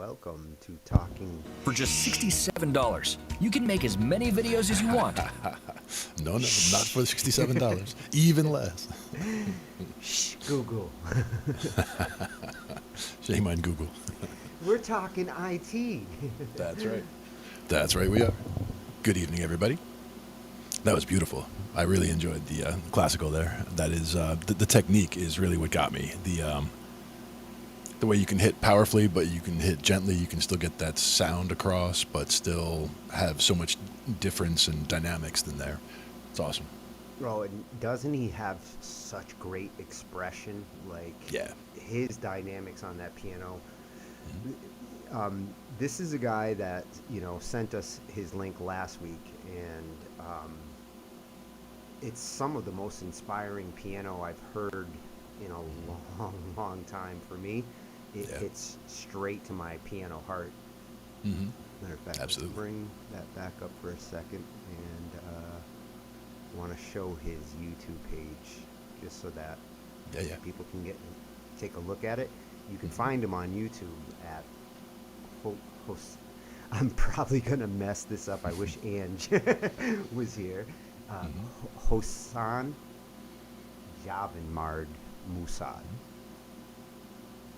welcome to Talking. For just $67, you can make as many videos as you want. No, not for $67. Even less. Shh, Google. Shame on Google. We're talking IT. That's right. That's right, we are. Good evening, everybody. That was beautiful. I really enjoyed the classical there. That is, the technique is really what got me. The way you can hit powerfully, but you can hit gently. You can still get that sound across, but still have so much difference and dynamics in there. It's awesome. Well, and doesn't he have such great expression? Like, Yeah. his dynamics on that piano. This is a guy that, sent us his link last week, and it's some of the most inspiring piano I've heard in a long, long time for me. It hits straight to my piano heart. Mm-hmm. Matter of fact, Absolutely. let's bring that back up for a second, and want to show his YouTube page just so that people can take a look at it. You can find him on YouTube at I'm probably gonna mess this up. I wish Ange was here. Hosan Javanmard Musad.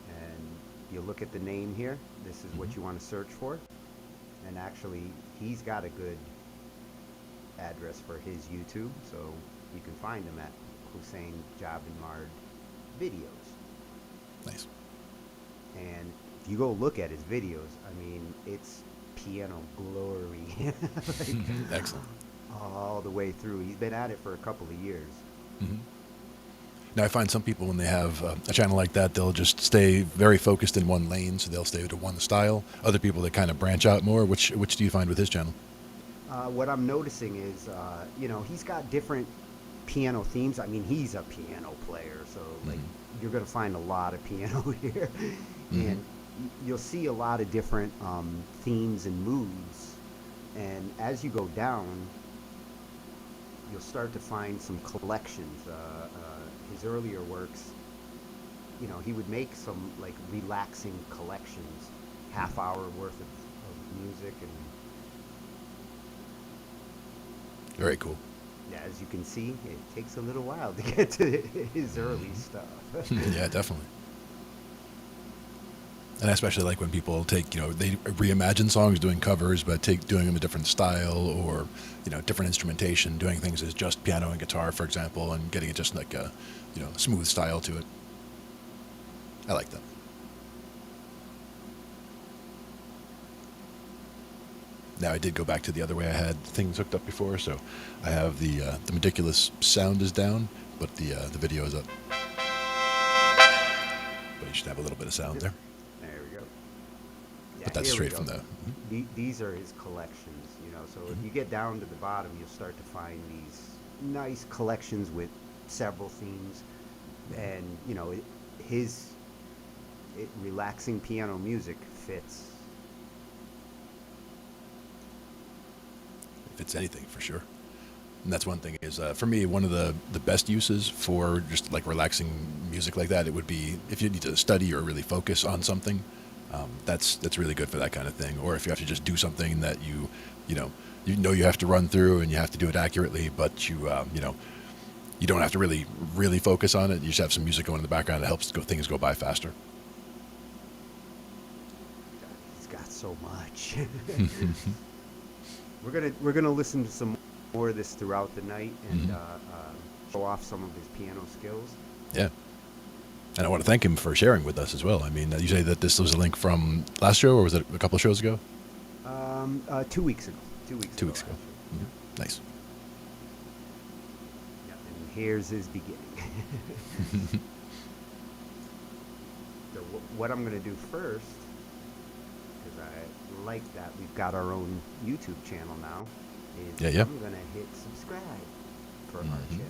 And you look at the name here. This is what you want to search for. And actually, he's got a good address for his YouTube, so you can find him at Hussein Javanmard Videos. Nice. And if you go look at his videos, I mean, it's piano glory. Excellent. All the way through. He's been at it for a couple of years. Mm-hmm. Now, I find some people, when they have a channel like that, they'll just stay very focused in one lane, so they'll stay to one style. Other people, they kind of branch out more. Which do you find with his channel? What I'm noticing is, he's got different piano themes. I mean, he's a piano player, so like you're going to find a lot of piano here. And you'll see a lot of different themes and moods. And as you go down, you'll start to find some collections. His earlier works, he would make some like relaxing collections, half-hour worth of music, and Very cool. yeah, as you can see, it takes a little while to get to his early stuff. Yeah, definitely. And I especially like when people take, they reimagine songs doing covers, but doing them a different style or, different instrumentation, doing things as just piano and guitar, for example, and getting it just like a, smooth style to it. I like that. Now I did go back to the other way I had things hooked up before, so I have the ridiculous sound is down, but the video is up. But you should have a little bit of sound there. There we go. Yeah, But that's here we straight go. from the... These are his collections, so if you get down to the bottom, you'll start to find these nice collections with several themes. And, his relaxing piano music fits. If it's anything, for sure. And that's one thing is, for me, one of the best uses for just like relaxing music like that, it would be if you need to study or really focus on something. That's really good for that kind of thing. Or if you have to just do something that you have to run through and you have to do it accurately, but you don't have to really focus on it. You just have some music going in the background that helps things go by faster. He's got so much. We're gonna listen to some more of this throughout the night and show off some of his piano skills. Yeah. And I want to thank him for sharing with us as well. I mean, you say that this was a link from last show, or was it a couple of shows ago? 2 weeks ago. 2 weeks ago. Nice. Yeah, and here's his beginning. So what I'm going to do first, because I like that we've got our own YouTube channel now, is I'm going to hit subscribe for our channel.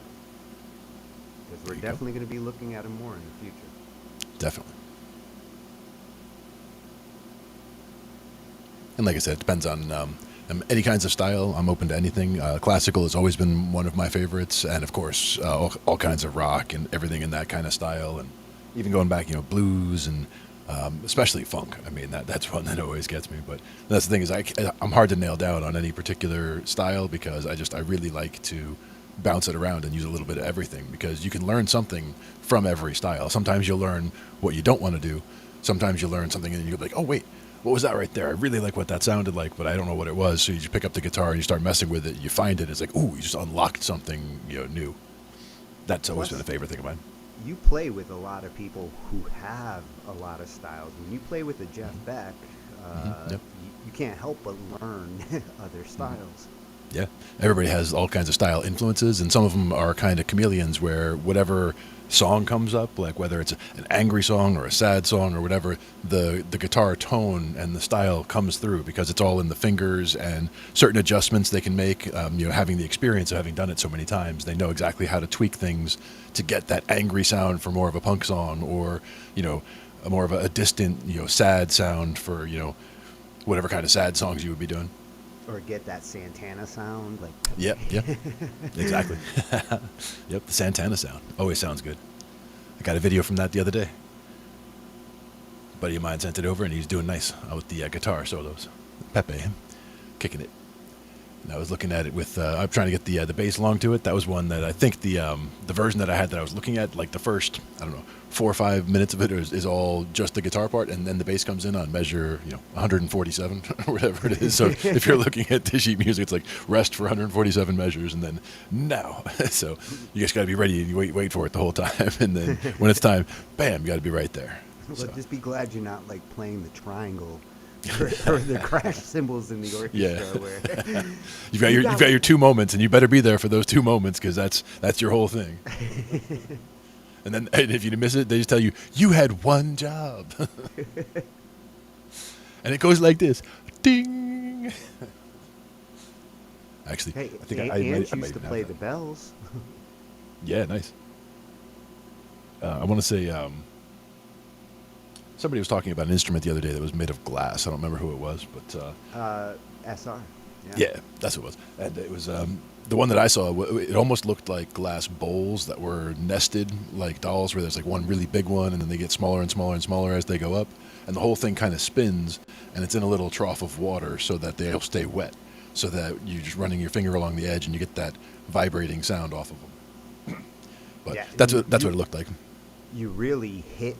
Because we're definitely going to be looking at him more in the future. Definitely. And like I said, it depends on any kinds of style. I'm open to anything. Classical has always been one of my favorites. And of course, all kinds of rock and everything in that kind of style. And even going back, blues and especially funk. I mean, that's one that always gets me. But that's the thing is, I'm hard to nail down on any particular style because I really like to bounce it around and use a little bit of everything because you can learn something from every style. Sometimes you'll learn what you don't want to do. Sometimes you'll learn something and you'll be like, oh, wait, what was that right there? I really like what that sounded like, but I don't know what it was. So you just pick up the guitar and you start messing with it. You find it. It's like, ooh, you just unlocked something new. That's always been a favorite thing of mine. You play with a lot of people who have a lot of styles. When you play with a Jeff Beck, Yep. you can't help but learn other styles. Yeah, everybody has all kinds of style influences, and some of them are kind of chameleons where whatever song comes up, like whether it's an angry song or a sad song or whatever, the guitar tone and the style comes through because it's all in the fingers and certain adjustments they can make. Having the experience of having done it so many times, they know exactly how to tweak things to get that angry sound for more of a punk song or, a more of a distant, sad sound for, whatever kind of sad songs you would be doing. Or get that Santana sound, like. Yep, exactly. Yep, the Santana sound always sounds good. I got a video from that the other day. A buddy of mine sent it over, and he's doing nice with the guitar solos. Pepe, kicking it. And I was looking at it with. I'm trying to get the bass along to it. That was one that I think the version that I had that I was looking at, like the first 4 or 5 minutes of it is all just the guitar part, and then the bass comes in on measure 147 or whatever it is. So if you're looking at the sheet music, it's like rest for 147 measures, and then now. So you just got to be ready. You wait for it the whole time, and then when it's time, bam, you got to be right there. Well, So, just be glad you're not like playing the triangle or the crash cymbals in the orchestra. Yeah. Where you've got your 2 moments, and you better be there for those 2 moments because that's your whole thing. And if you miss it, they just tell you, you had one job. And it goes like this. Ding. Actually, Hey, I think Ant I used might to have play that. the bells. Yeah, nice. I want to say somebody was talking about an instrument the other day that was made of glass. I don't remember who it was, but SR. yeah, that's what it was. And it was the one that I saw. It almost looked like glass bowls that were nested like dolls, where there's like one really big one, and then they get smaller and smaller and smaller as they go up, and the whole thing kind of spins, and it's in a little trough of water so that they'll stay wet, so that you're just running your finger along the edge, and you get that vibrating sound off of them. But Yeah, that's what it looked like. You really hit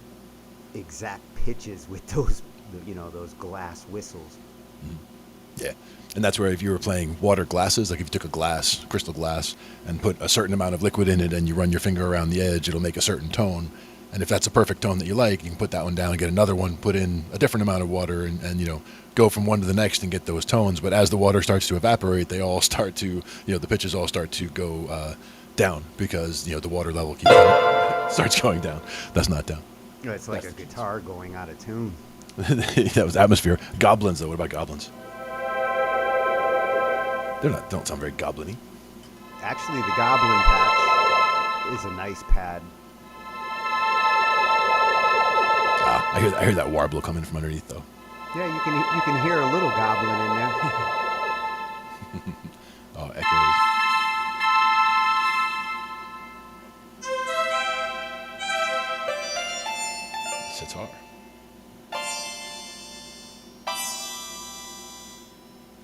exact pitches with those glass whistles. Yeah, and that's where if you were playing water glasses, like if you took crystal glass, and put a certain amount of liquid in it and you run your finger around the edge, it'll make a certain tone. And if that's a perfect tone that you like, you can put that one down and get another one, put in a different amount of water and go from one to the next and get those tones. But as the water starts to evaporate, they all start to, the pitches all start to go down because, the water level starts going down. That's not down. It's like a guitar going out of tune. That was atmosphere. Goblins, though. What about goblins? Don't sound very goblin-y. Actually, the Goblin patch is a nice pad. I hear that warble coming from underneath, though. Yeah, you can hear a little goblin in there. Oh, echoes. Sitar.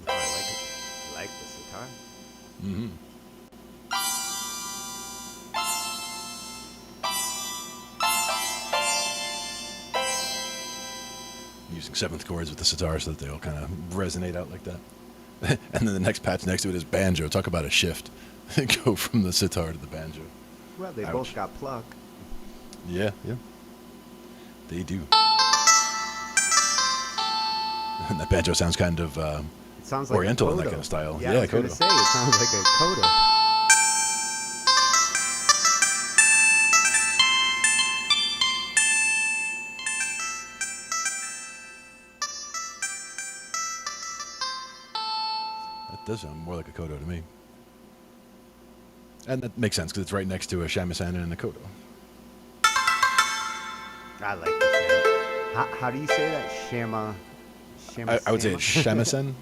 Oh, I like it. I like the sitar. Mm-hmm. Using 7th chords with the sitar so that they all kind of resonate out like that. And then the next patch next to it is banjo. Talk about a shift. Go from the sitar to the banjo. Well, they Ouch. both got pluck. Yeah. They do. And that banjo sounds kind of It sounds like oriental a in that coda. kind of style. Yeah, I was gonna coda. say it sounds like a coda. That does sound more like a coda to me. And that makes sense because it's right next to a shamisen and a coda. I like the sham. How do you say that? Shama. I would say it's shamisen.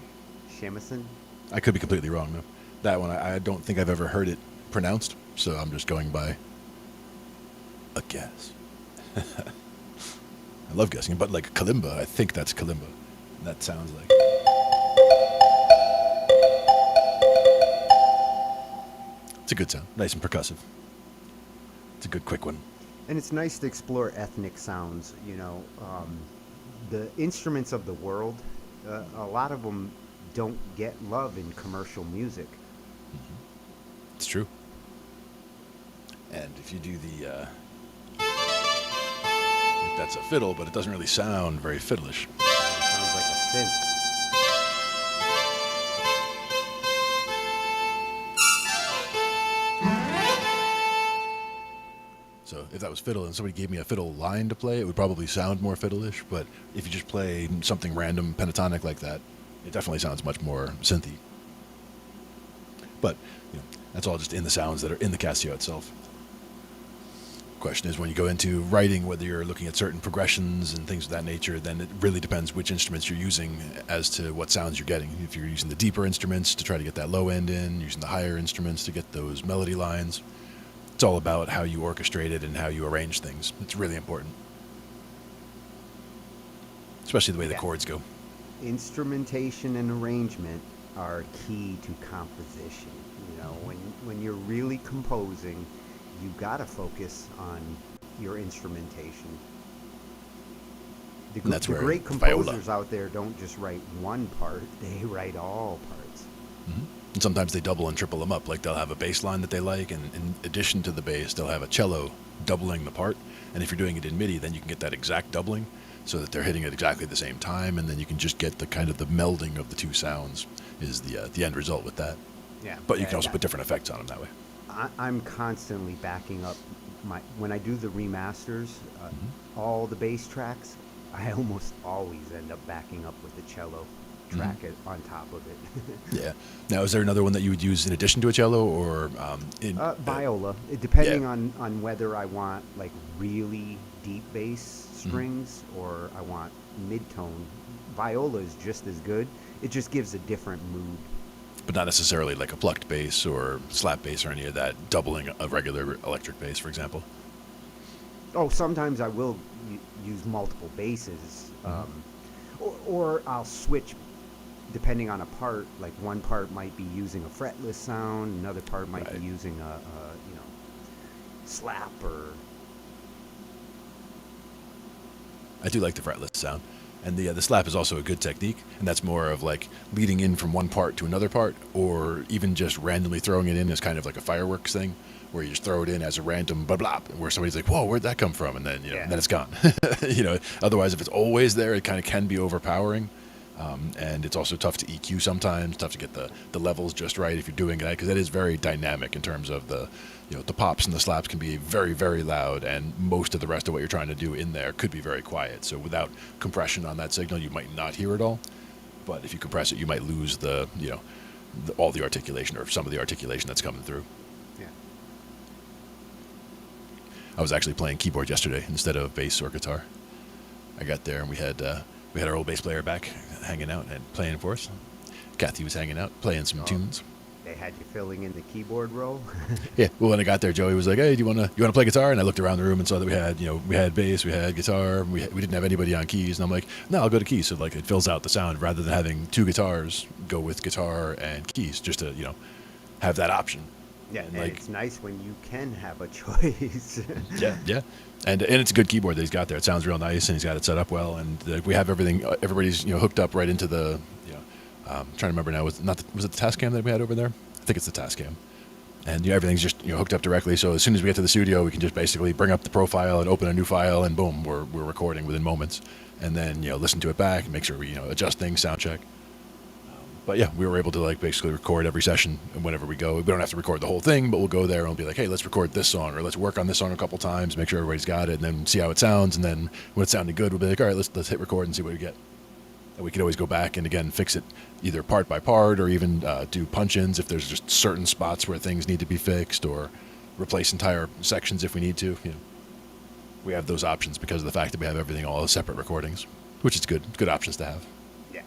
Shamisen. I could be completely wrong, though. That one, I don't think I've ever heard it pronounced, so I'm just going by a guess. I love guessing, but like kalimba, I think that's kalimba. That sounds like. It's a good sound, nice and percussive. It's a good quick one. And it's nice to explore ethnic sounds. The instruments of the world, a lot of them don't get love in commercial music. It's true. And if you do the, that's a fiddle, but it doesn't really sound very fiddlish. It sounds like a synth. So if that was fiddle and somebody gave me a fiddle line to play, it would probably sound more fiddleish. But if you just play something random pentatonic like that, it definitely sounds much more synthy. But that's all just in the sounds that are in the Casio itself. Question is, when you go into writing, whether you're looking at certain progressions and things of that nature, then it really depends which instruments you're using as to what sounds you're getting. If you're using the deeper instruments to try to get that low end in, using the higher instruments to get those melody lines, it's all about how you orchestrate it and how you arrange things. It's really important, especially the way the chords go. Instrumentation and arrangement are key to composition. When you're really composing, you gotta focus on your instrumentation. The great composers out there don't just write one part; they write all parts. Mm-hmm. And sometimes they double and triple them up. Like they'll have a bass line that they like, and in addition to the bass, they'll have a cello doubling the part. And if you're doing it in MIDI, then you can get that exact doubling, so that they're hitting it exactly the same time, and then you can just get the kind of the melding of the two sounds is the end result with that. Yeah. But you can also put different effects on them that way. I'm constantly backing up when I do the remasters, all the bass tracks. I almost always end up backing up with the cello track on top of it. Yeah. Now, is there another one that you would use in addition to a cello, or viola? Depending on whether I want like really deep bass strings or I want mid-tone. Viola is just as good. It just gives a different mood. But not necessarily like a plucked bass or slap bass or any of that, doubling a regular electric bass, for example. Oh, sometimes I will use multiple basses, or I'll switch depending on a part. Like one part might be using a fretless sound, another part might be using a slap or. I do like the fretless sound. And the slap is also a good technique, and that's more of like leading in from one part to another part, or even just randomly throwing it in as kind of like a fireworks thing, where you just throw it in as a random blah blah, where somebody's like, "Whoa, where'd that come from?" And then then it's gone. Otherwise, if it's always there, it kind of can be overpowering, and it's also tough to EQ sometimes. Tough to get the levels just right if you're doing that, because it is very dynamic in terms of the pops and the slaps can be very, very loud, and most of the rest of what you're trying to do in there could be very quiet. So without compression on that signal, you might not hear it all. But if you compress it, you might lose all the articulation, or some of the articulation that's coming through. Yeah. I was actually playing keyboard yesterday instead of bass or guitar. I got there and we had our old bass player back hanging out and playing for us. Kathy was hanging out, playing some tunes. They had you filling in the keyboard role. Yeah. Well, when I got there, Joey was like, "Hey, do you want to play guitar?" And I looked around the room and saw that we had bass, we had guitar, we didn't have anybody on keys. And I'm like, "No, I'll go to keys." So like it fills out the sound rather than having two guitars. Go with guitar and keys, just to have that option. Yeah, and it's nice when you can have a choice. Yeah. And it's a good keyboard that he's got there. It sounds real nice, and he's got it set up well. And we have everything. Everybody's hooked up right into the. I'm trying to remember now. Was it the Tascam that we had over there? I think it's the Tascam. And everything's just hooked up directly. So as soon as we get to the studio, we can just basically bring up the profile and open a new file, and boom, we're recording within moments. And then listen to it back and make sure we adjust things, sound check. But yeah, we were able to basically record every session, and whenever we go, we don't have to record the whole thing, but we'll go there and we'll be like, "Hey, let's record this song, or let's work on this song a couple times, make sure everybody's got it, and then see how it sounds. And then when it's sounding good, we'll be like, all right, let's hit record and see what we get." And we can always go back and again fix it either part by part, or even do punch-ins if there's just certain spots where things need to be fixed, or replace entire sections if we need to. We have those options because of the fact that we have everything all as separate recordings, which is good. Good options to have. Yeah.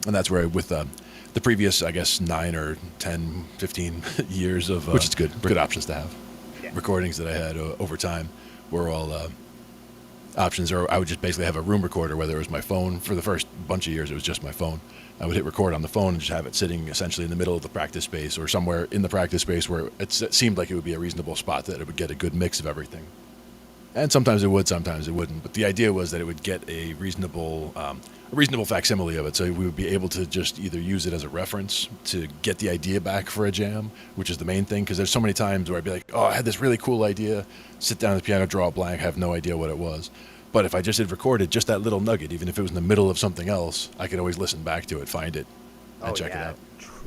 And that's where with the previous, I guess, 9 or 10, 15 years of which is good options to have. Yeah. Recordings that I had over time were all options are I would just basically have a room recorder, whether it was my phone. For the first bunch of years, it was just my phone. I would hit record on the phone and just have it sitting essentially in the middle of the practice space or somewhere in the practice space where it seemed like it would be a reasonable spot that it would get a good mix of everything. And sometimes it would, sometimes it wouldn't. But the idea was that it would get a reasonable facsimile of it. So we would be able to just either use it as a reference to get the idea back for a jam, which is the main thing. Because there's so many times where I'd be like, oh, I had this really cool idea, sit down at the piano, draw a blank, have no idea what it was. But if I just had recorded just that little nugget, even if it was in the middle of something else, I could always listen back to it, find it, and check it out.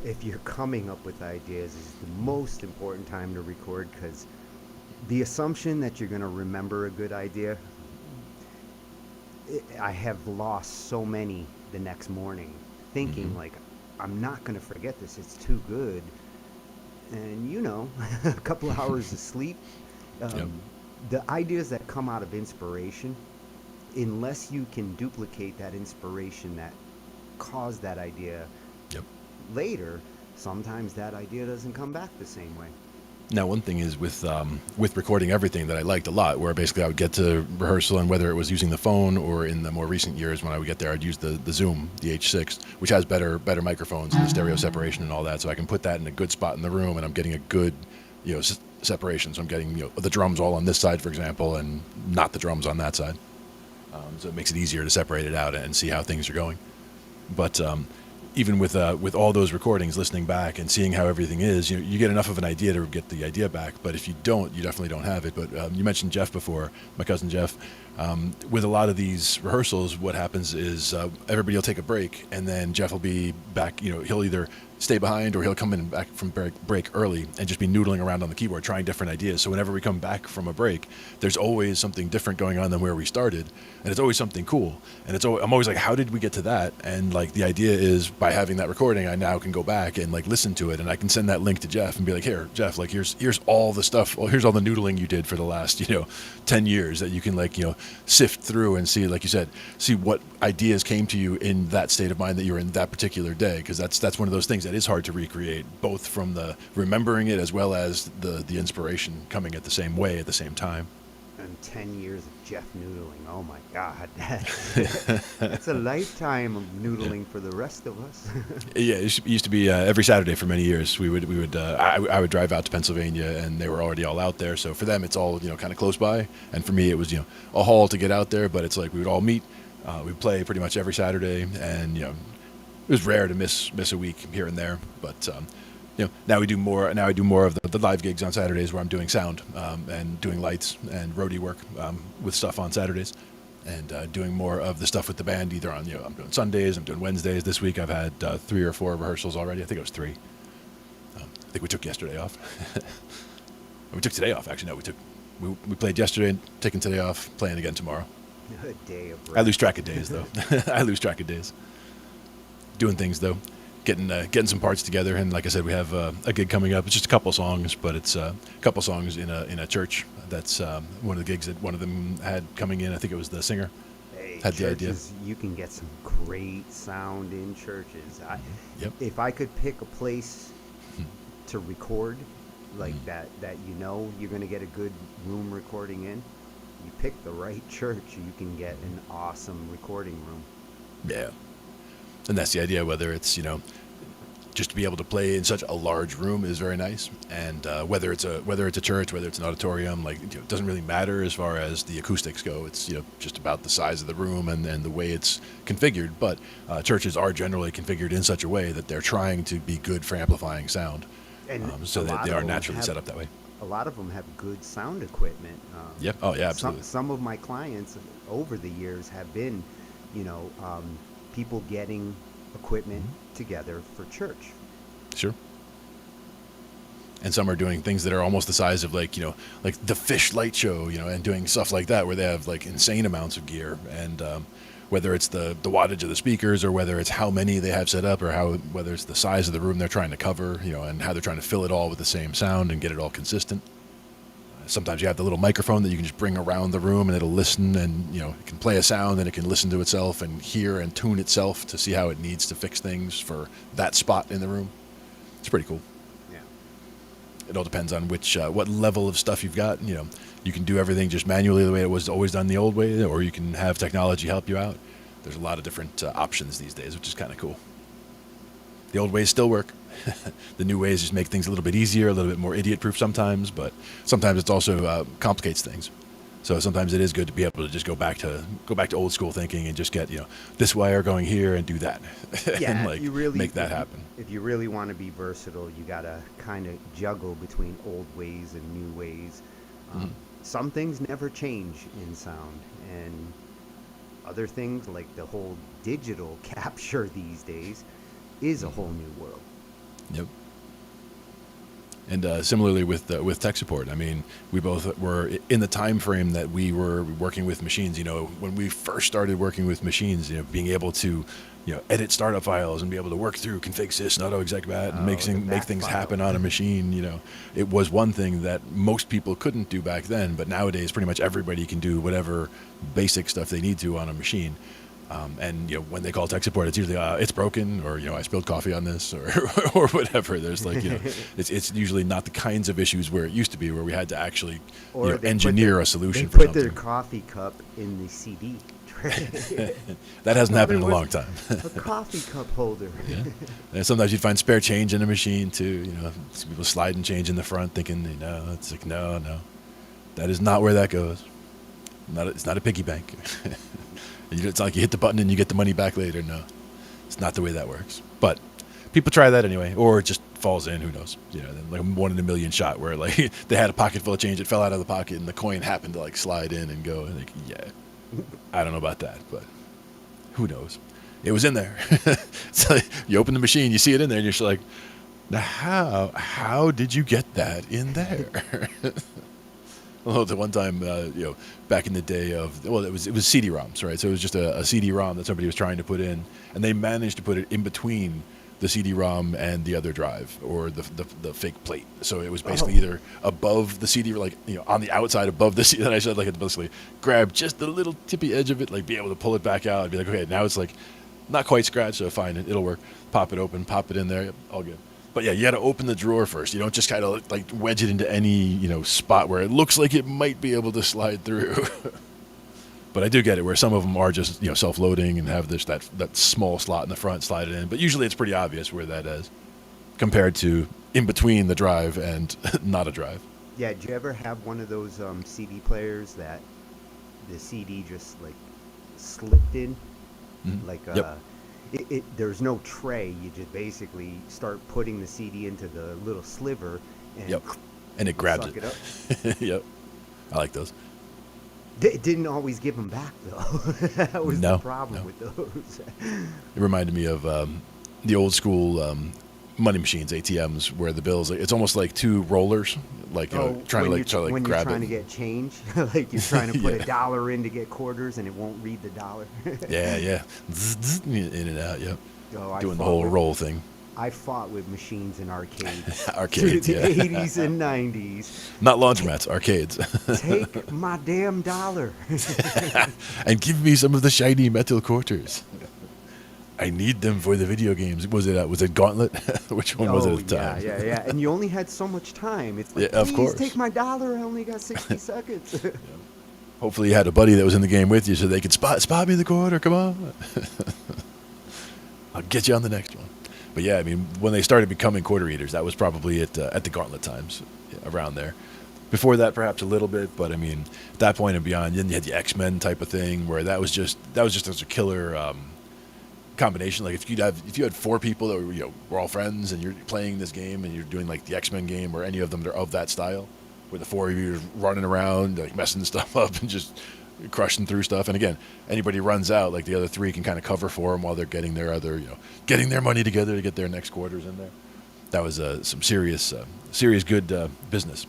If you're coming up with ideas, is the most important time to record, because the assumption that you're going to remember a good idea, I have lost so many the next morning thinking like, I'm not going to forget this, it's too good. And a couple of hours of sleep. The ideas that come out of inspiration, unless you can duplicate that inspiration that caused that idea later, sometimes that idea doesn't come back the same way. Now, one thing is with recording everything that I liked a lot, where basically I would get to rehearsal, and whether it was using the phone or in the more recent years when I would get there, I'd use the Zoom, the H6, which has better microphones and the stereo separation and all that, so I can put that in a good spot in the room, and I'm getting a good, separation. So I'm getting the drums all on this side, for example, and not the drums on that side. So it makes it easier to separate it out and see how things are going. But even with all those recordings, listening back and seeing how everything is, you get enough of an idea to get the idea back. But if you don't, you definitely don't have it. But you mentioned Jeff before, my cousin Jeff. With a lot of these rehearsals, what happens is everybody will take a break, and then Jeff will be back. He'll either stay behind or he'll come in back from break early and just be noodling around on the keyboard, trying different ideas. So whenever we come back from a break, there's always something different going on than where we started, and it's always something cool. And I'm always like, how did we get to that? And like the idea is by having that recording, I now can go back and like listen to it, and I can send that link to Jeff and be like, here, Jeff, like here's all the stuff. Well, here's all the noodling you did for the last 10 years that you can sift through and see, like you said, see what ideas came to you in that state of mind that you were in that particular day, because that's one of those things that is hard to recreate, both from the remembering it as well as the inspiration coming at the same way at the same time. And 10 years of Jeff noodling, oh my God, that's a lifetime of noodling for the rest of us. Yeah, it used to be every Saturday for many years. I would drive out to Pennsylvania, and they were already all out there. So for them, it's all kind of close by, and for me, it was a haul to get out there. But it's like we would all meet, we'd play pretty much every Saturday, and it was rare to miss a week here and there. But now I do more of the live gigs on Saturdays, where I'm doing sound and doing lights and roadie work with stuff on Saturdays, and doing more of the stuff with the band either on I'm doing Sundays, I'm doing Wednesdays. This week I've had 3 or 4 rehearsals already. I think it was 3. I think we took yesterday off. We took today off, actually. No, we played yesterday, taking today off, playing again tomorrow. A day of rest. I lose track of days though. I lose track of days. Doing things though. Getting some parts together, and like I said, we have a gig coming up. It's just a couple songs, but it's a couple songs in a church. That's one of the gigs that one of them had coming in. I think it was the singer had the idea. You can get some great sound in churches. Yep. If I could pick a place to record like that you're going to get a good room recording in, you pick the right church, you can get an awesome recording room. Yeah. And that's the idea, whether it's, just to be able to play in such a large room is very nice. And whether it's a church, whether it's an auditorium, it doesn't really matter as far as the acoustics go. It's, just about the size of the room and the way it's configured. But churches are generally configured in such a way that they're trying to be good for amplifying sound. And so that they are naturally set up that way. A lot of them have good sound equipment. Yep. Oh, yeah, absolutely. Some of my clients over the years have been, people getting equipment together for church. Sure. And some are doing things that are almost the size of like the Fish light show, and doing stuff like that where they have like insane amounts of gear, and whether it's the wattage of the speakers or whether it's how many they have set up or whether it's the size of the room they're trying to cover, and how they're trying to fill it all with the same sound and get it all consistent. Sometimes you have the little microphone that you can just bring around the room, and it'll listen, and it can play a sound, and it can listen to itself and hear and tune itself to see how it needs to fix things for that spot in the room. It's pretty cool. Yeah. it all depends on what level of stuff you've got. You know, you can do everything just manually the way it was always done the old way, or you can have technology help you out. There's a lot of different options these days, which is kind of cool. The old ways still work. The new ways just make things a little bit easier, a little bit more idiot-proof sometimes, but sometimes it's also complicates things. So sometimes it is good to be able to just go back to old school thinking and just get, you know, this wire going here and do that. Yeah, and like you really make that happen. If you really want to be versatile, you gotta kind of juggle between old ways and new ways. Some things never change in sound, and other things like the whole digital capture these days is a whole new world. Yep. And similarly with tech support, I mean, we both were in the time frame that we were working with machines. You know, when we first started working with machines, you know, being able to, you know, edit startup files and be able to work through config sys and auto-exec bat and make things happen on a machine. You know, it was one thing that most people couldn't do back then, but nowadays pretty much everybody can do whatever basic stuff they need to on a machine. And you know, when they call tech support, it's usually it's broken, or you know, I spilled coffee on this, or or whatever. There's like, you know, it's usually not the kinds of issues where it used to be, where we had to actually engineer a solution for something. They put their coffee cup in the CD tray. That hasn't happened in a long time. A coffee cup holder. Yeah. And sometimes you'd find spare change in a machine too. You know, people sliding change in the front, thinking, you know, it's like no, that is not where that goes. It's not a piggy bank. It's like you hit the button and you get the money back later. No, it's not the way that works. But people try that anyway, or it just falls in. Who knows? You know, like a 1 in a million shot where like they had a pocket full of change, it fell out of the pocket, and the coin happened to like slide in and go. And like, yeah, I don't know about that, but who knows? It was in there. So you open the machine, you see it in there, and you're just like, now how did you get that in there? Well, the one time, you know, back in the day of, well, it was CD-ROMs, right? So it was just a CD-ROM that somebody was trying to put in, and they managed to put it in between the CD-ROM and the other drive, or the fake plate. So it was basically either above the CD, like, you know, on the outside above the CD. And I said, like, basically grab just the little tippy edge of it, like be able to pull it back out and be like, okay, now it's like not quite scratched, so fine, it'll work. Pop it open, pop it in there, yep, all good. But yeah, you got to open the drawer first. You don't just kind of like wedge it into any, you know, spot where it looks like it might be able to slide through. But I do get it where some of them are just, you know, self-loading and have this that small slot in the front, slide it in. But usually it's pretty obvious where that is, compared to in between the drive and not a drive. Yeah, did you ever have one of those CD players that the CD just like slipped in, like Yep. There's no tray. You just basically start putting the CD into the little sliver, and and it grabs suck it. Up. Yep, I like those. It didn't always give them back though. That was the problem with those. It reminded me of the old school money machines, ATMs, where the bills, it's almost like two rollers, like, you know, trying to grab it. When you're trying to get change, like you're trying to put $1 in to get quarters and it won't read the dollar. yeah. In and out, yep. Oh, doing the whole roll thing. I fought with machines in arcades. Arcades, the 80s and 90s. Not laundromats, arcades. Take my damn dollar. And give me some of the shiny metal quarters. I need them for the video games. Was it Gauntlet? Which one was it at the time? Yeah. And you only had so much time. It's like, yeah, of course. Take my dollar. I only got 60 seconds. Yeah. Hopefully you had a buddy that was in the game with you so they could spot me the quarter. Come on. I'll get you on the next one. But yeah, I mean, when they started becoming quarter eaters, that was probably at the Gauntlet times, around there. Before that, perhaps a little bit, but I mean, at that point and beyond, then you had the X-Men type of thing, where that was just as a killer combination. Like if you had 4 people that were, you know, were all friends and you're playing this game and you're doing like the X-Men game or any of them that are of that style, where the 4 of you are running around like messing stuff up and just crushing through stuff. And again, anybody runs out, like the other 3 can kind of cover for them while they're getting their other, you know, getting their money together to get their next quarters in there. That was some serious good business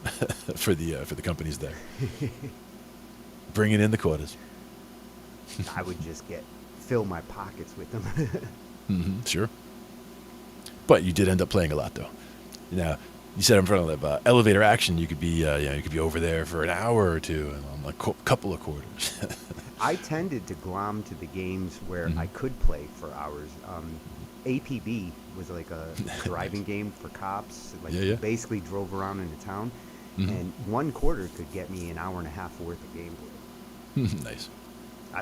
for the companies there. Bringing in the quotas. I would just fill my pockets with them. Sure. But you did end up playing a lot, though. Now, you said in front of elevator action, you could be you could be over there for an hour or two on a couple of quarters. I tended to glom to the games where I could play for hours. APB was like a driving game for cops. Like, Yeah, you yeah. basically drove around in the town, Mhm. and one quarter could get me an hour and a half worth of gameplay. Nice.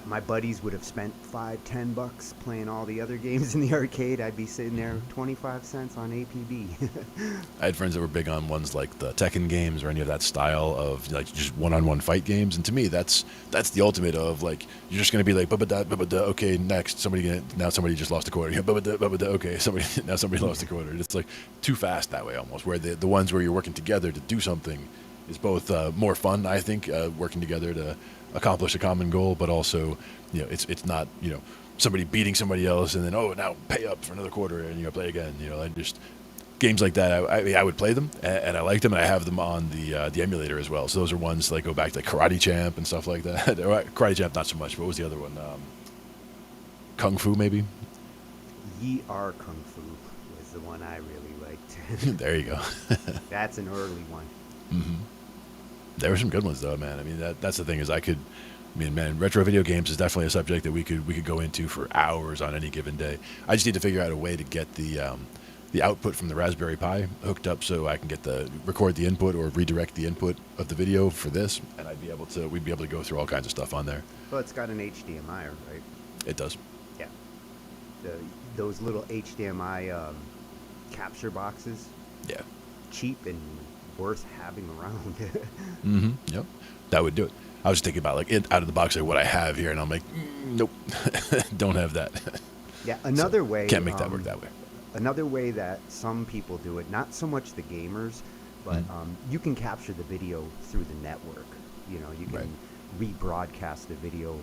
My buddies would have spent $5, $10 playing all the other games in the arcade. I'd be sitting there 25 cents on APB. I had friends that were big on ones like the Tekken games or any of that style of like just one-on-one fight games, and to me, that's the ultimate of like you're just gonna be like ba-ba-da, ba-ba-da, okay, next now somebody just lost a quarter, yeah, ba-ba-da, ba-ba-da, okay, somebody lost a quarter. It's like too fast that way almost. Where the ones where you're working together to do something is both more fun, I think, working together to accomplish a common goal, but also, it's not, somebody beating somebody else and then, oh, now pay up for another quarter and play again. And just games like that. I would play them and I like them, and I have them on the emulator as well. So those are ones like go back to like Karate Champ and stuff like that. Karate Champ, not so much. What was the other one? Kung Fu, maybe. Ye Are Kung Fu was the one I really liked. There you go. That's an early one. Hmm. There were some good ones though, man. I mean, that's the thing is man, retro video games is definitely a subject that we could go into for hours on any given day. I just need to figure out a way to get the output from the Raspberry Pi hooked up so I can record the input or redirect the input of the video for this, and we'd be able to go through all kinds of stuff on there. Well, it's got an HDMI, right? It does. Yeah. Those little HDMI capture boxes, Yeah. cheap and worth having around. Mm-hmm. Yep. That would do it. I was thinking about like out of the box like what I have here, and I'm like, nope, don't have that. Yeah, another way. Can't make that work that way. Another way that some people do it, not so much the gamers, but you can capture the video through the network. You can rebroadcast the video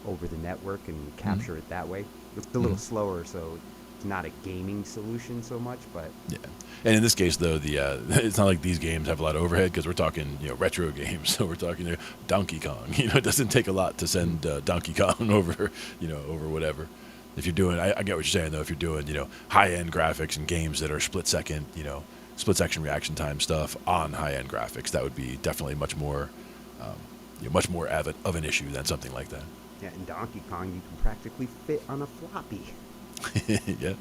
over the network and capture it that way. It's a little slower, so it's not a gaming solution so much, but Yeah, and in this case though, it's not like these games have a lot of overhead because we're talking retro games, so we're talking Donkey Kong. It doesn't take a lot to send Donkey Kong over over whatever. If you're doing, I get what you're saying though. If you're doing high end graphics and games that are split section reaction time stuff on high end graphics, that would be definitely much more avid of an issue than something like that. yeah, in Donkey Kong you can practically fit on a floppy. Yeah.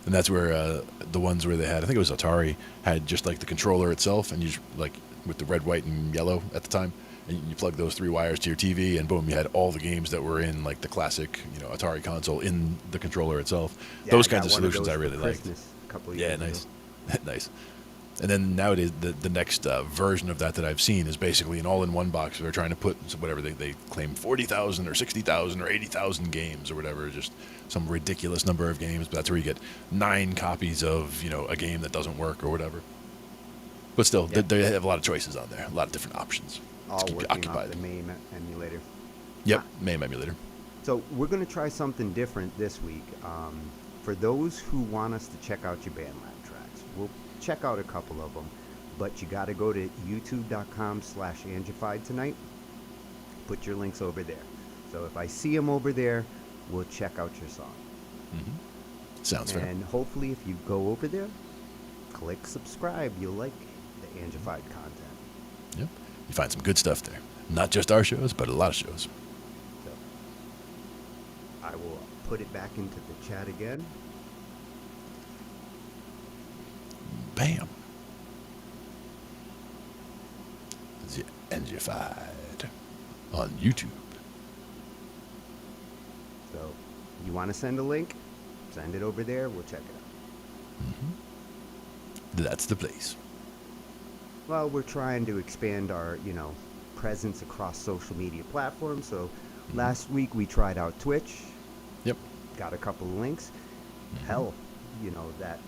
And that's where the ones where they had, I think it was Atari, had just like the controller itself, and you just, like with the red, white, and yellow at the time, and you plug those 3 wires to your TV, and boom, you had all the games that were in like the classic Atari console in the controller itself. Yeah, Those I kinds got of one solutions I those for really liked. Christmas a couple of Yeah, years nice. ago. Nice. And then nowadays, the next version of that I've seen is basically an all-in-one box where they're trying to put whatever they claim 40,000 or 60,000 or 80,000 games or whatever, just some ridiculous number of games. But that's where you get 9 copies of a game that doesn't work or whatever. But still, Yeah. they have a lot of choices on there, a lot of different options. All Let's keep you working off occupied. the MAME emulator. Yep, MAME emulator. So we're going to try something different this week. For those who want us to check out your BandLab tracks, we'll check out a couple of them, but you got to go to youtube.com/Angified tonight. Put your links over there. So if I see them over there, we'll check out your song. Mm-hmm. Sounds fair. And hopefully if you go over there, click subscribe, you'll like the Angified content. Yep. You find some good stuff there. Not just our shows, but a lot of shows. So I will put it back into the chat again. Bam. The Angified on YouTube. So you want to send a link? Send it over there. We'll check it out. Mm-hmm. That's the place. Well, we're trying to expand our, presence across social media platforms. So last week we tried out Twitch. Yep. Got a couple of links. Hell, that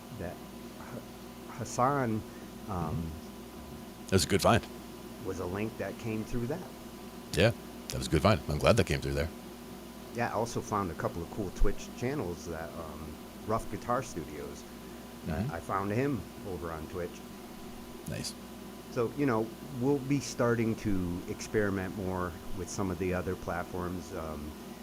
Hassan That was a good find. was a link that came through that. Yeah, that was a good find. I'm glad that came through there. Yeah, I also found a couple of cool Twitch channels that Rough Guitar Studios. I found him over on Twitch. Nice. So, we'll be starting to experiment more with some of the other platforms.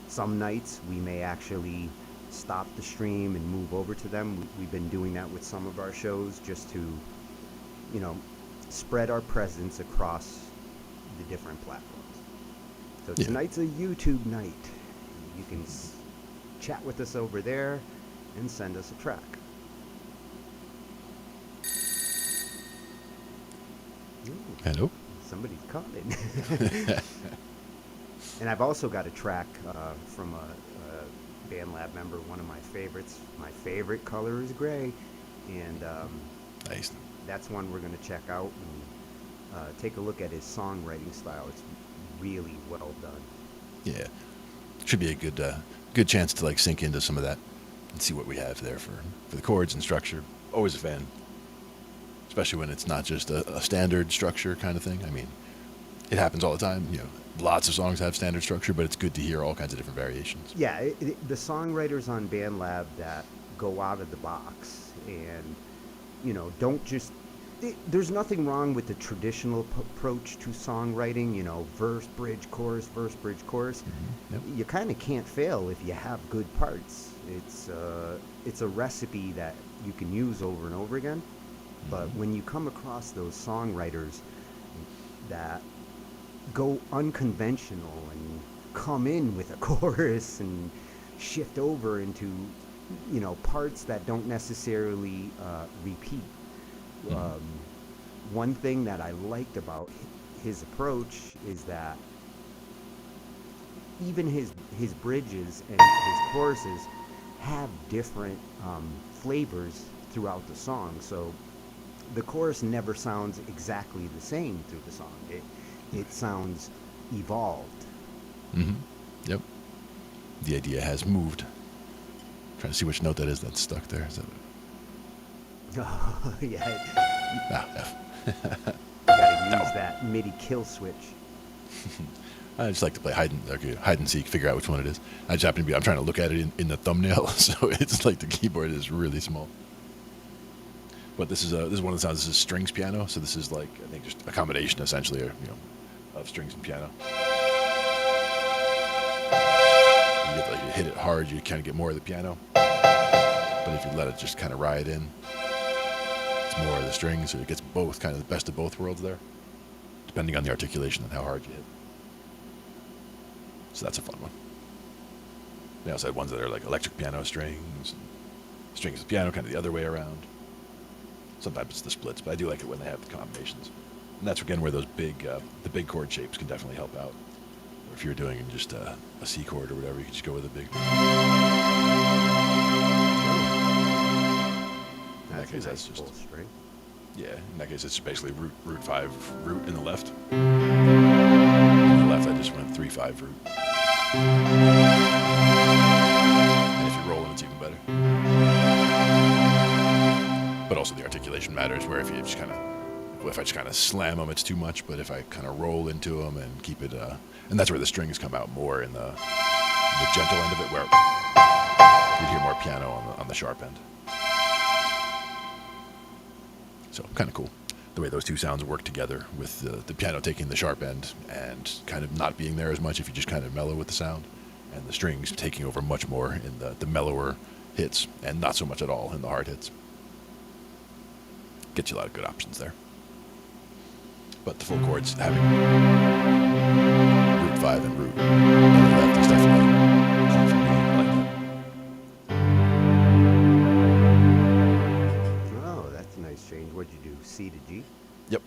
Some nights we may actually stop the stream and move over to them. We've been doing that with some of our shows just to, spread our presence across the different platforms. So Yeah. tonight's a YouTube night. You can chat with us over there. and send us a track. Ooh, Hello. somebody's calling. And I've also got a track from a BandLab member, one of my favorites. My favorite color is gray, and Nice. that's one we're going to check out and take a look at his songwriting style. It's really well done. Yeah, should be a good chance to like sink into some of that and see what we have there for the chords and structure. Always a fan, especially when it's not just a standard structure kind of thing. I mean, it happens all the time. You know, lots of songs have standard structure, but it's good to hear all kinds of different variations. Yeah, the songwriters on BandLab that go out of the box and, you know, don't just... There's nothing wrong with the traditional approach to songwriting, you know, verse, bridge, chorus, verse, bridge, chorus. Mm-hmm. Yep. You kind of can't fail if you have good parts. It's a recipe that you can use over and over again. But when you come across those songwriters that go unconventional and come in with a chorus and shift over into, you know, parts that don't necessarily repeat. One thing that I liked about his approach is that even his bridges and his choruses have different flavors throughout the song. So the chorus never sounds exactly the same through the song. It sounds evolved. Mm-hmm. Yep. The idea has moved. Trying to see which note that is that's stuck there. Is that... Oh, yeah. F. Gotta use that MIDI kill switch. I just like to play hide and seek, figure out which one it is. I just happen to be, I'm trying to look at it in the thumbnail, so it's like the keyboard is really small. But this is one of the sounds. This is strings piano, so this is like, I think, just a combination essentially, of strings and piano. You hit it hard, you kind of get more of the piano. But if you let it just kind of ride in, it's more of the strings, so it gets both, kind of the best of both worlds there, depending on the articulation and how hard you hit. So that's a fun one. They also had ones that are like electric piano strings, strings with piano, kind of the other way around. Sometimes it's the splits, but I do like it when they have the combinations. And that's again where those the big chord shapes can definitely help out. Or if you're doing just a C chord or whatever, you can just go with a big. In that case, that's just string. Yeah. In that case, it's basically root 5 root in the left. In the left, I just went 3/5 root. And if you're rolling, it's even better. But also the articulation matters. Where if you just if I just kind of slam them, it's too much. But if I kind of roll into them and keep it, and that's where the strings come out more in the gentle end of it, where you'd hear more piano on the sharp end. So kind of cool the way those two sounds work together, with the piano taking the sharp end and kind of not being there as much if you just kind of mellow with the sound, and the strings taking over much more in the mellower hits and not so much at all in the hard hits. Gets you a lot of good options there. But the full chords having root 5 and root on the left is definitely key for me. I like that. Oh, that's a nice change. What'd you do? C to G? Yep.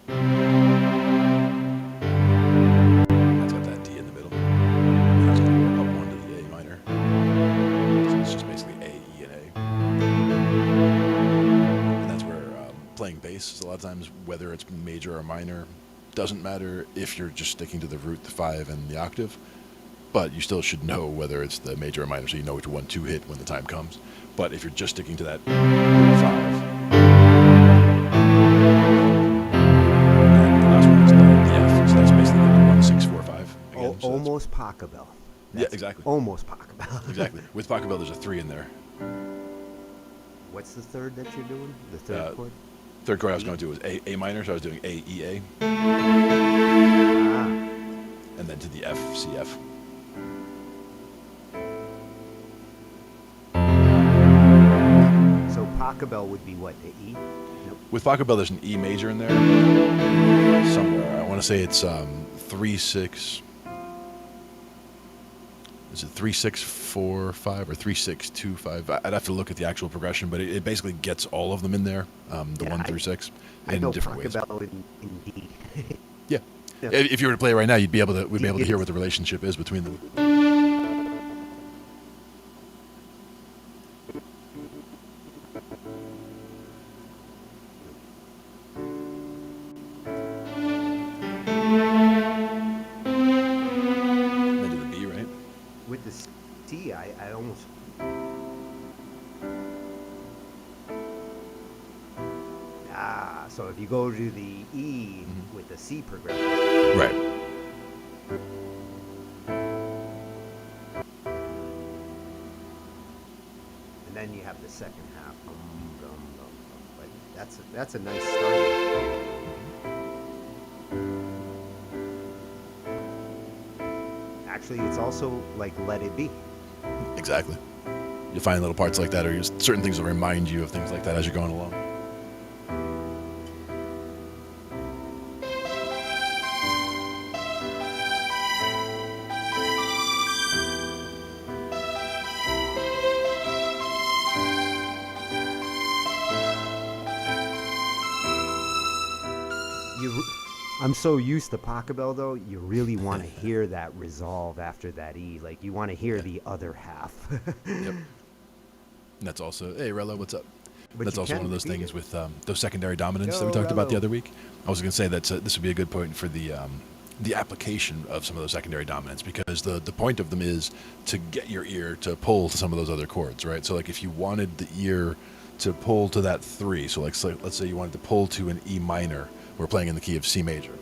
That's got that D in the middle. And I was going to go up 1 to the A minor. So it's just basically A, E, and A. And that's where playing bass is a lot of times, whether it's major or minor, doesn't matter if you're just sticking to the root, the 5, and the octave. But you still should know whether it's the major or minor, so you know which one to hit when the time comes. But if you're just sticking to that root 5, Almost Pachelbel. Yeah, exactly. Almost Pachelbel. Exactly. With Pachelbel, there's a 3 in there. What's the third that you're doing? The third chord? Third chord I was going to do was A minor, so I was doing A, E, A. Ah. And then to the F, C, F. So Pachelbel would be what, the E? Nope. With Pachelbel, there's an E major in there somewhere. I want to say it's 3, 6. is it 3-6-4-5 or 3-6-2-5? I'd have to look at the actual progression, but it basically gets all of them in there, the 1 through 6, I in know different ways. Pachelbel in D. Yeah. Yeah. If you were to play it right now, we'd be able to hear what the relationship is between them. Then to the B, right? With the C, I almost. So if you go to the E with the C progression. Right. And then you have the second half. Like that's a nice start. Actually, it's also like Let It Be. Exactly. You find little parts like that, or just certain things will remind you of things like that as you're going along. I'm so used to Pachelbel though, you really want to hear that resolve after that E. Like you want to hear the other half. Yep. And that's also, hey Rella, what's up? But That's you also can one of those repeat things it. with those secondary dominants that we Yo, talked about the Rello. other week. I was going to say that this would be a good point for the application of some of those secondary dominants, because the point of them is to get your ear to pull to some of those other chords, right? So like if you wanted the ear to pull to that 3, so like let's say you wanted to pull to an E minor, we're playing in the key of C major.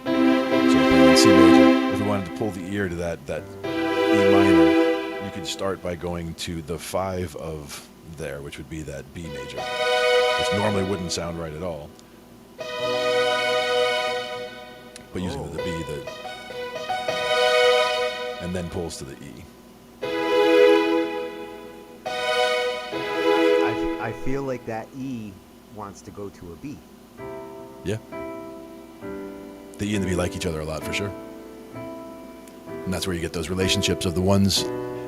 So we're playing in C major. If we wanted to pull the ear to that E minor, you could start by going to the 5 of there, which would be that B major, which normally wouldn't sound right at all. But using the B, and then pulls to the E. I feel like that E wants to go to a B. Yeah. The E and the B like each other a lot, for sure. And that's where you get those relationships of the ones,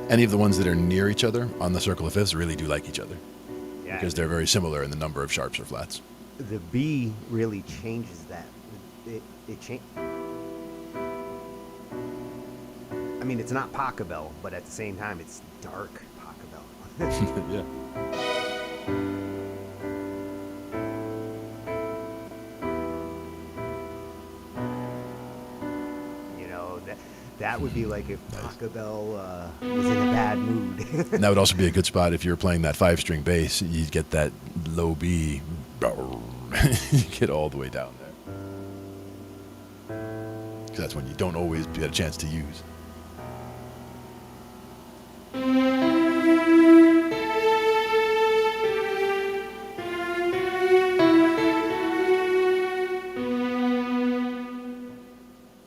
any of the ones that are near each other on the circle of fifths really do like each other. Yeah, Because they're very similar in the number of sharps or flats. the B really changes that. It I mean, it's not Pachelbel, but at the same time, it's dark Pachelbel. Yeah. You know, that would be like if Pachelbel was in a bad mood. And that would also be a good spot if you're playing that 5-string bass. You'd get that low B. You get all the way down there. Because that's when you don't always get a chance to use.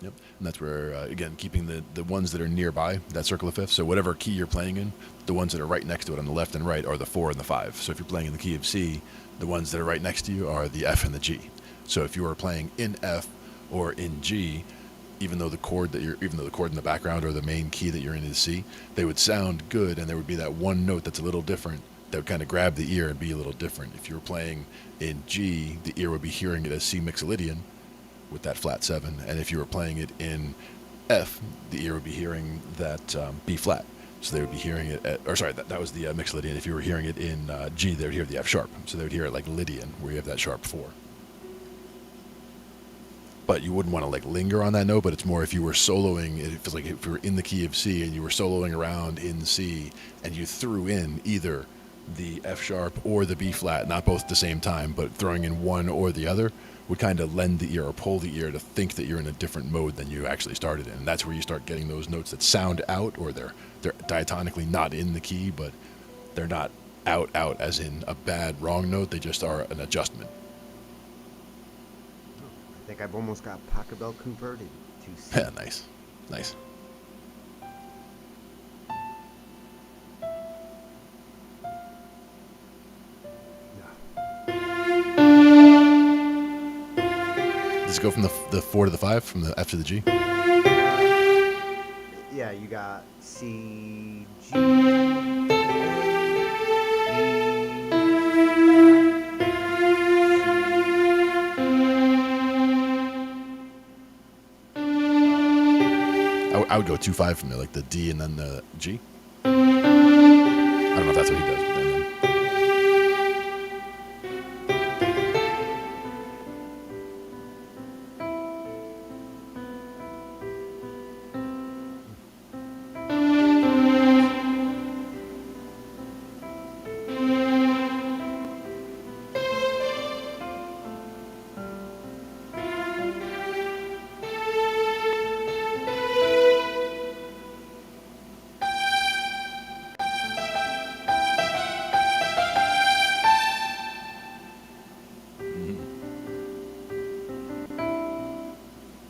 Yep. And that's where, again, keeping the ones that are nearby that circle of fifths. So whatever key you're playing in, the ones that are right next to it on the left and right are the 4 and the 5. So if you're playing in the key of C, the ones that are right next to you are the F and the G. So if you are playing in F or in G, even though the chord in the background or the main key that you're in is C, they would sound good, and there would be that one note that's a little different that would kind of grab the ear and be a little different. If you were playing in G, the ear would be hearing it as C mixolydian with that flat 7, and if you were playing it in F, the ear would be hearing that B flat. So they would be hearing it that was the mixolydian. If you were hearing it in G, they would hear the F sharp. So they would hear it like Lydian, where you have that sharp 4. But you wouldn't want to like linger on that note, but it's more if you were soloing, it feels like if you were in the key of C and you were soloing around in C and you threw in either the F sharp or the B flat, not both at the same time, but throwing in one or the other would kind of lend the ear or pull the ear to think that you're in a different mode than you actually started in. And that's where you start getting those notes that sound out, or they're diatonically not in the key, but they're not out as in a bad wrong note. They just are an adjustment. I think I've almost got Pachelbel converted to C. Yeah, nice. Does it go from the 4 to the 5, from the F to the G? Yeah, Yeah, you got C, G, I would go 2-5 from there, like the D and then the G. I don't know if that's what he does. But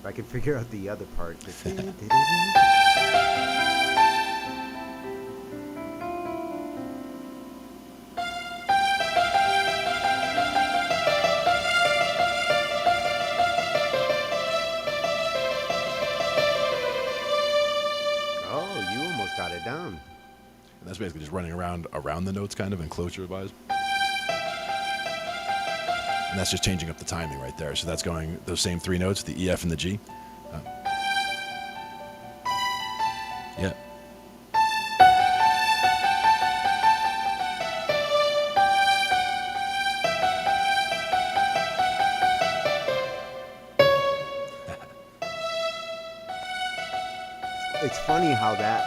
if I could figure out the other part. Oh, you almost got it down. And that's basically just running around the notes, kind of, and closure-wise. And that's just changing up the timing right there. So that's going those same 3 notes, the E, F, and the G. Yeah. It's funny how that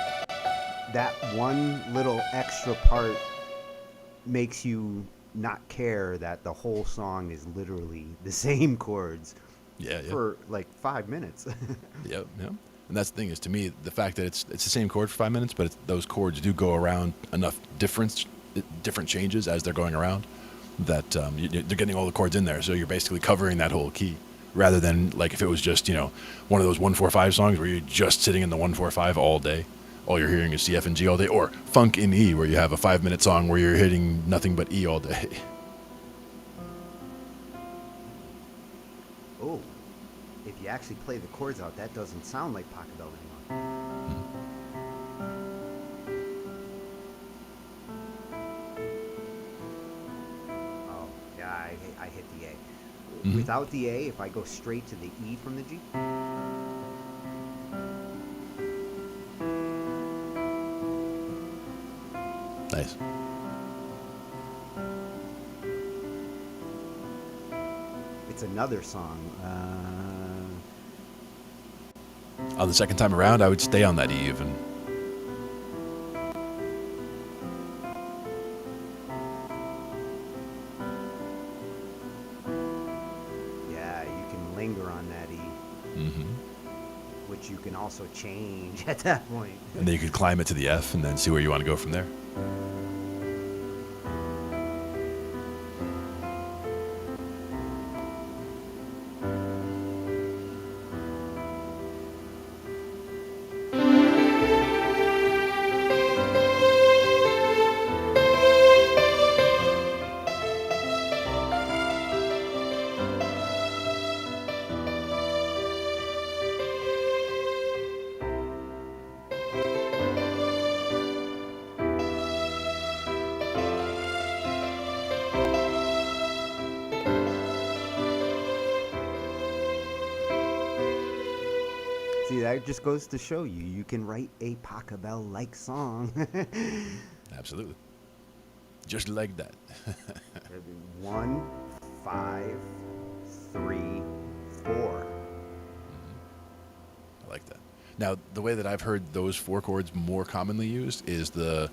one little extra part makes you not care that the whole song is literally the same chords Yeah. for like 5 minutes. Yep. And that's the thing is, to me, the fact that it's the same chord for 5 minutes, but those chords do go around enough different changes as they're going around that they're getting all the chords in there. So you're basically covering that whole key, rather than like if it was just one of those 1-4-5 songs where you're just sitting in the 1-4-5 all day. All you're hearing is C, F, and G all day, or funk in E, where you have a 5-minute song where you're hitting nothing but E all day. Oh, if you actually play the chords out, that doesn't sound like Pachelbel anymore. Oh, yeah, I hit the A. Mhm. Without the A, if I go straight to the E from the G, Nice. it's another song. On the second time around, I would stay on that E even. Yeah, you can linger on that E, Mm-hmm. which you can also change at that point. And then you could climb it to the F and then see where you want to go from there. See, that just goes to show you can write a Pachelbel-like song. Absolutely. Just like that. 1, 5, 3, 4. I like that. Now, the way that I've heard those 4 chords more commonly used is the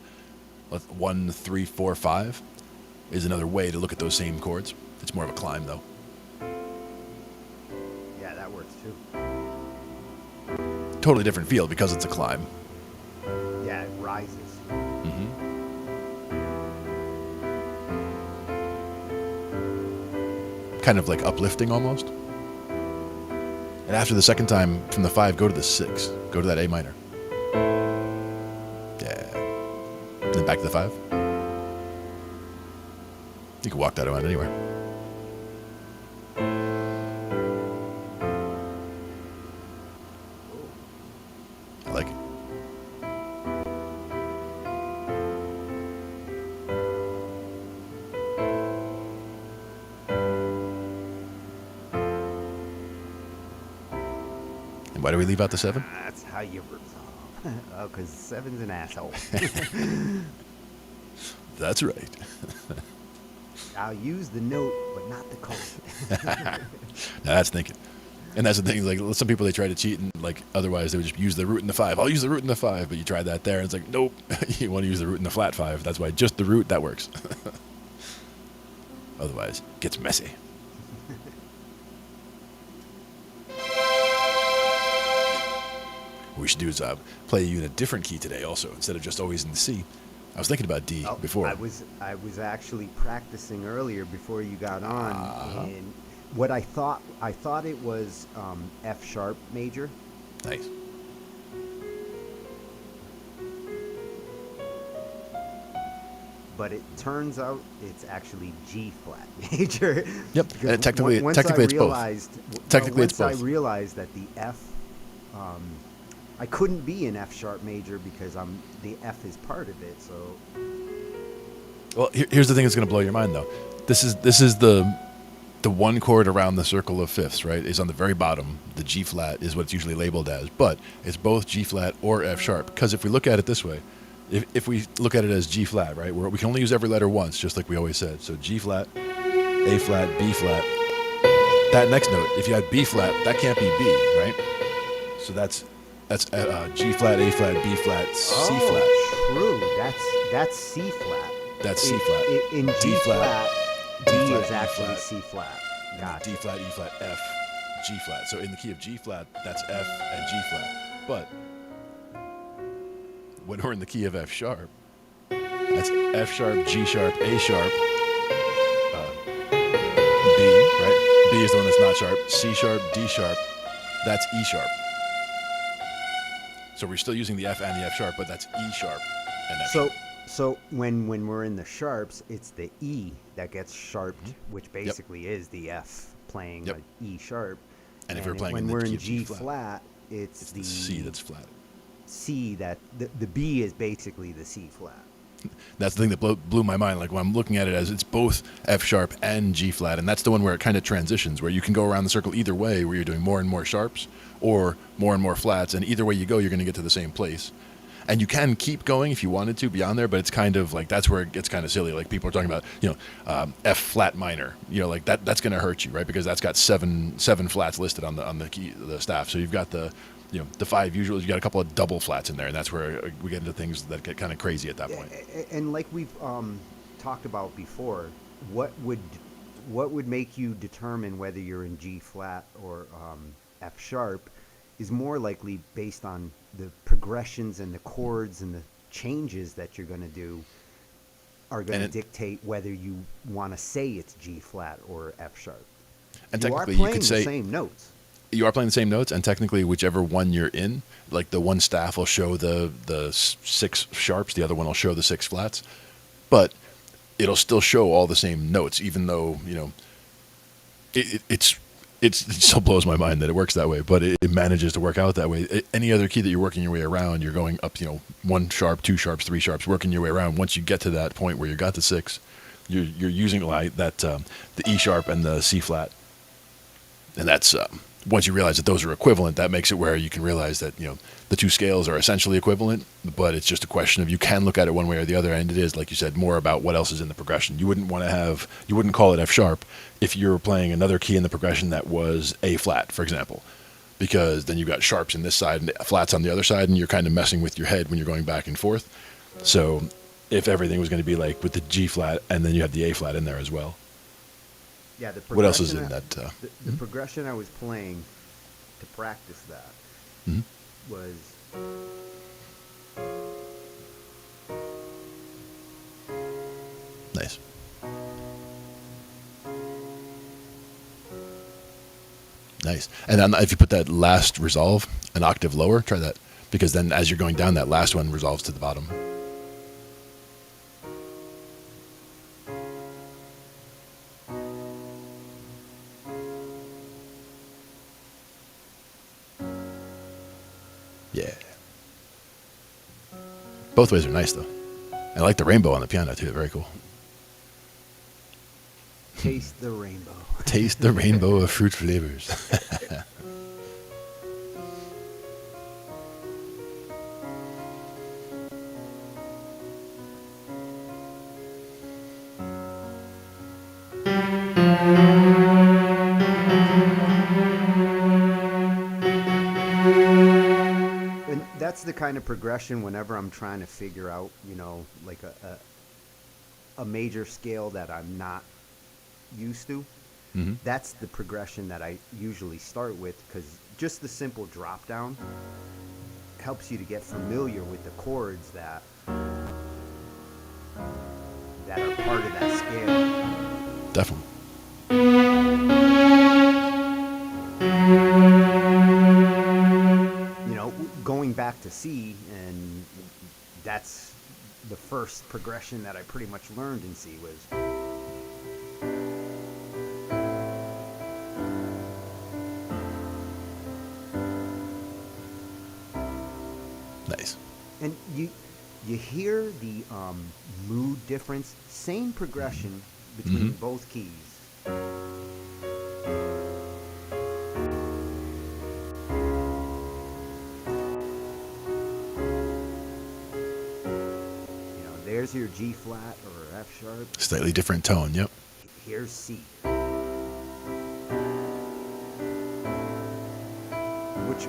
1, 3, 4, 5 is another way to look at those same chords. It's more of a climb, though. Yeah, that works too. Totally different feel because it's a climb. Yeah, it rises. Mm-hmm. Kind of like uplifting almost. And after the second time from the 5, go to the 6. Go to that A minor. Yeah. And then back to the 5. You can walk that around anywhere. I like it. And why do we leave out the 7? That's how you resolve. Oh, because 7's an asshole. That's right. I'll use the note, but not the code. Now that's thinking. And that's the thing, like some people, they try to cheat and like otherwise they would just use the root and the 5. I'll use the root and the 5, but you try that there and it's like, nope, you want to use the root and the flat 5. That's why just the root, that works. Otherwise, it gets messy. What we should do is play you in a different key today also, instead of just always in the C. I was thinking about D before. I was actually practicing earlier before you got on, and what I thought it was F sharp major. Nice. But it turns out it's actually G flat major. Yep. And technically it's both. Technically it's both. Once I realized that the F, I couldn't be an F sharp major because the F is part of it. So. Well, here's the thing that's going to blow your mind, though. This is the one chord around the circle of fifths, right? Is on the very bottom. The G flat is what it's usually labeled as, but it's both G flat or F sharp. Because if we look at it this way, if we look at it as G flat, right, where we can only use every letter once, just like we always said. So G flat, A flat, B flat. That next note, if you had B flat, that can't be B, right? So that's G flat, A flat, B flat, C flat. True. That's C flat. That's C flat. In G flat, D is actually C flat. D flat, E flat, F, G flat. So in the key of G flat, that's F and G flat. But when we're in the key of F sharp, that's F sharp, G sharp, A sharp, B, right? B is the one that's not sharp. C sharp, D sharp, that's E sharp. So we're still using the F and the F sharp, but that's E sharp and F sharp. So when we're in the sharps, it's the E that gets sharped, which basically is the F playing an E sharp. And if we're playing when in the we're key in of G flat, it's the C that's flat. C that the B is basically the C flat. That's the thing that blew my mind. Like when I'm looking at it as it's both F sharp and G flat, and that's the one where it kind of transitions, where you can go around the circle either way, where you're doing more and more sharps or more and more flats, and either way you go, you're going to get to the same place. And you can keep going if you wanted to beyond there, but it's kind of like that's where it gets kind of silly. Like people are talking about, F flat minor, like that's going to hurt you, right? Because that's got seven flats listed on the key, the staff. So you've got the 5 usuals. You got a couple of double flats in there, and that's where we get into things that get kind of crazy at that point. And like we've talked about before, what would make you determine whether you're in G flat or F sharp is more likely based on the progressions and the chords and the changes that you're going to do are going to dictate whether you want to say it's G flat or F sharp. And you technically, are playing you could say the same notes. You are playing the same notes, and technically, whichever one you're in, like the one staff will show the 6 sharps, the other one will show the 6 flats, but it'll still show all the same notes, even though it still blows my mind that it works that way, but it manages to work out that way. Any other key that you're working your way around, you're going up, 1 sharp, 2 sharps, 3 sharps, working your way around. Once you get to that point where you got the 6, you're using the E sharp and the C flat, and that's once you realize that those are equivalent, that makes it where you can realize that the 2 scales are essentially equivalent, but it's just a question of you can look at it one way or the other, and it is, like you said, more about what else is in the progression. You wouldn't call it F sharp if you're playing another key in the progression that was A flat, for example, because then you've got sharps in this side and flats on the other side, and you're kind of messing with your head when you're going back and forth. So if everything was going to be like with the G flat and then you have the A flat in there as well. Yeah, what else is in that? The progression I was playing to practice that was nice. Nice. And then if you put that last resolve an octave lower, try that, because then as you're going down, that last one resolves to the bottom. Yeah. Both ways are nice, though. I like the rainbow on the piano, too. Very cool. Taste the rainbow. Taste the rainbow of fruit flavors. kind of progression whenever I'm trying to figure out, like a major scale that I'm not used to. Mm-hmm. That's the progression that I usually start with, because just the simple drop down helps you to get familiar with the chords that are part of that scale. Definitely. Going back to C, and that's the first progression that I pretty much learned in C was. Nice. And you hear the mood difference, same progression between both keys. There's your G flat or F sharp. Slightly different tone, yep. Here's C.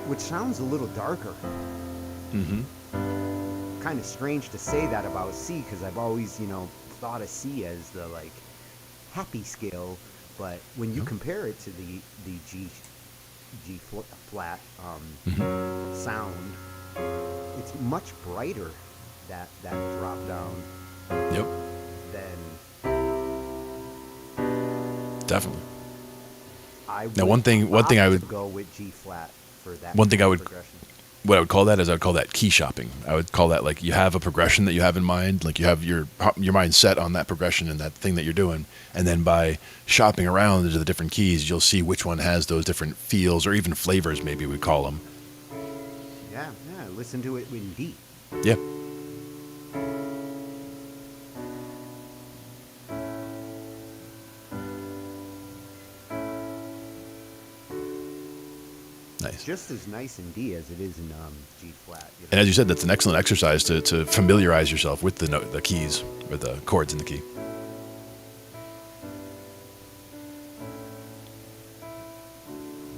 Which sounds a little darker. Mm-hmm. Kind of strange to say that about C, because I've always, thought of C as the happy scale, but when you compare it to the G flat sound, it's much brighter, that drop down. Yep. Then definitely. Now one thing I would go with G flat for that. One thing I would progression. What I would call that is I would call that key shopping. I would call that like you have a progression that you have in mind, like you have your mind set on that progression and that thing that you're doing, and then by shopping around into the different keys, you'll see which one has those different feels or even flavors, maybe we call them. Yeah. Listen to it in D. Yeah. Nice. Just as nice in D as it is in G flat. And as you said, that's an excellent exercise to familiarize yourself with the keys or the chords in the key.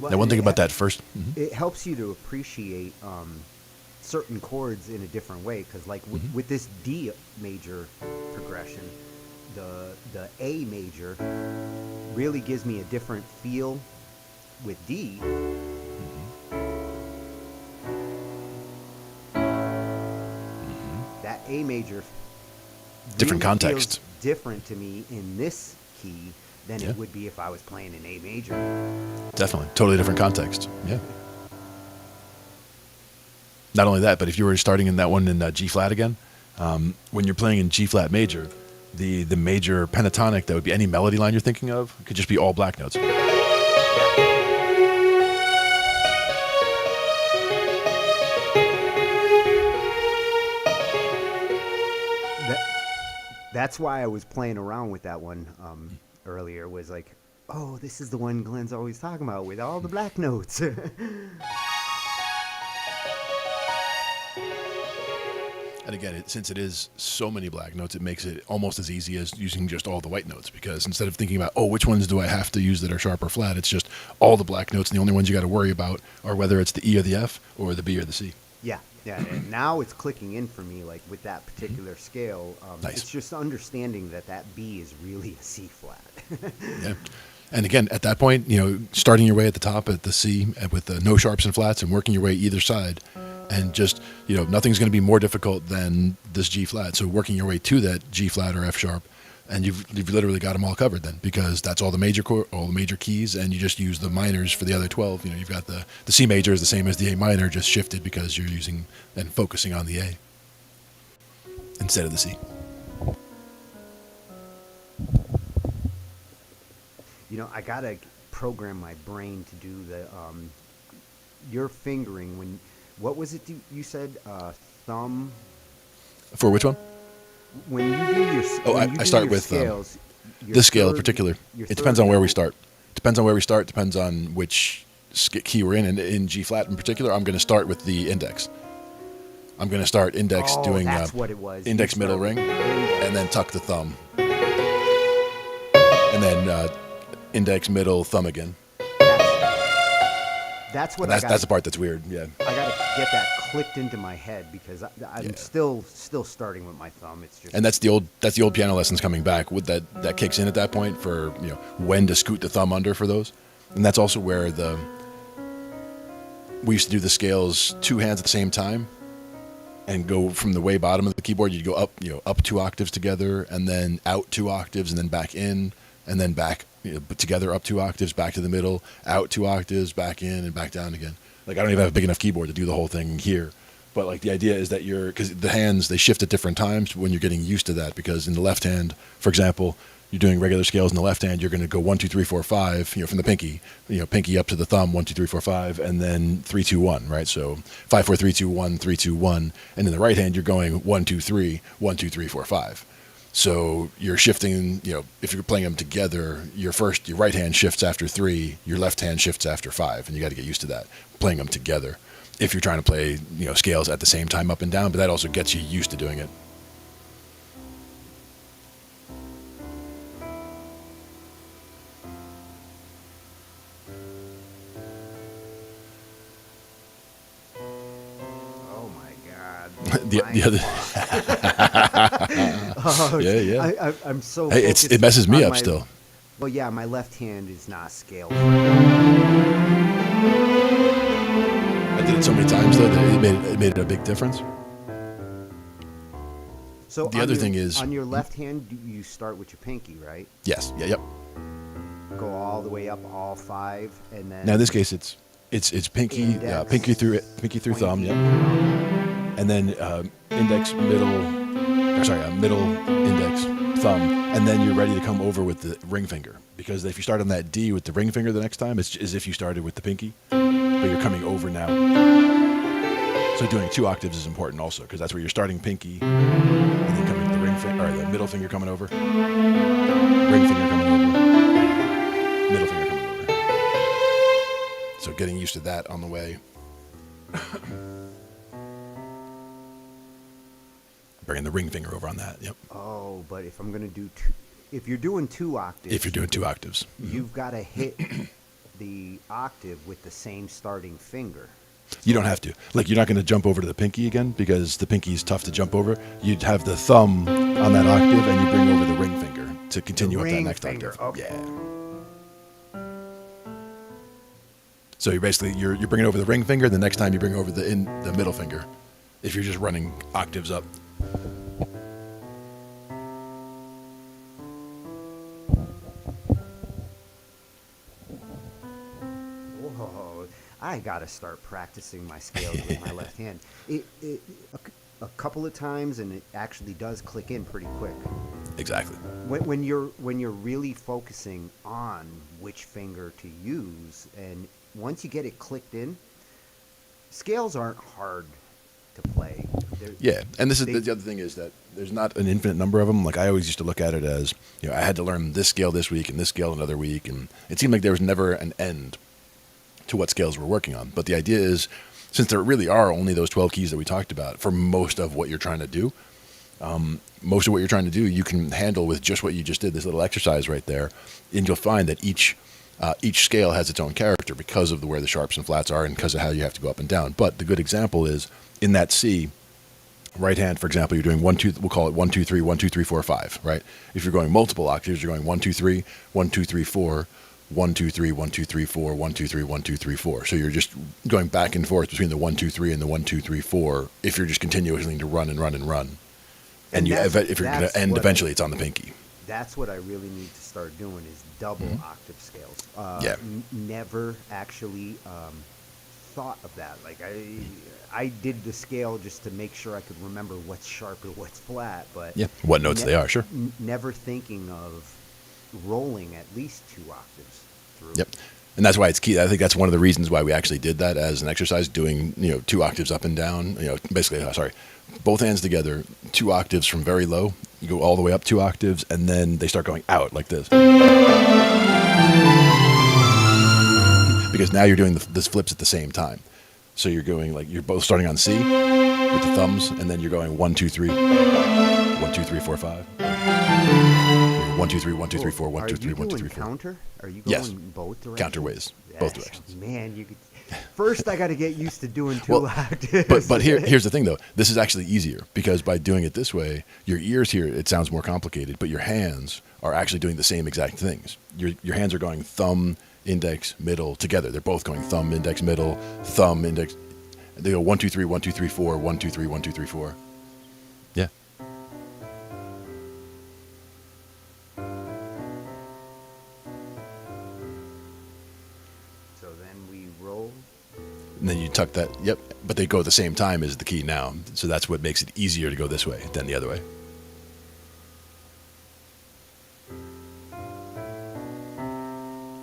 Well, Now, one thing about that first, it helps you to appreciate certain chords in a different way, because with this D major progression, the A major really gives me a different feel with D. That A major different really context. feels different to me in this key than it would be if I was playing an A major. Definitely. Totally different context. Yeah. Not only that, but if you were starting in that one in G flat again, when you're playing in G flat major, the major pentatonic, that would be any melody line you're thinking of, could just be all black notes. That's why I was playing around with that one earlier, was like, oh, this is the one Glenn's always talking about with all the black notes. And again, since it is so many black notes, it makes it almost as easy as using just all the white notes, because instead of thinking about, which ones do I have to use that are sharp or flat, it's just all the black notes, and the only ones you got to worry about are whether it's the E or the F or the B or the C. Yeah, and now it's clicking in for me, like with that particular scale. Nice. It's just understanding that B is really a C flat. Yeah. And again, at that point, starting your way at the top at the C with the no sharps and flats and working your way either side, and just, nothing's going to be more difficult than this G flat. So working your way to that G flat or F sharp, and you've literally got them all covered then, because that's all the major keys, and you just use the minors for the other 12. You've got the C major is the same as the A minor, just shifted because you're using and focusing on the A instead of the C. I gotta program my brain to do the your fingering. What was it you said? Thumb. For which one? When you do your I start with scales, this scale in particular. It depends on where we start. Depends on which key we're in. And in G flat in particular, I'm going to start with the index. I'm going to start index doing that's what it was. Index middle ring, and then tuck the thumb, and then index middle thumb again. That's what. That's the part that's weird. Yeah. I gotta get that clicked into my head because I'm still starting with my thumb. It's just And that's the old piano lessons coming back. With that kicks in at that point for when to scoot the thumb under for those, and that's also where we used to do the scales two hands at the same time, and go from the way bottom of the keyboard. You'd go up up 2 octaves together, and then out 2 octaves, and then back in, and then back together up 2 octaves, back to the middle, out 2 octaves, back in, and back down again. Like I don't even have a big enough keyboard to do the whole thing here. But like the idea is that because the hands, they shift at different times when you're getting used to that. Because in the left hand, for example, you're doing regular scales in the left hand, you're going to go 1, 2, 3, 4, 5, from the pinky, pinky up to the thumb, 1, 2, 3, 4, 5, and then 3, 2, 1, right? So 5, 4, 3, 2, 1, 3, 2, 1, and in the right hand, you're going 1, 2, 3, 1, 2, 3, 4, 5. So you're shifting, if you're playing them together, your right hand shifts after 3, your left hand shifts after 5, and you got to get used to that, playing them together. If you're trying to play, scales at the same time up and down, but that also gets you used to doing it. oh my god. the other, Oh, yeah. I'm so. Hey, focused it messes me on up still. Well, yeah, my left hand is not scaled. I did it so many times though that it made it a big difference. So The other thing is- on your left hand, you start with your pinky, right? Yes. Yeah. Yep. Go all the way up, all 5, and then. Now in this case, it's pinky, Index, pinky through thumb, pointy, yep, and then index, middle, index, thumb, and then you're ready to come over with the ring finger. Because if you start on that D with the ring finger the next time, it's as if you started with the pinky, but you're coming over now. So doing 2 octaves is important also, because that's where you're starting pinky, and then coming to the ring finger, or the middle finger coming over, ring finger coming over, middle finger coming over. So getting used to that on the way. Bringing the ring finger over on that. Yep. Oh, but if I'm gonna do if you're doing 2 octaves. If you're doing 2 octaves. You've got to hit the octave with the same starting finger. You don't have to. Like, you're not going to jump over to the pinky again, because the pinky is tough to jump over. You'd have the thumb on that octave, and you bring over the ring finger to continue up that ring next finger, octave. okay. Yeah. So you're bringing over the ring finger. The next time you bring over the middle finger, if you're just running octaves up. Whoa, I gotta start practicing my scales with my left hand. A couple of times, and it actually does click in pretty quick. Exactly. When you're really focusing on which finger to use, and once you get it clicked in, scales aren't hard to play. Yeah, and the other thing is that there's not an infinite number of them. Like, I always used to look at it as, I had to learn this scale this week and this scale another week, and it seemed like there was never an end to what scales we're working on. But the idea is, since there really are only those 12 keys that we talked about for most of what you're trying to do, you can handle with just what you just did, this little exercise right there, and you'll find that each scale has its own character because of where the sharps and flats are and because of how you have to go up and down. But the good example is, in that C, right hand, for example, you're doing 1, 2, we'll call it 1, 2, 3, 1, 2, 3, 4, 5, right? If you're going multiple octaves, you're going 1, 2, 3, 1, 2, 3, 4, 1, 2, 3, 1, 2, 3, 4, 1, 2, 3, 1, 2, 3, 4. So you're just going back and forth between the 1, 2, 3 and the 1, 2, 3, 4 if you're just continuously to run and run and run. And if you're going to end, eventually it's on the pinky. That's what I really need to start doing, is double octave scales. Yeah. Never actually thought of that. Like, I did the scale just to make sure I could remember what's sharp or what's flat, but Yeah, what notes they are, sure. Never thinking of rolling at least 2 octaves through. Yep. And that's why it's key. I think that's one of the reasons why we actually did that as an exercise, doing 2 octaves up and down. Basically, both hands together, 2 octaves from very low. You go all the way up 2 octaves, and then they start going out like this. Because now you're doing the flips at the same time. So you're going you're both starting on C with the thumbs, and then you're going 1, 2, 3, 1, 2, 3, 4, 5. 1, 2, 3, 1, 2, 3, 4, 1, 2, 3, 1, 2, 3, 4. Counter? Are you going Yes. both directions? Counter ways, both Yes. directions. Man, you could. First, I got to get used to doing two octaves. But here's the thing, though. This is actually easier because by doing it this way, your ears hear it sounds more complicated, but your hands are actually doing the same exact things. Your hands are going thumb, index, middle together. They're both going thumb, index, middle, thumb, index. They go 1, 2, 3, 1, 2, 3, 4, 1, 2, 3, 1, 2, 3, 4. Yeah. So then we roll. And then you tuck that. Yep. But they go at the same time as the key now. So that's what makes it easier to go this way than the other way.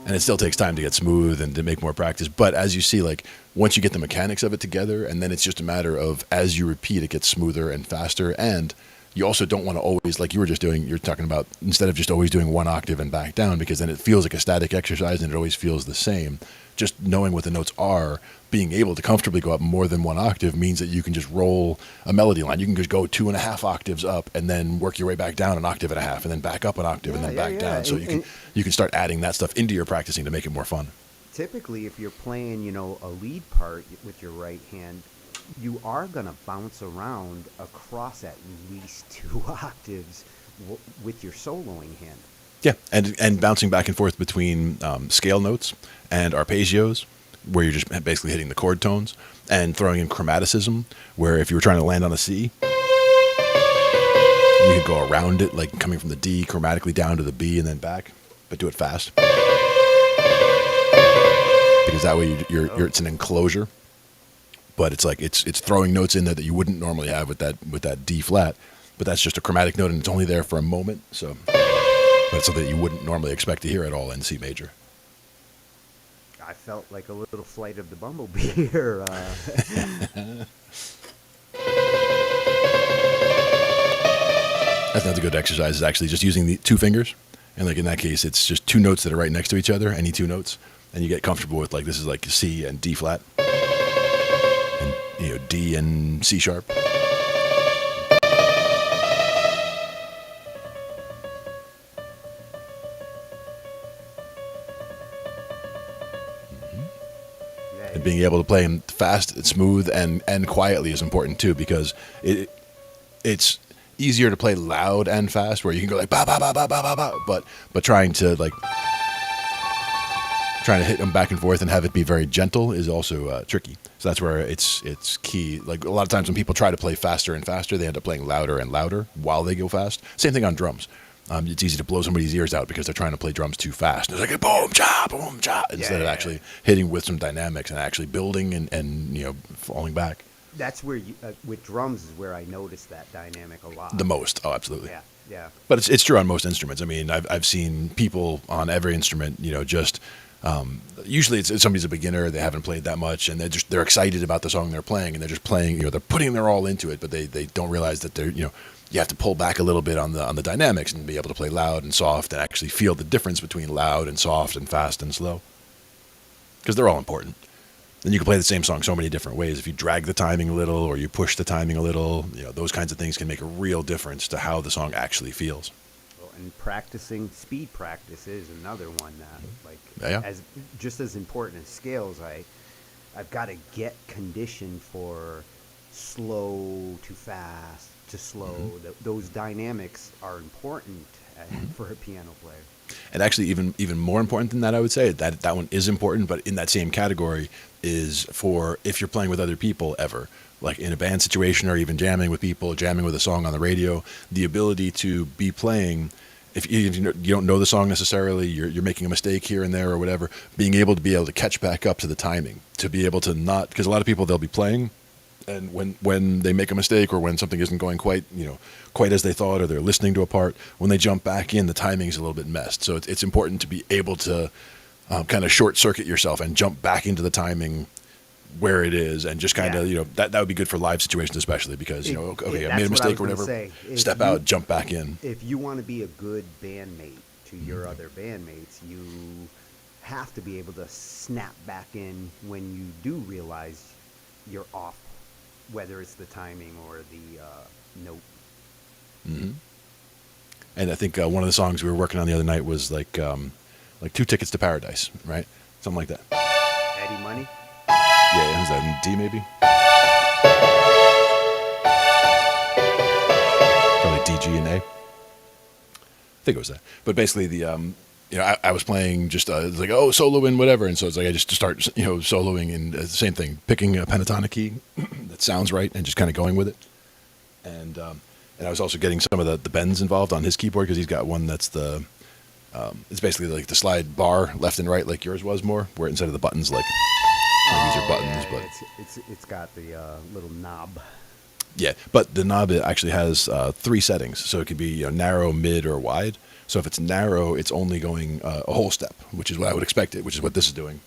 And it still takes time to get smooth and to make more practice. But as you see, like once you get the mechanics of it together, and then it's just a matter of as you repeat, it gets smoother and faster. And you also don't want to always, like you were just doing, you're talking about instead of just always doing one octave and back down, because then it feels like a static exercise and it always feels the same. Just knowing what the notes are, being able to comfortably go up more than one octave means that you can just roll a melody line. You can just go 2.5 octaves up and then work your way back down 1.5 octaves and then back up an octave and then back down. So you can start adding that stuff into your practicing to make it more fun. Typically, if you're playing, a lead part with your right hand, you are going to bounce around across at least 2 octaves with your soloing hand. Yeah, and bouncing back and forth between scale notes and arpeggios, where you're just basically hitting the chord tones, and throwing in chromaticism, where if you were trying to land on a C, you could go around it, like coming from the D chromatically down to the B and then back, but do it fast. Because that way it's an enclosure, but it's like it's throwing notes in there that you wouldn't normally have with that D flat, but that's just a chromatic note and it's only there for a moment, so. But it's something that you wouldn't normally expect to hear at all in C major. I felt like a little Flight of the Bumblebee here. That's another good exercise, is actually just using the 2 fingers. And like in that case, it's just 2 notes that are right next to each other, any 2 notes. And you get comfortable with, like, this is like C and D flat. And, D and C sharp. And being able to play them fast, smooth, and quietly is important too, because it's easier to play loud and fast, where you can go like ba ba ba ba ba ba ba, but trying to hit them back and forth and have it be very gentle is also tricky. So that's where it's key. Like a lot of times when people try to play faster and faster, they end up playing louder and louder while they go fast. Same thing on drums. It's easy to blow somebody's ears out because they're trying to play drums too fast. It's like a boom, cha, instead of actually hitting with some dynamics and actually building and falling back. That's where with drums is where I noticed that dynamic a lot. The most. Oh, absolutely. Yeah. But it's true on most instruments. I mean, I've seen people on every instrument, just usually it's somebody's a beginner, they haven't played that much, and they're excited about the song they're playing, and they're just playing, they're putting their all into it, but they don't realize that they're, you have to pull back a little bit on the dynamics and be able to play loud and soft and actually feel the difference between loud and soft and fast and slow, because they're all important. And you can play the same song so many different ways. If you drag the timing a little or you push the timing a little, those kinds of things can make a real difference to how the song actually feels. Well, and practicing, speed practice is another one that, as just as important as scales, I've got to get conditioned for slow to fast to slow. Those dynamics are important for a piano player. And actually, even more important than that, I would say that one is important, but in that same category is for if you're playing with other people ever, like in a band situation or even jamming with people, jamming with a song on the radio, the ability to be playing, if you don't know the song necessarily, you're making a mistake here and there or whatever, being able to catch back up to the timing, to be able to not, because a lot of people, they'll be playing, and when they make a mistake or when something isn't going quite as they thought, or they're listening to a part, when they jump back in, the timing's a little bit messed. So it's important to be able to kind of short circuit yourself and jump back into the timing where it is, and just kind of that would be good for live situations, especially because I made a mistake or whatever. Step out, jump back in. If you want to be a good bandmate to your other bandmates, you have to be able to snap back in when you do realize you're off, whether it's the timing or the note. Mm-hmm. And I think one of the songs we were working on the other night was like 2 Tickets to Paradise, right? Something like that. Eddie Money? Yeah, is that in D maybe? Probably D, G, and A. I think it was that. But basically, I was playing just it's like, oh, soloing, whatever. And so it's like I just start, soloing and the same thing, picking a pentatonic key that sounds right and just kind of going with it. And I was also getting some of the bends involved on his keyboard because he's got one that's it's basically like the slide bar left and right like yours was more, where instead of the buttons like these are buttons, yeah, but it's got the little knob. yeah, but the knob actually has 3 settings, so it could be narrow, mid, or wide. So if it's narrow, it's only going a whole step, which is what I would expect it, which is what this is doing,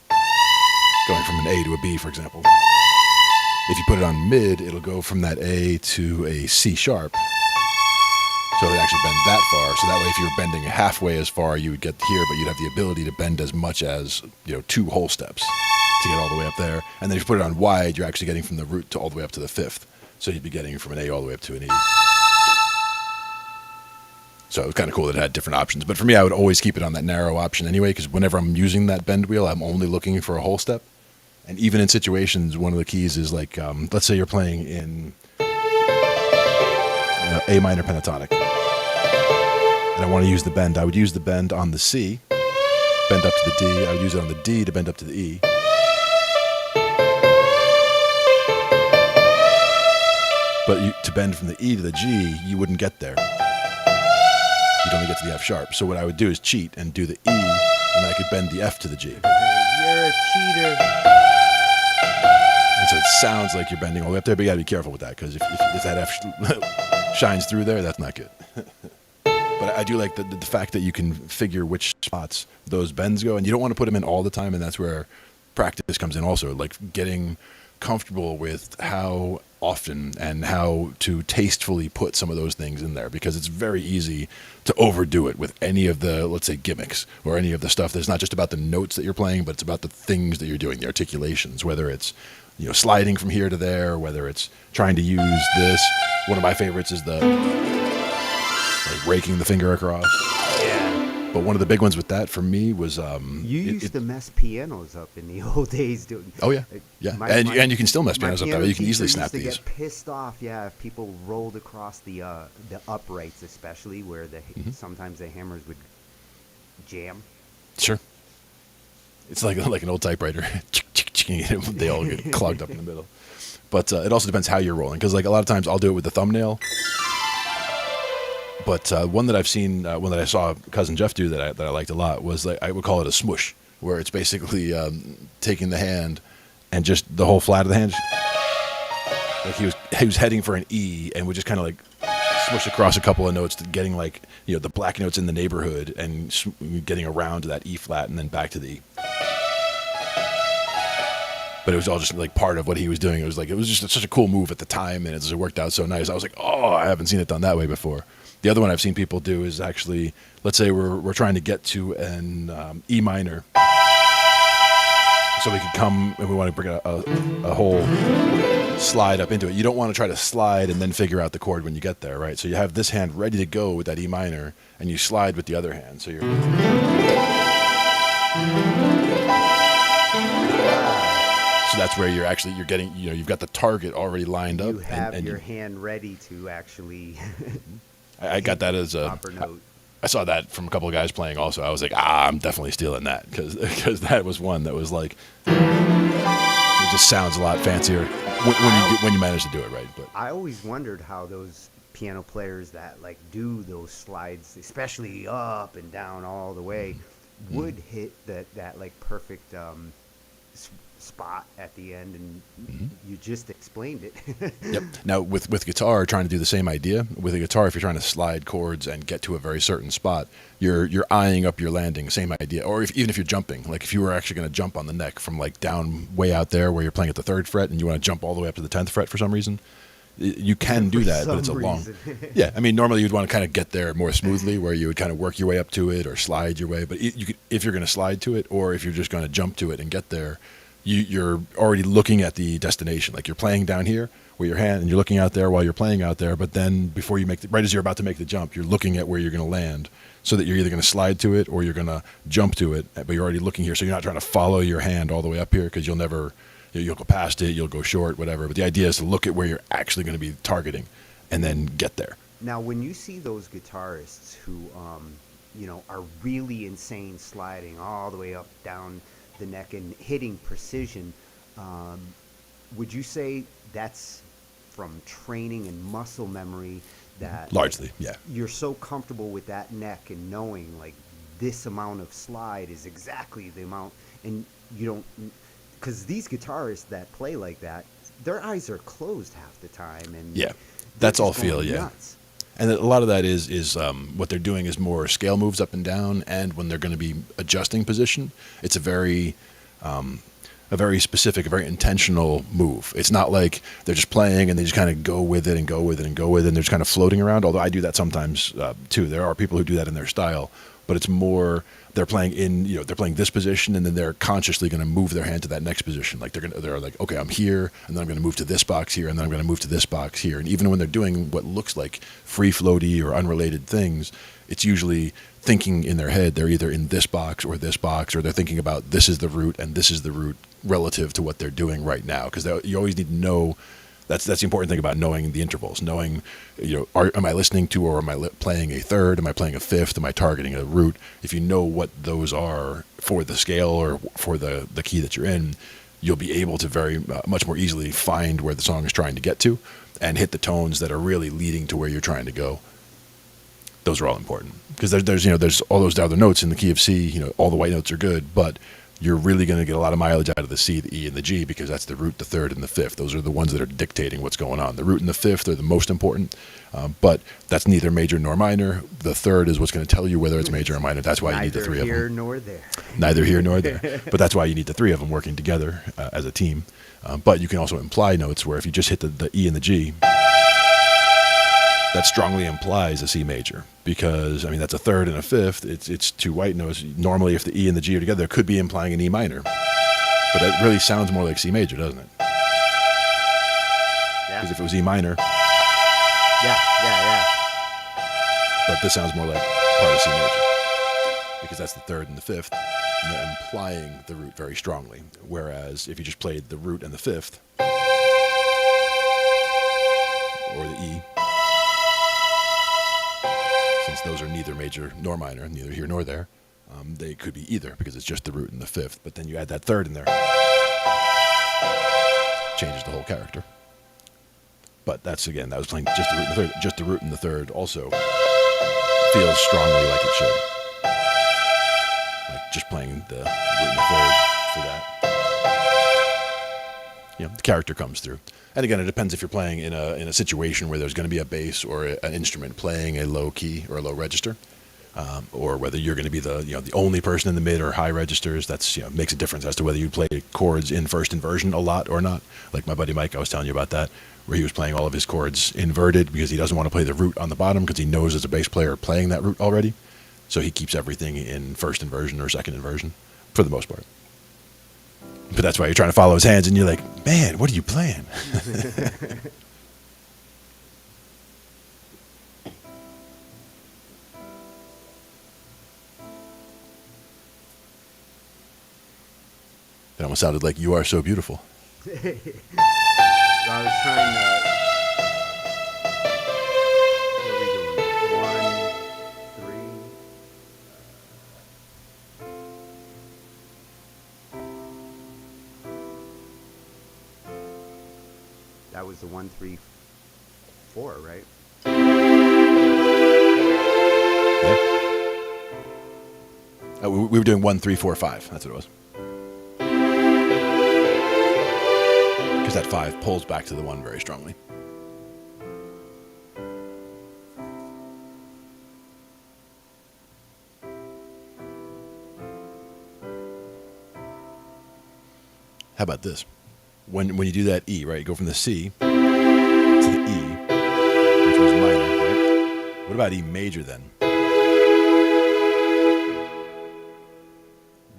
going from an A to a B, for example. If you put it on mid, it'll go from that A to a C sharp. So it actually bend that far. So that way, if you were bending halfway as far, you would get here, but you'd have the ability to bend as much as 2 whole steps to get all the way up there. And then if you put it on wide, you're actually getting from the root to all the way up to the 5th. So you'd be getting from an A all the way up to an E. So it was kind of cool that it had different options. But for me, I would always keep it on that narrow option anyway, because whenever I'm using that bend wheel, I'm only looking for a whole step. And even in situations, one of the keys is like, let's say you're playing in A minor pentatonic, and I want to use the bend. I would use the bend on the C, bend up to the D. I would use it on the D to bend up to the E. But to bend from the E to the G, you wouldn't get there. You'd only get to the F sharp. So what I would do is cheat and do the E, and I could bend the F to the G. You're a cheater. And so it sounds like you're bending all the way up there, but you got to be careful with that, because if that F shines through there, that's not good. But I do like the fact that you can figure which spots those bends go, and you don't want to put them in all the time, and that's where practice comes in also, like getting comfortable with how often and how to tastefully put some of those things in there, because it's very easy to overdo it with any of the, let's say, gimmicks or any of the stuff that's not just about the notes that you're playing, but it's about the things that you're doing, the articulations, whether it's sliding from here to there, whether it's trying to use this. One of my favorites is the like raking the finger across. Yeah. But one of the big ones with that for me was you used to mess pianos up in the old days, dude. Oh yeah, yeah, and you can can mess pianos up that way. You can easily snap these. these. Get pissed off, yeah, if people rolled across the uprights, especially where sometimes the hammers would jam. Sure. It's like an old typewriter. They all get clogged up in the middle. But it also depends how you're rolling, because like a lot of times I'll do it with the thumbnail. But one that I've seen, one that I saw cousin Jeff do that I liked a lot was like, I would call it a smoosh, where it's basically taking the hand and just the whole flat of the hand. Like he was heading for an E and would just kind of like smush across a couple of notes, to getting like the black notes in the neighborhood and getting around to that E flat and then back to the E. But it was all just like part of what he was doing. It was just such a cool move at the time, and it worked out so nice. I was like, oh, I haven't seen it done that way before. The other one I've seen people do is actually, let's say we're trying to get to an E minor, so we could come and we want to bring a whole slide up into it. You don't want to try to slide and then figure out the chord when you get there, right? So you have this hand ready to go with that E minor, and you slide with the other hand. So you're So that's where you're getting, you've got the target already lined up. You have your hand ready to actually. I got that as a proper note. I saw that from a couple of guys playing also. I was like, I'm definitely stealing that, because that was one that was like, it just sounds a lot fancier when you manage to do it right. But I always wondered how those piano players that like do those slides, especially up and down all the way, would hit that like perfect spot at the end, and you just explained it. Yep. Now with guitar, trying to do the same idea. With a guitar, if you're trying to slide chords and get to a very certain spot, you're eyeing up your landing, same idea. Or even if you're jumping, like if you were actually going to jump on the neck from like down way out there where you're playing at the 3rd fret and you want to jump all the way up to the 10th fret for some reason, you can do that, but it's a long. Yeah, I mean, normally you'd want to kind of get there more smoothly, where you would kind of work your way up to it or slide your way. But if you're going to slide to it, or if you're just going to jump to it and get there, you're already looking at the destination. Like you're playing down here with your hand, and you're looking out there while you're playing out there. But then before you right as you're about to make the jump, you're looking at where you're going to land, so that you're either going to slide to it or you're going to jump to it. But you're already looking here, so you're not trying to follow your hand all the way up here, because you'll never You'll go past it, you'll go short, whatever. But the idea is to look at where you're actually going to be targeting, and then get there. Now, when you see those guitarists who, are really insane sliding all the way up, down the neck and hitting precision, would you say that's from training and muscle memory that Largely, yeah. you're so comfortable with that neck and knowing like this amount of slide is exactly the amount, and you don't, because these guitarists that play like that, their eyes are closed half the time, and Yeah, they're that's all just going feel, yeah. nuts. And a lot of that is what they're doing is more scale moves up and down, and when they're going to be adjusting position, it's a very specific, a very intentional move. It's not like they're just playing and they just kind of go with it and go with it and go with it, and they're just kind of floating around. Although I do that sometimes too. There are people who do that in their style, but it's more they're playing they're playing this position, and then they're consciously going to move their hand to that next position. Like they're like, okay, I'm here, and then I'm going to move to this box here, and then I'm going to move to this box here. And even when they're doing what looks like free floaty or unrelated things, it's usually thinking in their head they're either in this box, or they're thinking about this is the route and this is the route relative to what they're doing right now. Because you always need to know. That's the important thing about knowing the intervals. Knowing, am I listening to, or am I playing a third? Am I playing a fifth? Am I targeting a root? If you know what those are for the scale or for the key that you're in, you'll be able to very much more easily find where the song is trying to get to, and hit the tones that are really leading to where you're trying to go. Those are all important, because there's all those other notes in the key of C. All the white notes are good, but you're really going to get a lot of mileage out of the C, the E, and the G, because that's the root, the third, and the fifth. Those are the ones that are dictating what's going on. The root and the fifth are the most important, but that's neither major nor minor. The third is what's going to tell you whether it's major or minor. That's why you need the three of them. Neither here nor there. Neither here nor there. But that's why you need the three of them working together as a team. But you can also imply notes where if you just hit the E and the G, that strongly implies a C major, because that's a third and a fifth. It's two white notes. Normally, if the E and the G are together, it could be implying an E minor, but that really sounds more like C major, doesn't it? Yeah. Because if it was E minor, Yeah. but this sounds more like part of C major, because that's the third and the fifth, and they're implying the root very strongly. Whereas if you just played the root and the fifth, or the E, since those are neither major nor minor, neither here nor there, they could be either, because it's just the root and the fifth. But then you add that third in there, changes the whole character. But that was playing just the root and the third. Just the root and the third also feels strongly like it should. Like just playing the root and the third for that. The character comes through. And again, it depends if you're playing in a situation where there's going to be a bass or an instrument playing a low key or a low register, or whether you're going to be the only person in the mid or high registers. That's makes a difference as to whether you play chords in first inversion a lot or not. Like my buddy Mike, I was telling you about that, where he was playing all of his chords inverted because he doesn't want to play the root on the bottom, because he knows as a bass player playing that root already. So he keeps everything in first inversion or second inversion for the most part. But that's why you're trying to follow his hands, and you're like, man, what are you playing? It almost sounded like "You Are So Beautiful." I was trying to. What are we doing? 1, 3. That was the 1, 3, 4, right? Yeah. We were doing 1, 3, 4, 5. That's what it was. Because that 5 pulls back to the 1 very strongly. How about this? When you do that E, right? You go from the C to the E, which was minor, right? What about E major then?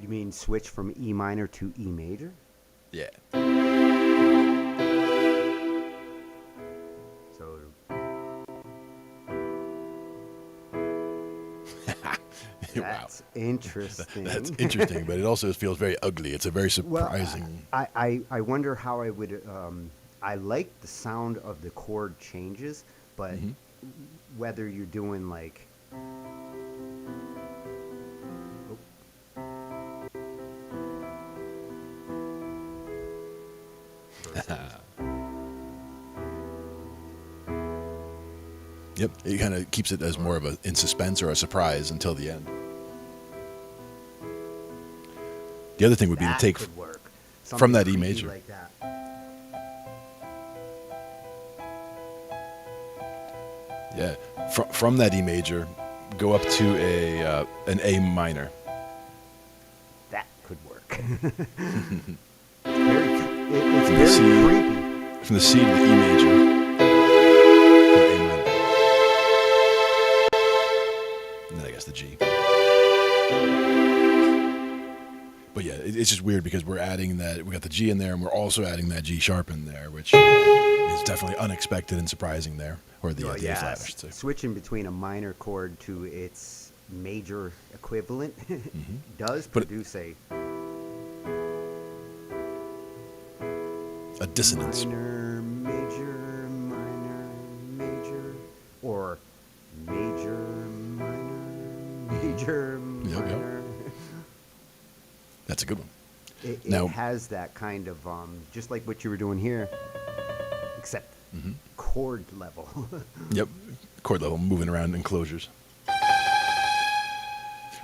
You mean switch from E minor to E major? Yeah. So That's interesting. That's interesting, but it also feels very ugly. It's a very Well, surprising. I wonder how I would. I like the sound of the chord changes, but Mhm. whether you're doing like. Versus, Yep, it kind of keeps it as more of a in suspense or a surprise until the end. The other thing would be to that take could work. from Something that E creepy major. like that. Yeah, from that E major, go up to a an A minor. That could work. It's From the C, very creepy. from the C to the E major, to the A minor, and then I guess the G. But yeah, it's just weird because we're adding that. We got the G in there, and we're also adding that G sharp in there, which is definitely unexpected and surprising there, or the, Well, the A yeah, flat, I should say. switching between a minor chord to its major equivalent does But- produce A dissonance. minor, major, or major, major, Yep, yep. minor. That's a good one. It Now- has that kind of, just like what you were doing here, except Mm-hmm. chord level. Yep, chord level, moving around enclosures.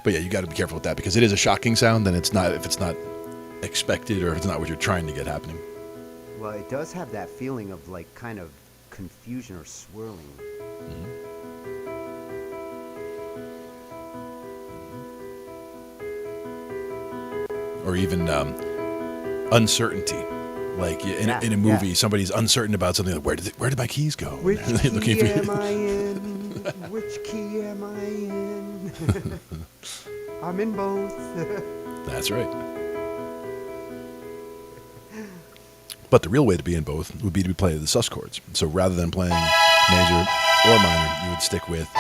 But yeah, you got to be careful with that because it is a shocking sound. Then it's not if it's not expected or if it's not what you're trying to get happening. Well, it does have that feeling of like kind of confusion or swirling. Or even uncertainty. Like Yeah, in a movie, yeah. somebody's uncertain about something. Like, where did my keys go? And Which they're looking key for- am I in? Which key am I in? I'm in both. That's right. But the real way to be in both would be to play the sus chords. So rather than playing major or minor, you would stick with the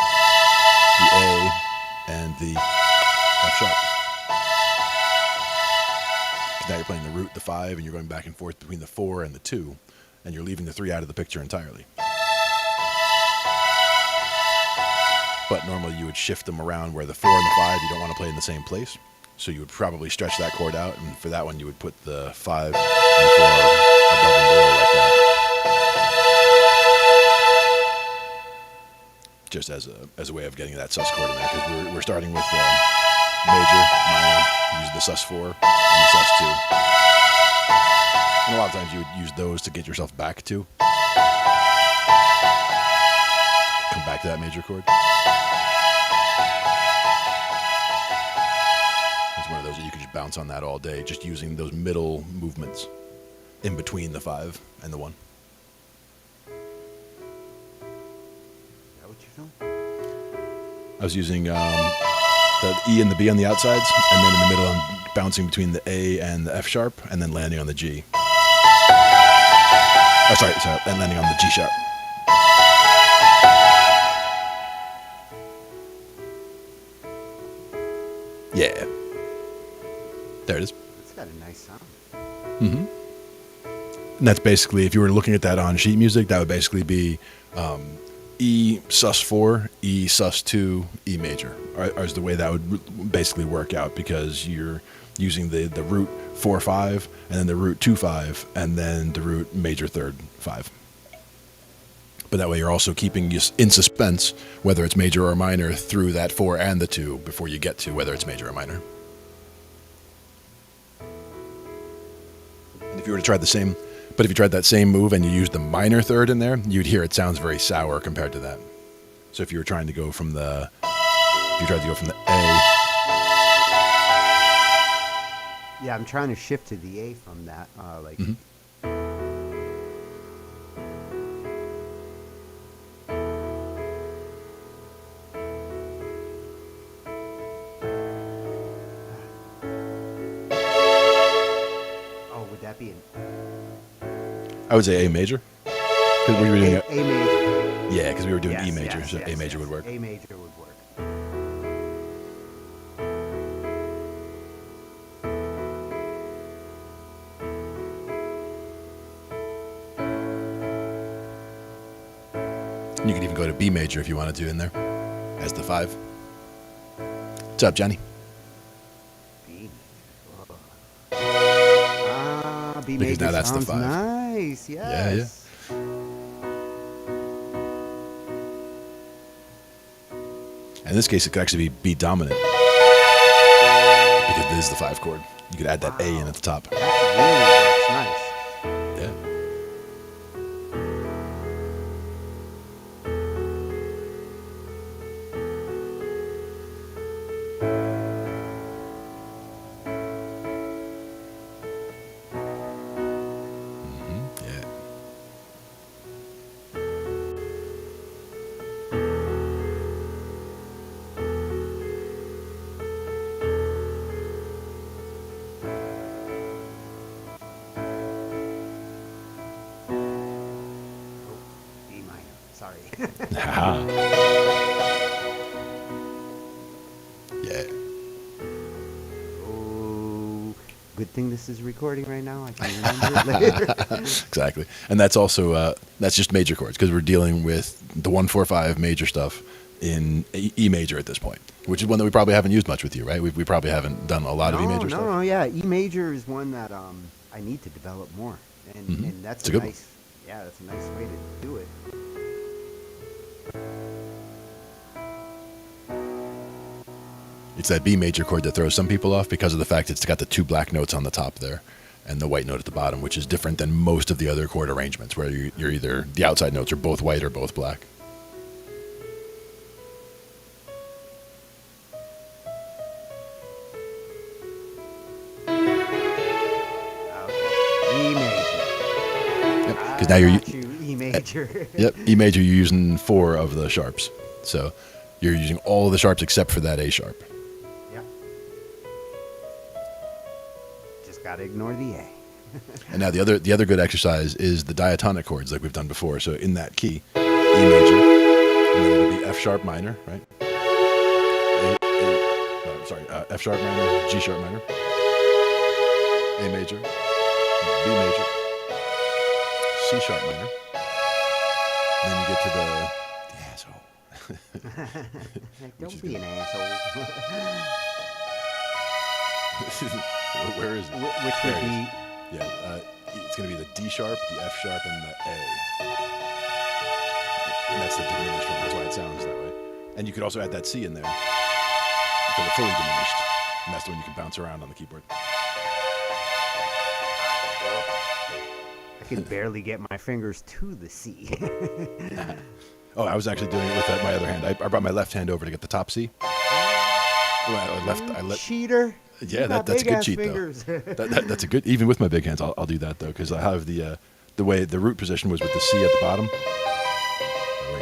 A and the F sharp. 'Cause now you're playing the root, the 5, and you're going back and forth between the 4 and the 2, and you're leaving the 3 out of the picture entirely. But normally you would shift them around where the 4 and the 5 you don't want to play in the same place. So you would probably stretch that chord out, and for that one you would put the 5 and the 4 above and below like that. Just as a way of getting that sus chord in there, because we're starting with major, minor, use the sus 4 and the sus 2. And a lot of times you would use those to get yourself back to. Come back to that major chord. It's one of those that you can just bounce on that all day, just using those middle movements in between the 5 and the 1. Is that what you're doing? I was using the E and the B on the outsides, and then in the middle I'm bouncing between the A and the F sharp, and then landing on the G. Oh, sorry, and landing on the G sharp. Yeah. There it is. It's got a nice sound. And that's basically, if you were looking at that on sheet music, that would basically be E sus 4, E sus 2, E major, is the way that would basically work out, because you're using the root 4/5, and then the root 2/5, and then the root major third 5. But that way you're also keeping you in suspense, whether it's major or minor, through that 4 and the 2 before you get to whether it's major or minor. And if you were to try the same, but if you tried that same move and you used the minor third in there, you'd hear it sounds very sour compared to that. So if you were trying to go from the, if you tried to go from the A, Yeah, I'm trying to shift to the A from that. Oh, would that be an I would say A major. Because we were doing A major? yeah, because we were doing Yes, E major, yes, so yes, A major yes. would work. A major would work. B major if you wanted to in there as the 5. What's up, Johnny? B major. B Because major now that's the sounds 5. nice. Yes. Yeah. In this case, it could actually be B dominant because this is the 5 chord. You could add that A in at the top. That really works nice. Yeah. Yeah. B minor. Sorry. Haha. Yeah. Oh, good thing this is recording right now. I can remember it later. Exactly. And that's also that's just major chords because we're dealing with the 1-4-5 major stuff in E major at this point, which is one that we probably haven't used much with you, right? We probably haven't done a lot of E major stuff. No, yeah. E major is one that I need to develop more, and that's It's a good one. that's a nice way to do it. It's that B major chord that throws some people off because of the fact it's got the 2 black notes on the top there and the white note at the bottom, which is different than most of the other chord arrangements where you're either the outside notes are both white or both black. Okay. E major. Because now you're Got you, E major. Yep, E major, you're using 4 of the sharps. So you're using all of the sharps except for that A sharp. Yep. Just gotta ignore the A. And now the other good exercise is the diatonic chords like we've done before. So in that key, E major, and then it'll be F sharp minor, right? F sharp minor, G sharp minor, A major, B major, C sharp minor. And then you get to the asshole. Don't be an asshole. Where is it? Which would There it be is. Yeah, it's going to be the D sharp, the F sharp, and the A. And that's the diminished one. That's why it sounds that way. And you could also add that C in there for the fully diminished. And that's the one you can bounce around on the keyboard. I can barely get my fingers to the C. Oh, I was actually doing it with my other hand. I brought my left hand over to get the top C. Well, Cheater. Yeah, You got that's a good big-ass cheat fingers. though. That's a good. Even with my big hands, I'll do that though because I have the way the root position was with the C at the bottom. Oh,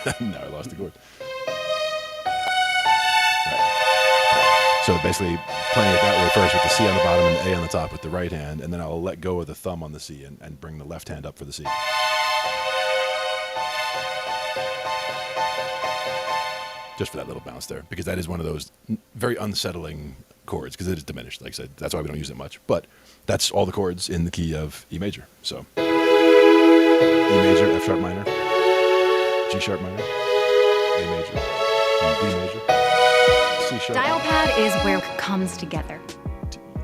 wait. No, I lost the chord. Right. So basically, playing it that way first with the C on the bottom and the A on the top with the right hand, and then I'll let go of the thumb on the C and bring the left hand up for the C. Just for that little bounce there, because that is one of those very unsettling chords, because it is diminished. Like I said, that's why we don't use it much. But that's all the chords in the key of E major. So E major, F sharp minor, G sharp minor, A major, B major, C sharp. Dial pad is where it comes together.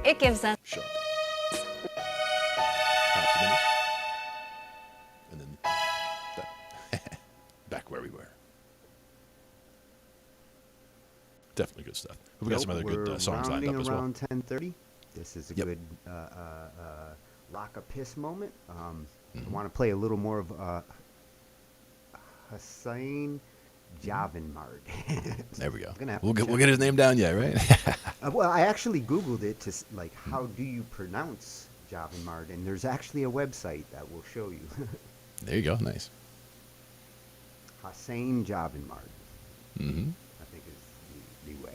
It gives us Sharp. Half diminished. And then that. Back where we were. Definitely good stuff. We got some other good songs lined up as well. Around 10:30. This is a Yep. good lock a piss moment. I want to play a little more of Hussein Javanmard. There we go. Gonna have We'll to get his name down yet, right? well, I actually Googled it to like how do you pronounce Javanmard, and there's actually a website that will show you. There you go. Nice. Hussein Javanmard. Mm-hmm. I think is the way.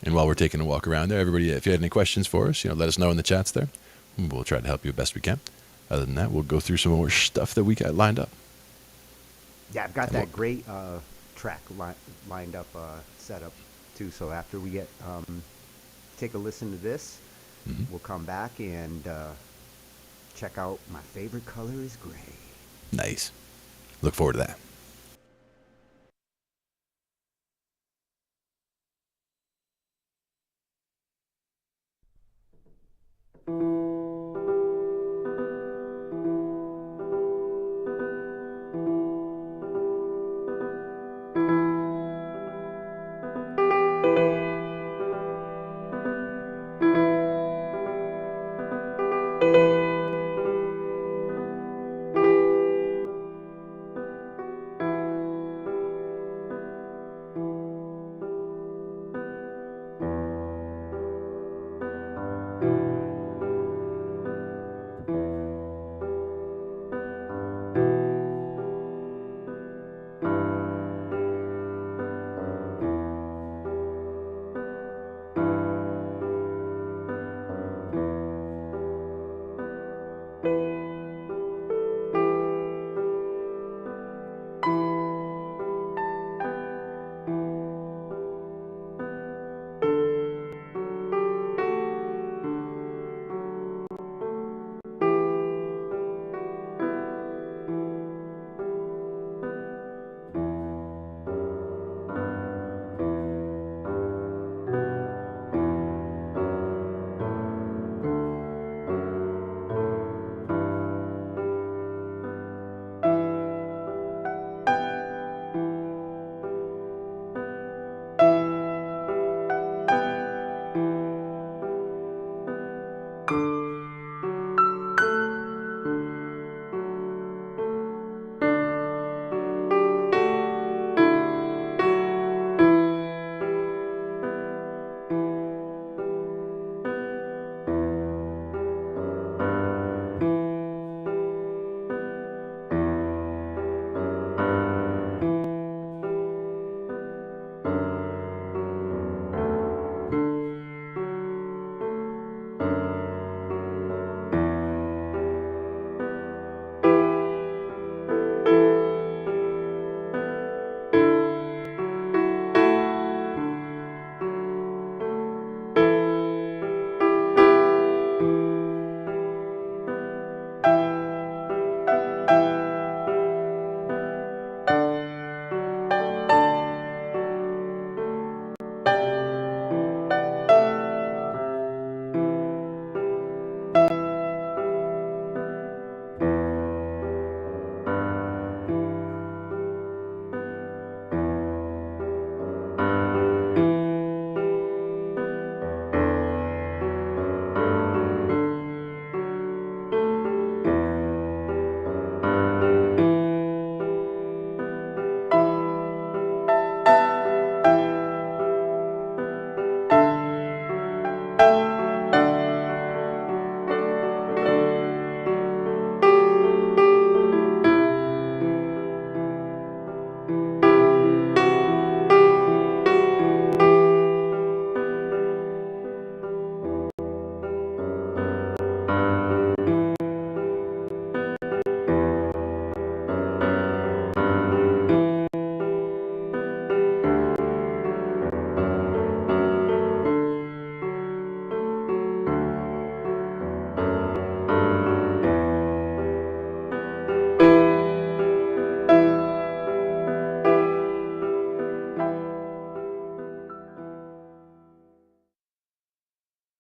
And while we're taking a walk around there, everybody, if you had any questions for us, let us know in the chats there. We'll try to help you best we can. Other than that, we'll go through some more stuff that we got lined up. Yeah, I've got that great track lined up, set up too. So after we get take a listen to this, we'll come back and check out My Favorite Color is Gray. Nice. look forward to that.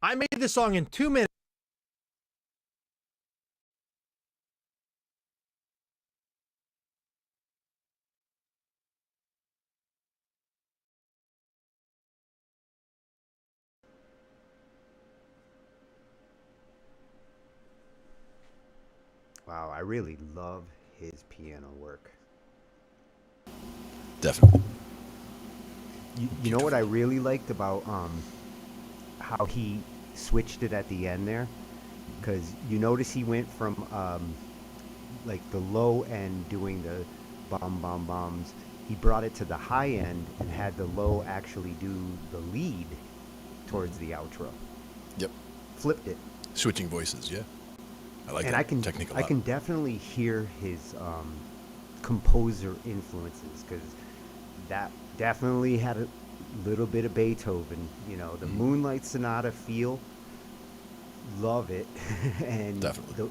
I made this song in 2 minutes. Wow, I really love his piano work. Definitely. You know what I really liked about how he switched it at the end there? Because you notice he went from like the low end doing the bomb bomb bombs. He brought it to the high end and had the low actually do the lead towards the outro. Yep. Flipped it. Switching voices, yeah. I like And that technique a lot. I can definitely hear his composer influences because that definitely had a little bit of Beethoven. You know, the Moonlight Sonata feel. Love it, and Definitely.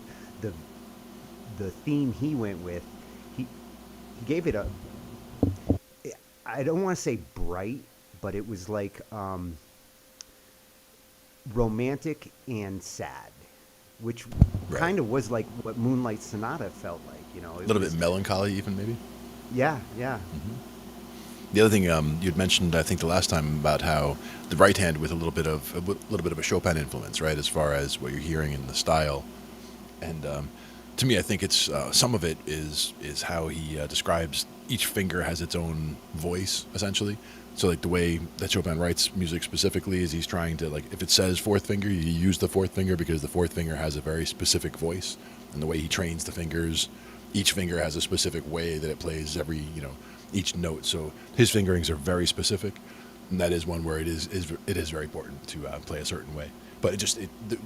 the theme he went with, gave it a, I don't want to say bright, but it was like romantic and sad, which Right. kind of was like what Moonlight Sonata felt like, you know. A It little was, bit melancholy, even maybe. yeah, yeah. The other thing you'd mentioned, I think, the last time about how the right hand with a little bit of a Chopin influence, right, as far as what you're hearing in the style, and to me, I think it's some of it is how he describes each finger has its own voice, essentially. So like the way that Chopin writes music specifically is he's trying to, like, if it says fourth finger, you use the fourth finger because the fourth finger has a very specific voice, and the way he trains the fingers, each finger has a specific way that it plays every, each note. So his fingerings are very specific, and that is one where it is very important to play a certain way. But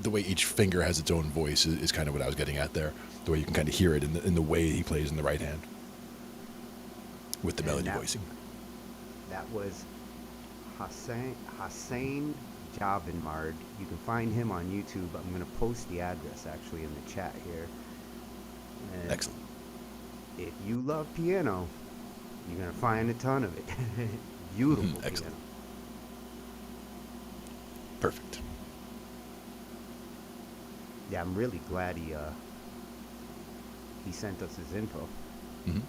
the way each finger has its own voice is kind of what I was getting at there. The way you can kind of hear it in the way he plays in the right hand with the And melody voicing. That was Hossein Javanmard. You can find him on YouTube. I'm going to post the address actually in the chat here. And Excellent. if you love piano, you're going to find a ton of it. Beautiful Excellent. piano. Perfect. Yeah, I'm really glad he sent us his info.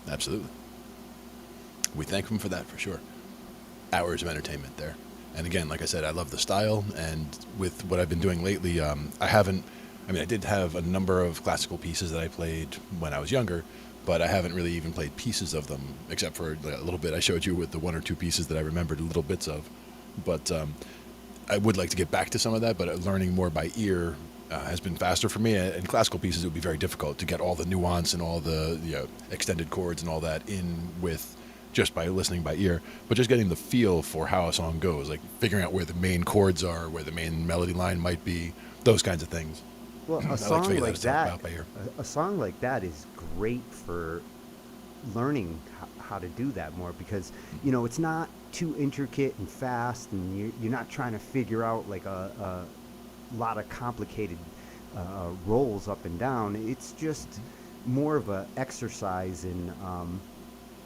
Absolutely. We thank him for that, for sure. Hours of entertainment there. And again, like I said, I love the style, and with what I've been doing lately, I did have a number of classical pieces that I played when I was younger, but I haven't really even played pieces of them, except for a little bit I showed you with the one or two pieces that I remembered little bits of. But I would like to get back to some of that, but learning more by ear has been faster for me. In classical pieces, it would be very difficult to get all the nuance and all the extended chords and all that in with just by listening by ear, but just getting the feel for how a song goes, like figuring out where the main chords are, where the main melody line might be, those kinds of things. Well, I a like to song figure like stuff that, out by ear. a song like that is great for learning how to do that more, because it's not too intricate and fast, and you're not trying to figure out like a lot of complicated rolls up and down. It's just more of a exercise in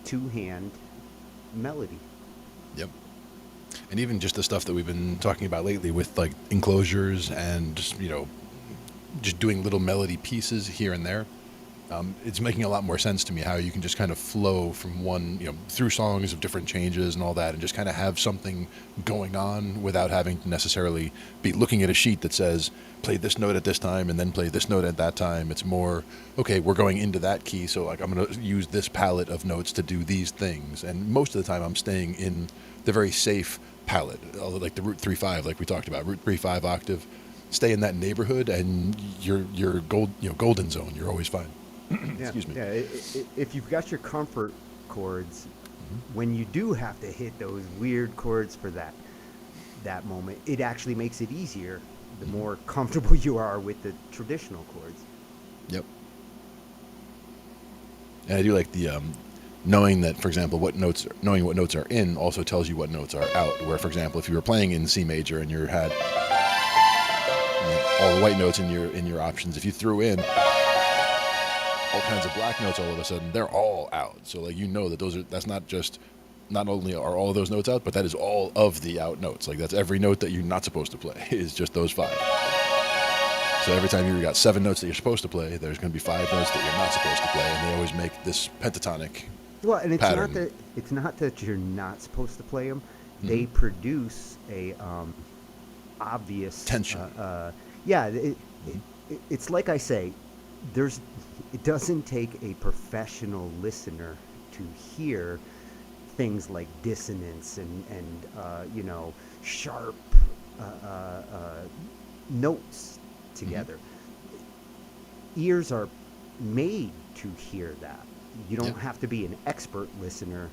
two-hand melody. Yep. And even just the stuff that we've been talking about lately with like enclosures and just doing little melody pieces here and there. It's making a lot more sense to me how you can just kind of flow from one, through songs of different changes and all that, and just kind of have something going on without having to necessarily be looking at a sheet that says, play this note at this time and then play this note at that time. It's more, okay, we're going into that key, so like I'm going to use this palette of notes to do these things. And most of the time I'm staying in the very safe palette, like the root 3/5, like we talked about, root 3/5 octave. Stay in that neighborhood and you're golden zone. You're always fine. Yeah, Excuse me. yeah. If you've got your comfort chords, when you do have to hit those weird chords for that moment, it actually makes it easier the more comfortable you are with the traditional chords. Yep. And I do like the knowing that, for example, knowing what notes are in also tells you what notes are out. Where, for example, if you were playing in C major and you had all the white notes in your options, if you threw in all kinds of black notes all of a sudden, they're all out. So like that not only are all of those notes out, but that is all of the out notes. Like that's every note that you're not supposed to play is just those 5. So every time you've got 7 notes that you're supposed to play, there's going to be 5 notes that you're not supposed to play, and they always make this pentatonic Well, and pattern. it's not that you're not supposed to play them. They produce a obvious Tension. It's like I say, it doesn't take a professional listener to hear things like dissonance and sharp notes together. Ears are made to hear that. You don't have to be an expert listener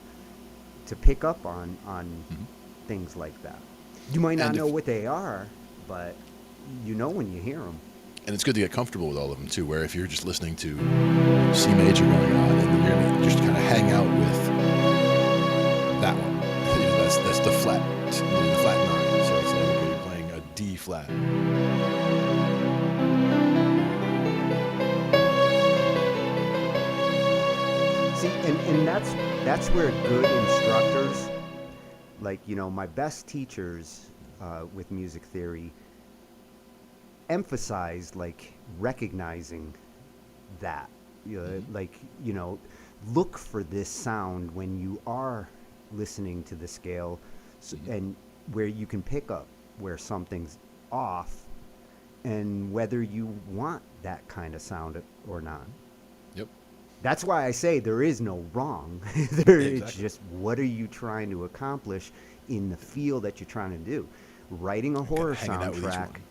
to pick up on things like that. You might not know what they are, but you know when you hear them. And it's good to get comfortable with all of them too, where if you're just listening to C major going on and you're going to just kind of hang out with that one, that's the flat 9. So it's like, okay, you're playing a D flat. See, and that's that's where good instructors, like, my best teachers with music theory emphasized like recognizing that, like, look for this sound when you are listening to the scale, and where you can pick up where something's off and whether you want that kind of sound or not. Yep. That's why I say there is no wrong. It's Exactly. just, what are you trying to accomplish in the feel that you're trying to do? Writing a horror hanging out with each soundtrack, one.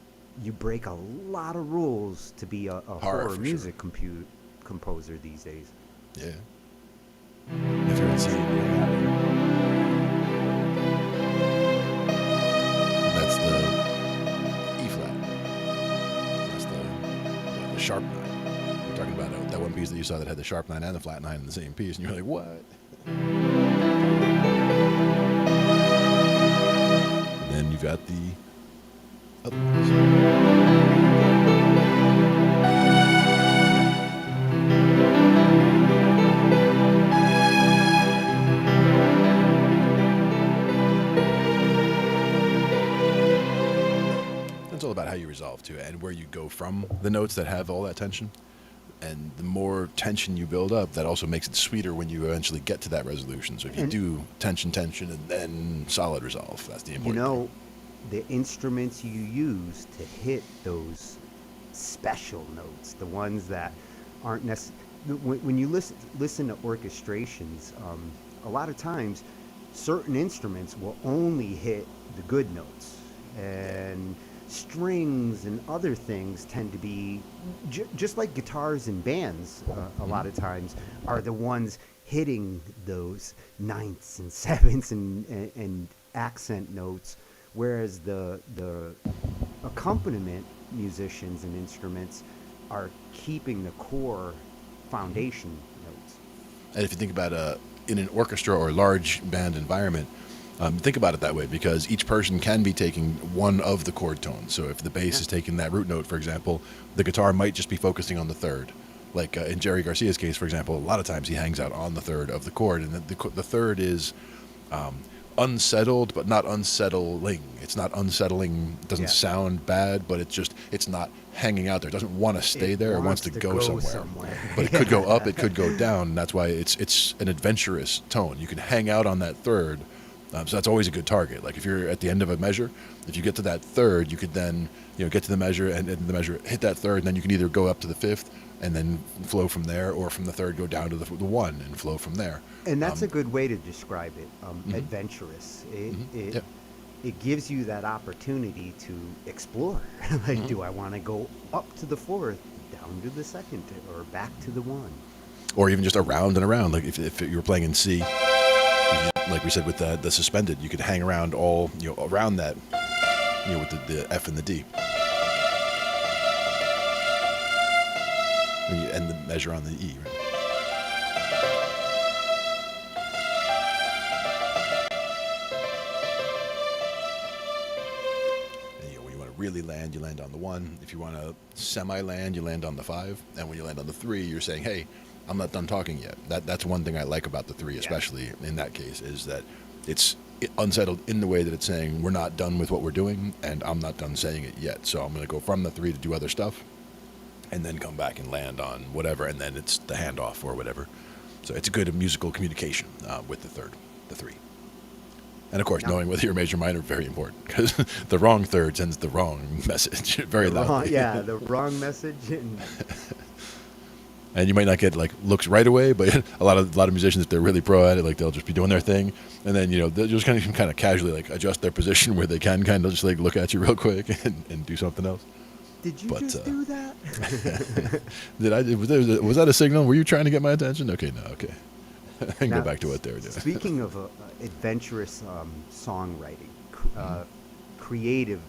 you break a lot of rules to be a horror for music composer these days. Yeah. If you're in C, that's the E flat. That's the sharp 9. We're talking about that one piece that you saw that had the sharp 9 and the flat 9 in the same piece, and you're like, what? And then you've got the other ones. It's all about how you resolve to it and where you go from the notes that have all that tension. And the more tension you build up, that also makes it sweeter when you eventually get to that resolution. So if you do tension, and then solid resolve, that's the important thing. The instruments you use to hit those special notes, the ones that aren't necessarily, when you listen to orchestrations, a lot of times certain instruments will only hit the good notes, and strings and other things tend to be just like guitars and bands. A lot of times are the ones hitting those ninths and sevenths and accent notes, whereas the accompaniment musicians and instruments are keeping the core foundation notes. And if you think about in an orchestra or large band environment, think about it that way, because each person can be taking one of the chord tones. So if the bass is taking that root note, for example, the guitar might just be focusing on the third. Like in Jerry Garcia's case, for example, a lot of times he hangs out on the third of the chord, and the third is unsettled, but not unsettling. It's not unsettling. It doesn't sound bad, but it's not hanging out there. It doesn't want to stay there. It wants to go somewhere. But it could go up. It could go down. And that's why it's an adventurous tone. You can hang out on that third. So that's always a good target. Like if you're at the end of a measure, if you get to that third, you could then get to the measure and the measure hit that third, and then you can either go up to the fifth and then flow from there, or from the third go down to the one and flow from there. And that's a good way to describe it. Adventurous. It gives you that opportunity to explore. Like, do I want to go up to the fourth, down to the second, or back to the one? Or even just around and around. Like if you were playing in C, like we said with the suspended, you could hang around all around that, with the F and the D, and you end the measure on the E. Right? And, when you want to really land, you land on the 1. If you want to semi-land, you land on the 5. And when you land on the 3, you're saying, hey, I'm not done talking yet. That's one thing I like about the 3, especially in that case, is that it's unsettled in the way that it's saying we're not done with what we're doing, and I'm not done saying it yet. So I'm going to go from the 3 to do other stuff, and then come back and land on whatever, and then it's the handoff or whatever. So it's a good musical communication with the 3. And of course, knowing whether you're major or minor, very important, because the wrong third sends the wrong message very loudly. The wrong message. And you might not get looks right away, but a lot of musicians, if they're really pro at it, they'll just be doing their thing, and then they'll just kind of casually adjust their position where they can kind of just look at you real quick and do something else. Did you just do that? Was that a signal? Were you trying to get my attention? Okay, no, okay. I can go back to what they were doing. Speaking of adventurous songwriting, creative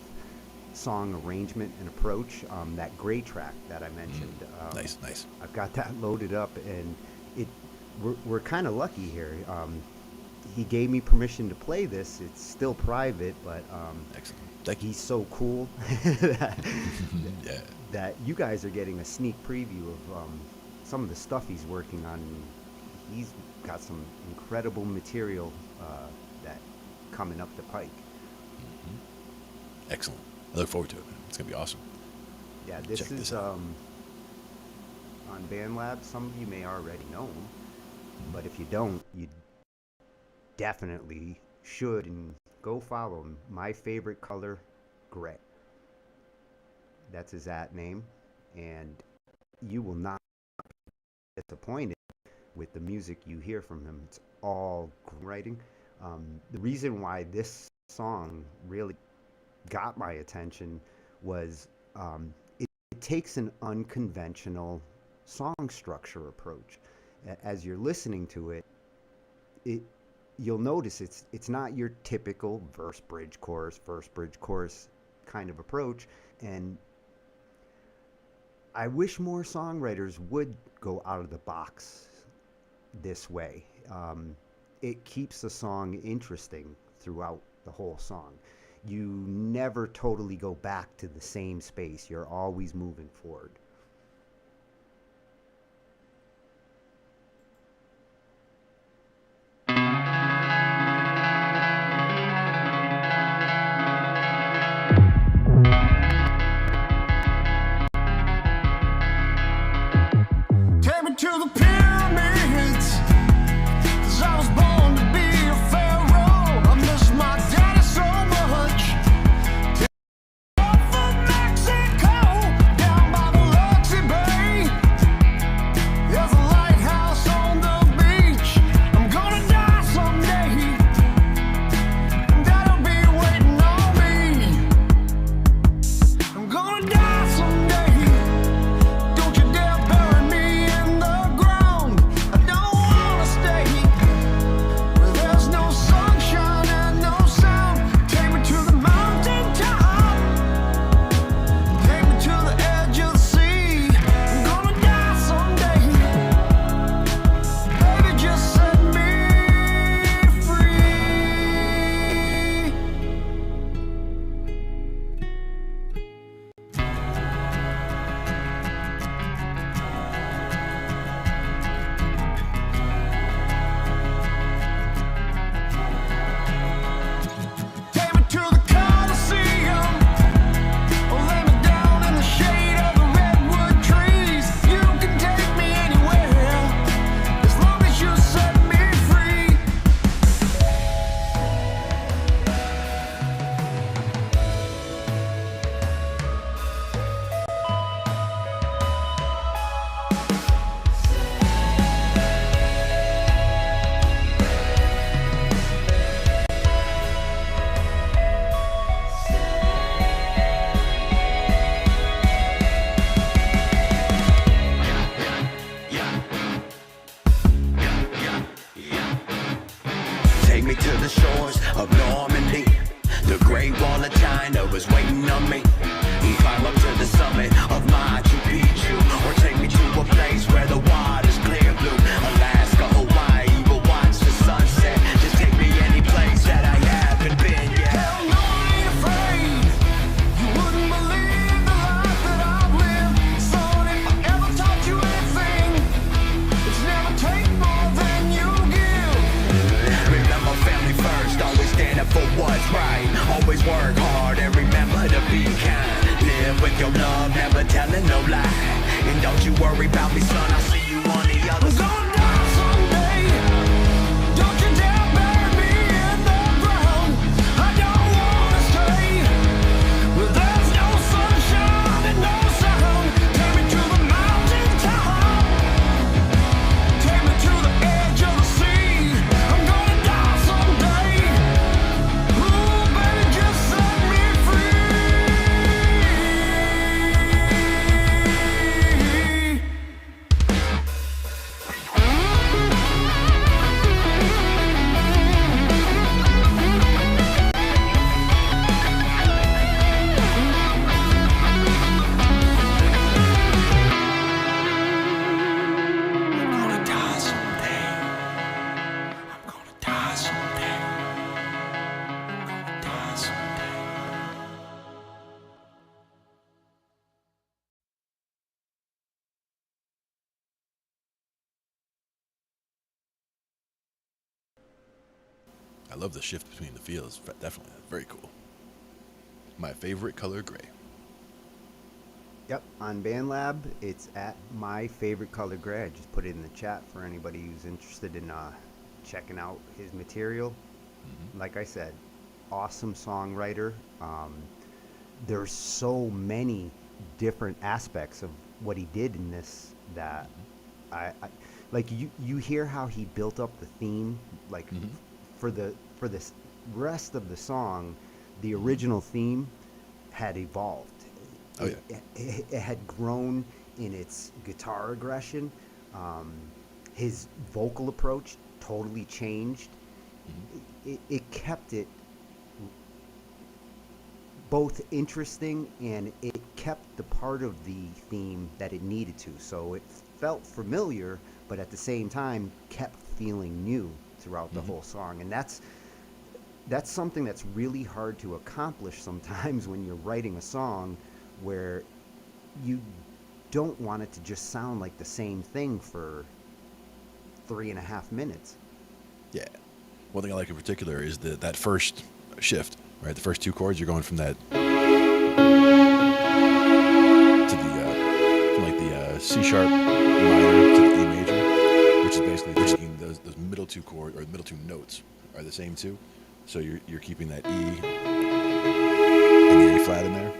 song arrangement and approach, that gray track that I mentioned. Nice. I've got that loaded up, and we're kind of lucky here. He gave me permission to play this. It's still private, but Excellent. he's so cool that you guys are getting a sneak preview of some of the stuff he's working on. he's got some incredible material that coming up the pike. Excellent. I look forward to it, man. It's gonna be awesome. Yeah, this Check is this out. on BandLab. Some of you may already know him, but if you don't, you definitely should, and go follow him. My favorite color, gray. That's his @name, and you will not be disappointed with the music you hear from him. It's all writing. The reason why this song really got my attention was it takes an unconventional song structure approach. As you're listening to it, you'll notice it's not your typical verse bridge chorus kind of approach. And I wish more songwriters would go out of the box this way. It keeps the song interesting throughout the whole song. You never totally go back to the same space. You're always moving forward. Take me to the pyramids, 'cause I was born to be a pharaoh. I miss my daddy so much. Up from Mexico, down by the Luxy Bay. There's a lighthouse on the beach. I'm gonna die someday, and that'll be waiting on me. I'm gonna die someday. Don't you dare bury me in the ground. I don't wanna stay where there's no sunshine and no sound. Take me to the mountain top. Take me to the edge of the sea. I'm gonna die someday. Baby, just set me free. Take me to the Colosseum, or lay me down in the shade of the redwood trees. You can take me anywhere, as long as you set me free. Take me to the shores of Normandy. The Great Wall of China was waiting on me. Climb up to the summit of Machu Picchu, or take me to a place where the water's clear blue. Alaska, Hawaii, we'll watch the sunset. Just take me any place that I haven't been yet. Hell no, I ain't afraid. You wouldn't believe the life that I've lived. Son, if I ever taught you anything, it's never take more than you give. Remember family first, always stand up for what's right. Always work hard and remember to be kind. Live with your love, never telling no lie. And don't you worry about me, son, I'll see you on the other I'm side. gonna die someday. Don't you dare bury me in the ground. I don't wanna stay where there's no sunshine and no sound. Take me to the mountain top. Take me to the edge of the sea. I'm gonna die someday. Ooh, baby, just set me free. I love the shift between the feels. Definitely, very cool. My favorite color, gray. Yep, on BandLab, it's at my favorite color gray. I just put it in the chat for anybody who's interested in checking out his material. Like I said, awesome songwriter. There's so many different aspects of what he did in this that I like. You hear how he built up the theme, like for this rest of the song, the original theme had evolved. Oh, yeah. It had grown in its guitar aggression. His vocal approach totally changed. It kept it both interesting, and it kept the part of the theme that it needed to. So it felt familiar, but at the same time kept feeling new throughout the whole song. And that's something that's really hard to accomplish sometimes when you're writing a song where you don't want it to just sound like the same thing for 3.5 minutes. Yeah. One thing I like in particular is that first shift, right? The first two chords, you're going from that to the C sharp minor to the E major, which is basically taking those middle two chords, or the middle two notes are the same two. So you're keeping that E and the A flat in there.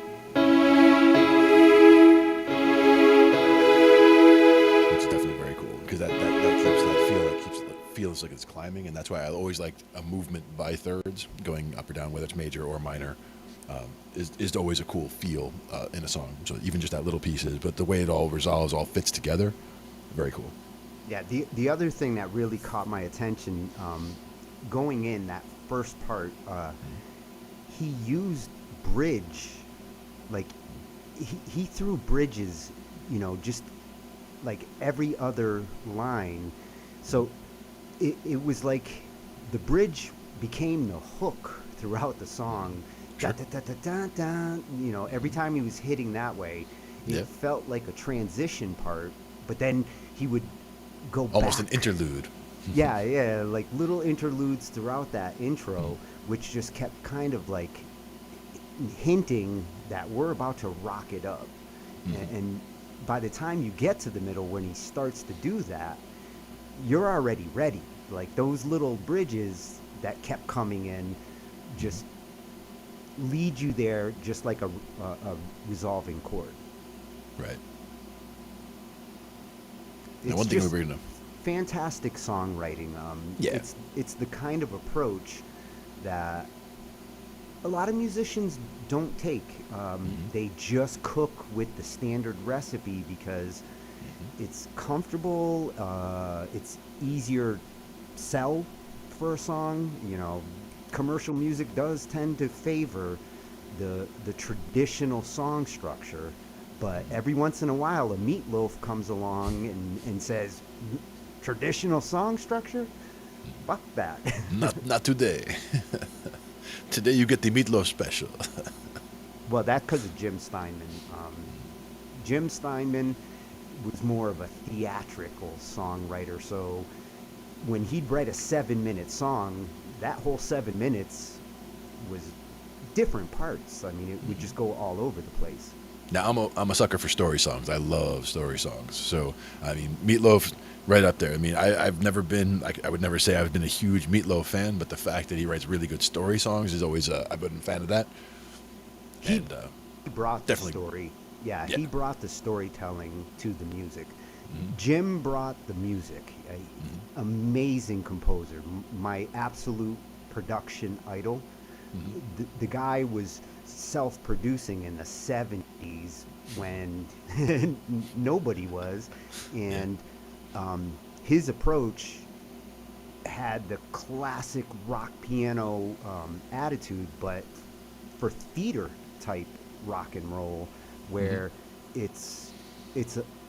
Which is definitely very cool, because that keeps that feel, it keeps it feels like it's climbing, and that's why I always liked a movement by thirds, going up or down, whether it's major or minor, is always a cool feel in a song. So even just that little pieces, but the way it all resolves, all fits together, very cool. Yeah, the other thing that really caught my attention, going in that first part, he used bridge, like he threw bridges, just like every other line. So it was like the bridge became the hook throughout the song. Sure. Da, da, da, da, da, da. Every time he was hitting that way, it felt like a transition part, but then he would go almost back. an interlude. Yeah, like little interludes throughout that intro, which just kept kind of like hinting that we're about to rock it up. And by the time you get to the middle, when he starts to do that, you're already ready. Like those little bridges that kept coming in just lead you there, just like a resolving chord. Right. It's Now, one thing just we're gonna. fantastic songwriting. Yeah. It's the kind of approach that a lot of musicians don't take. They just cook with the standard recipe because it's comfortable. It's easier sell for a song. Commercial music does tend to favor the traditional song structure, but every once in a while a Meatloaf comes along and says, traditional song structure? Fuck that. Not today. Today you get the Meatloaf special. Well, that's because of Jim Steinman. Jim Steinman was more of a theatrical songwriter, so when he'd write a 7-minute song, that whole 7 minutes was different parts. I mean, it would just go all over the place. Now, I'm a sucker for story songs. I love story songs. So, I mean, Meatloaf, right up there. I mean, I've never been, I would never say I've been a huge Meatloaf fan, but the fact that he writes really good story songs is always, I've been a fan of that. He brought the definitely. story. Yeah. He brought the storytelling to the music. Jim brought the music. Amazing composer. My absolute production idol. The guy was self-producing in the 70s when nobody was, and his approach had the classic rock piano attitude, but for theater type rock and roll, where it's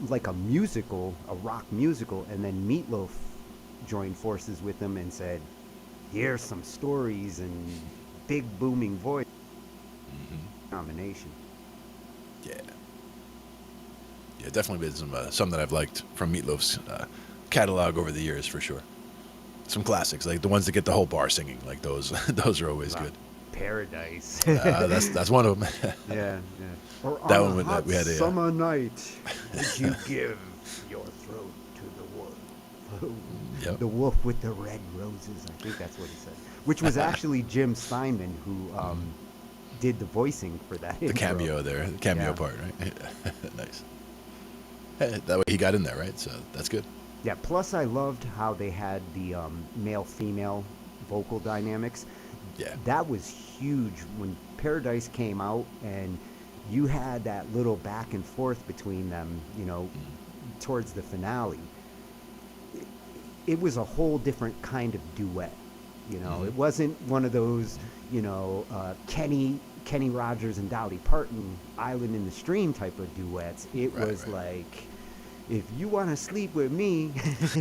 like a musical, a rock musical, and then Meatloaf joined forces with them and said, here's some stories and big booming voice combination. Yeah, definitely been some that I've liked from Meatloaf's catalog over the years, for sure. some classics, like the ones that get the whole bar singing, like those. Those are always good. Paradise. That's one of them. Yeah. Or That on one a with- hot we had a, summer night, would you give your throat to the wolf? Yep. The wolf with the red roses. I think that's what he said. Which was actually Jim Steinman who did the voicing for that. The cameo there, the cameo Yeah. part, right? Nice. That way he got in there, right? So that's good. Yeah. Plus, I loved how they had the male-female vocal dynamics. Yeah. That was huge when Paradise came out, and you had that little back and forth between them. Towards the finale, it was a whole different kind of duet. It wasn't one of those, Kenny Rogers and Dolly Parton Island in the Stream type of duets. It was like, if you want to sleep with me,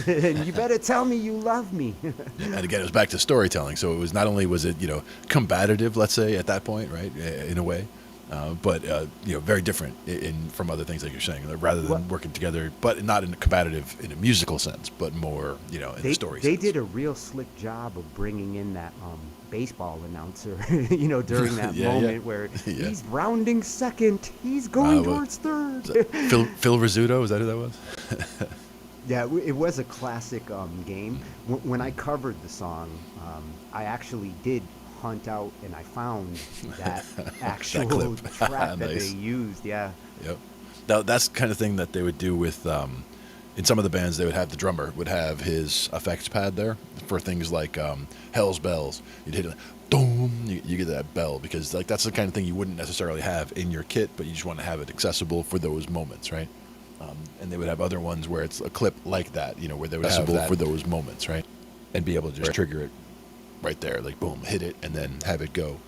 you better tell me you love me. And again, it was back to storytelling. So it was not only was it combative, let's say at that point, right, in a way, but very different from other things like you're saying, rather than working together, but not in a combative in a musical sense, but more in the story. They sense. did a real slick job of bringing in that baseball announcer, during that moment where he's rounding second, he's going towards third. Phil Rizzuto, is that who that was? Yeah, it was a classic game. When I covered the song, I actually did hunt out and I found that actual clip. track that Nice. they used. Yeah. Yep. Now, that's the kind of thing that they would do with, in some of the bands, they would have the drummer would have his effects pad there for things like Hell's Bells. You'd hit it, boom, you get that bell, because that's the kind of thing you wouldn't necessarily have in your kit, but you just want to have it accessible for those moments, right? And they would have other ones where it's a clip like that, where they would have that for those moments, right? And be able to just trigger it right there, like boom, hit it, and then have it go.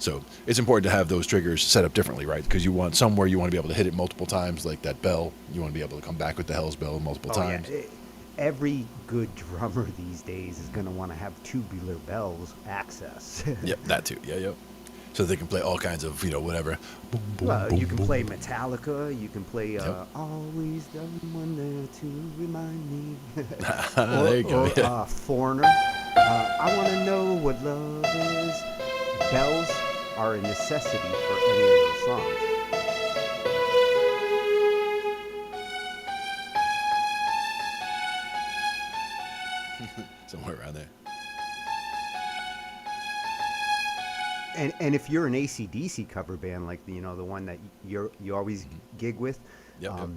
So it's important to have those triggers set up differently, right? Because you want somewhere you want to be able to hit it multiple times, like that bell. You want to be able to come back with the Hell's Bell multiple times. Yeah. Every good drummer these days is going to want to have tubular bells access. Yep, that too. Yeah, yep. So they can play all kinds of, whatever. Boom, boom, Well, boom, you can boom. play Metallica. You can play Yep. Always the One There to Remind Me. There you go. Yeah. Foreigner. I want to know what love is. Bells are a necessity for any of those songs. Somewhere around there. And if you're an AC/DC cover band, like the one that you always gig with, Yep.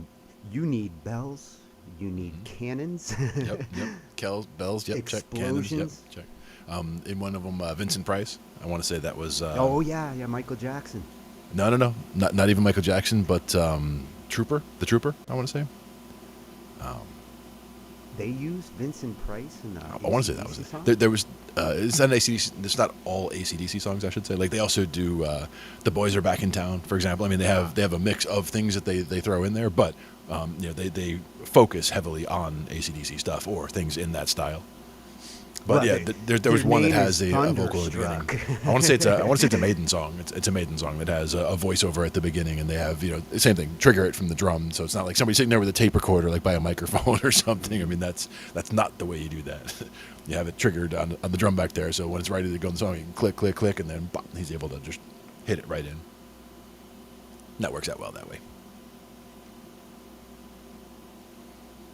you need bells, you need cannons. Yep. Bells. Yep. Check. Cannons. Yep. Explosions. Check. In one of them, Vincent Price. I want to say that was. Oh yeah, Michael Jackson. No. Not even Michael Jackson, but Trooper. The Trooper. I want to say. They used Vincent Price in the I want to say that was AC/DC it. song? There was. It's not an AC/DC. It's not all AC/DC songs, I should say. Like they also do. The Boys Are Back in Town, for example. I mean, they have a mix of things that they throw in there, but they focus heavily on AC/DC stuff or things in that style. But Well, there was your one that name has is a vocal at the Thunderstruck. beginning. I want to say it's a Maiden song. It's a Maiden song that has a voiceover at the beginning, and they have the same thing, trigger it from the drum. So it's not like somebody sitting there with a tape recorder, like by a microphone or something. I mean, that's not the way you do that. You have it triggered on the drum back there, so when it's ready to go in the song, you can click, click, click, and then bop, he's able to just hit it right in. And that works out well that way.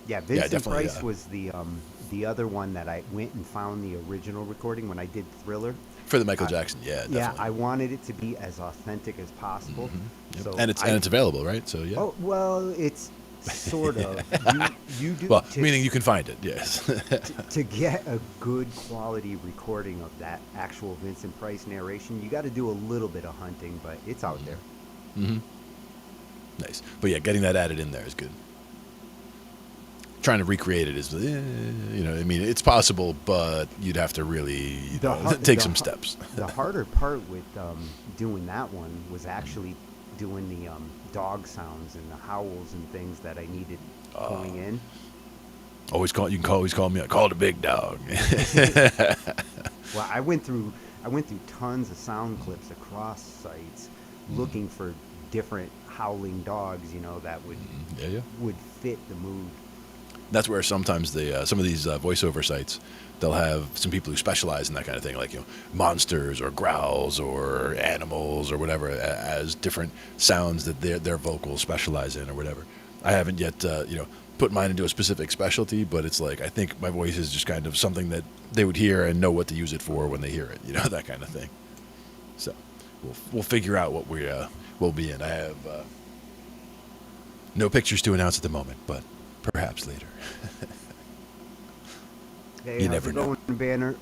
Yeah, Vincent definitely, Price was the other one that I went and found the original recording when I did Thriller. For the Michael Jackson, yeah, definitely. Yeah, I wanted it to be as authentic as possible. Yep. So and it's available, right? So yeah. Oh well, it's sort of. You do. Well, meaning you can find it, yes. To get a good quality recording of that actual Vincent Price narration, you got to do a little bit of hunting, but it's out there. Mm-hmm. Nice, but yeah, getting that added in there is good. Trying to recreate it is, I mean, it's possible, but you'd have to really take some steps. The harder part with doing that one was actually doing the dog sounds and the howls and things that I needed going in. You can always call me. I call the big dog. Well, I went through tons of sound clips across sites, looking for different howling dogs, that would fit the mood. That's where sometimes some of these voiceover sites, they'll have some people who specialize in that kind of thing, like monsters or growls or animals or whatever, as different sounds that their vocals specialize in or whatever. I haven't yet put mine into a specific specialty, but it's like I think my voice is just kind of something that they would hear and know what to use it for when they hear it, that kind of thing. So we'll figure out what we'll be in. I have no pictures to announce at the moment, but perhaps later. Hey, You how's never it know. going, Banner?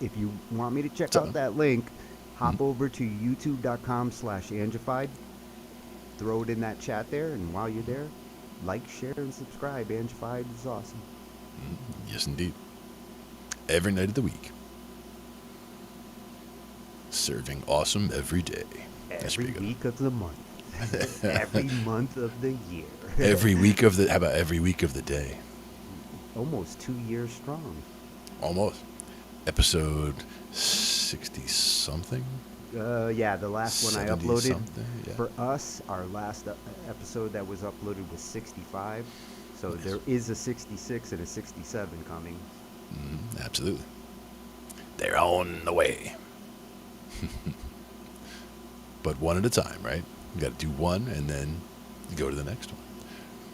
If you want me to check out that link, hop over to youtube.com/Angified. Throw it in that chat there, and while you're there, like, share, and subscribe. Angified is awesome. Yes, indeed. Every night of the week. Serving awesome every day. That's Every pretty good. week of the month. Every month of the year. Every week of the. How about every week of the day? Almost 2 years strong. Almost. Episode 60 something. Yeah, the last one I 70 uploaded something, yeah. for us, our last episode that was uploaded was 65. So Nice. there is a 66 and a 67 coming. Absolutely. They're on the way. But one at a time, right? You got to do one and then you go to the next one.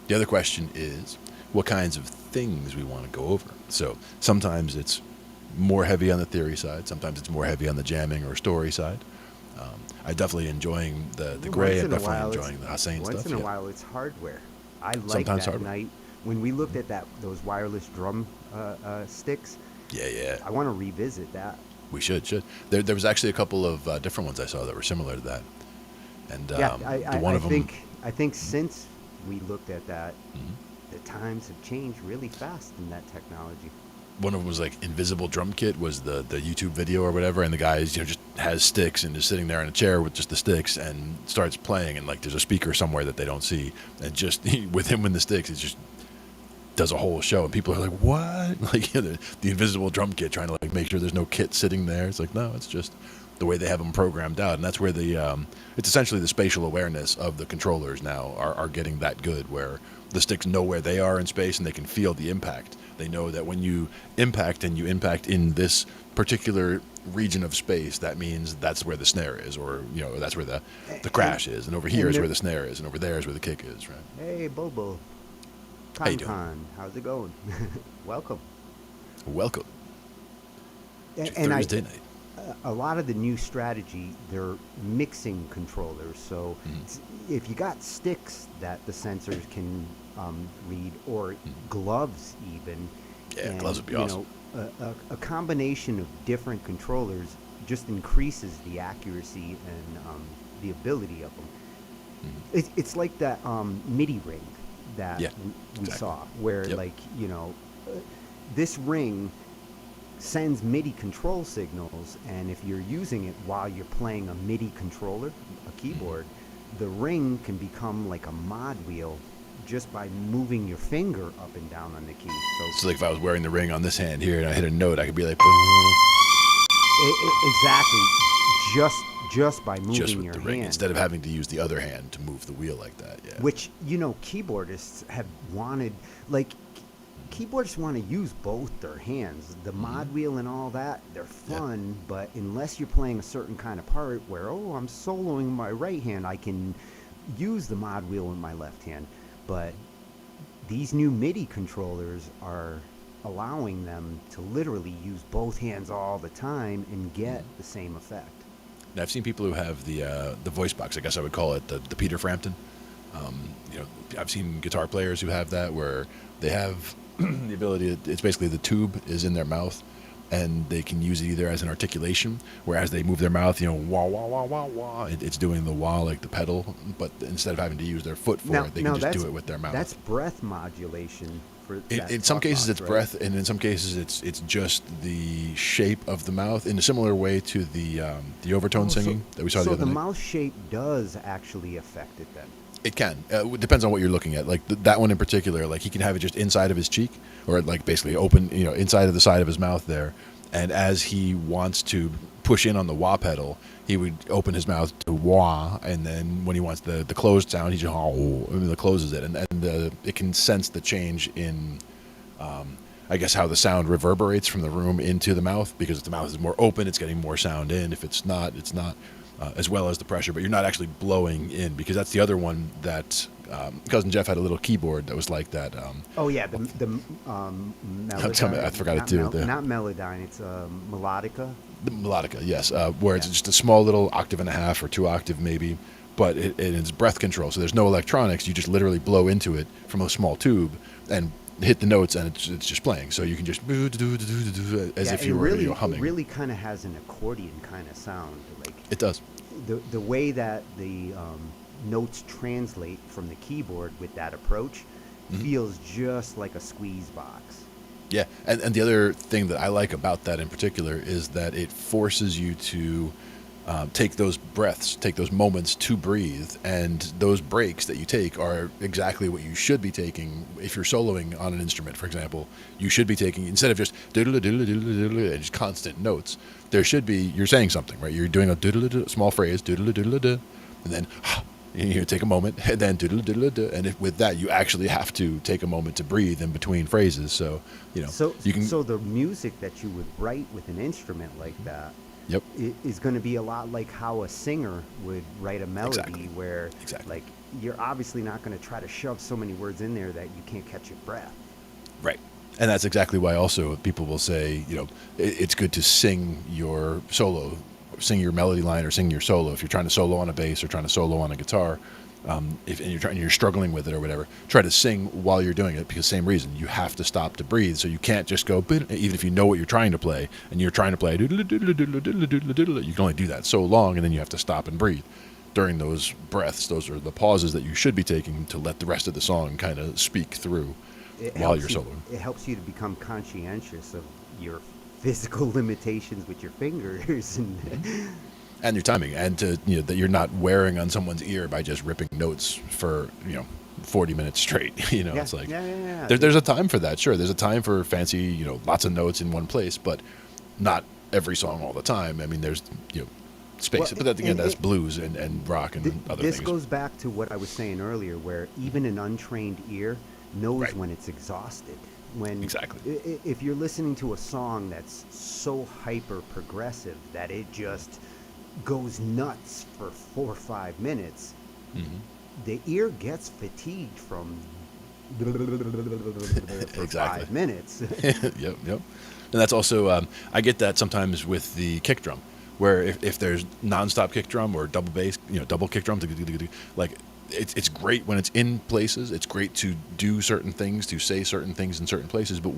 The other question is what kinds of things we want to go over. So sometimes it's more heavy on the theory side. Sometimes it's more heavy on the jamming or story side. I definitely enjoying the gray. I'm definitely enjoying the Hussein stuff. Once in a yeah. while, it's hardware. I like Sometimes that hardware. night when we looked at those wireless drum sticks. Yeah. I want to revisit that. We should. There was actually a couple of different ones I saw that were similar to that. And Yeah, one I of them, think since we looked at that, Mm-hmm. the times have changed really fast in that technology. one of them was like Invisible Drum Kit was the YouTube video or whatever, and the guy just has sticks and is sitting there in a chair with just the sticks and starts playing, and like there's a speaker somewhere that they don't see, and just with him with the sticks, it just does a whole show, and people are like, what? Like the Invisible Drum Kit, trying to like make sure there's no kit sitting there. It's like, no, it's just the way they have them programmed out, and that's where it's essentially the spatial awareness of the controllers now are getting that good, where the sticks know where they are in space and they can feel the impact. They know that when you impact and you impact in this particular region of space, that means that's where the snare is, or that's where the crash is, and over here is where the snare is, and over there is where the kick is, right? Hey, Bobo. How you doing? How's it going? Welcome. Welcome to And Thursday night. a lot of the new strategy, they're mixing controllers. So if you got sticks that the sensors can read, or gloves even. Yeah, gloves would be awesome. A combination of different controllers just increases the accuracy and the ability of them. It's like that MIDI ring that Yeah, we exactly. saw, where Yep. this ring sends MIDI control signals, and if you're using it while you're playing a MIDI controller, a keyboard, the ring can become like a mod wheel just by moving your finger up and down on the key. So like if I was wearing the ring on this hand here and I hit a note, I could be like, Exactly, just by moving just with your the ring, hand. instead of having to use the other hand to move the wheel like that. Yeah. Which keyboardists have wanted, keyboardists want to use both their hands. The mod wheel and all that, they're fun, but unless you're playing a certain kind of part where, I'm soloing my right hand, I can use the mod wheel in my left hand. But these new MIDI controllers are allowing them to literally use both hands all the time and get the same effect. Now, I've seen people who have the voice box. I guess I would call it the Peter Frampton. I've seen guitar players who have that, where they have the ability. It's basically the tube is in their mouth, and they can use it either as an articulation, where as they move their mouth, wah wah wah wah wah, it's doing the wah like the pedal. But instead of having to use their foot for it, they can just do it with their mouth. That's breath modulation. In some cases it's breath, and in some cases it's just the shape of the mouth, in a similar way to the overtone singing that we saw the other So the night. mouth shape does actually affect it then. It can. It depends on what you're looking at. Like that one in particular, like he can have it just inside of his cheek, or like basically open, inside of the side of his mouth there. And as he wants to push in on the wah pedal, he would open his mouth to wah, and then when he wants the closed sound, he just closes it, and it can sense the change in I guess how the sound reverberates from the room into the mouth, because if the mouth is more open, it's getting more sound in. If it's not, it's not, as well as the pressure. But you're not actually blowing in, because that's the other one that Cousin Jeff had a little keyboard that was like that. Oh yeah, the Melodyne. I forgot it not too. Not Melodyne. It's Melodica. The melodica, yes, where it's just a small little octave and a half or 2 octave maybe, but it's breath control. So there's no electronics. You just literally blow into it from a small tube and hit the notes, and it's just playing. So you can just as if you were really, humming. It really kind of has an accordion kind of sound. Like It does. the way that the notes translate from the keyboard with that approach feels just like a squeeze box. Yeah, and the other thing that I like about that in particular is that it forces you to take those breaths, take those moments to breathe, and those breaks that you take are exactly what you should be taking if you're soloing on an instrument, for example. You should be taking, instead of just doodle doodle doodle doodle and just constant notes, there should be, you're saying something, right? You're doing a doodle small phrase, doodle doodle doodle, and then you take a moment, and then doodle doodle doodle, and with that, you actually have to take a moment to breathe in between phrases. So, you can. So the music that you would write with an instrument like that, Yep. is going to be a lot like how a singer would write a melody, Exactly. where like you're obviously not going to try to shove so many words in there that you can't catch your breath. Right. And that's exactly why also people will say, it's good to sing your solo, sing your melody line or sing your solo. If you're trying to solo on a bass or trying to solo on a guitar, if you're struggling with it or whatever, try to sing while you're doing it, because same reason, you have to stop to breathe. So you can't just go, even if you know what you're trying to play and you're trying to play doodle doodle doodle doodle doodle doodle, you can only do that so long, and then you have to stop and breathe. During those breaths, those are the pauses that you should be taking to let the rest of the song kind of speak through while you're soloing. It helps you to become conscientious of your physical limitations with your fingers and your timing, and to that you're not wearing on someone's ear by just ripping notes for 40 minutes straight. It's like there's a time for that. Sure, there's a time for fancy, lots of notes in one place, but not every song all the time. I mean, there's space. But that, again, that's blues and rock and other things. This goes back to what I was saying earlier, where even an untrained ear knows when it's exhausted. Exactly. If you're listening to a song that's so hyper progressive that it just goes nuts for 4 or 5 minutes, the ear gets fatigued from for 5 minutes. Yep. And that's also I get that sometimes with the kick drum, where if there's nonstop kick drum or double bass, double kick drum, like it's great when it's in places. It's great to do certain things, to say certain things in certain places. But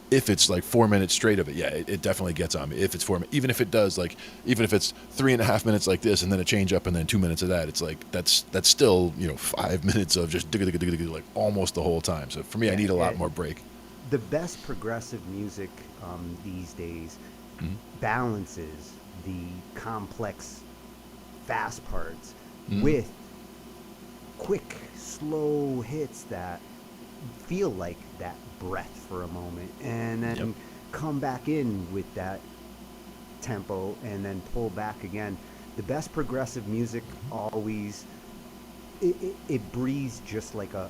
if it's like 4 minutes straight of it, it definitely gets on me. If it's 4 minutes, even if it's 3.5 minutes like this, and then a change up, and then 2 minutes of that, it's like that's still 5 minutes of just like almost the whole time. So for me, I need a lot more break. The best progressive music these days balances the complex, fast parts with quick, slow hits that feel like that breath for a moment, and then come back in with that tempo, and then pull back again. The best progressive music always it breathes just like a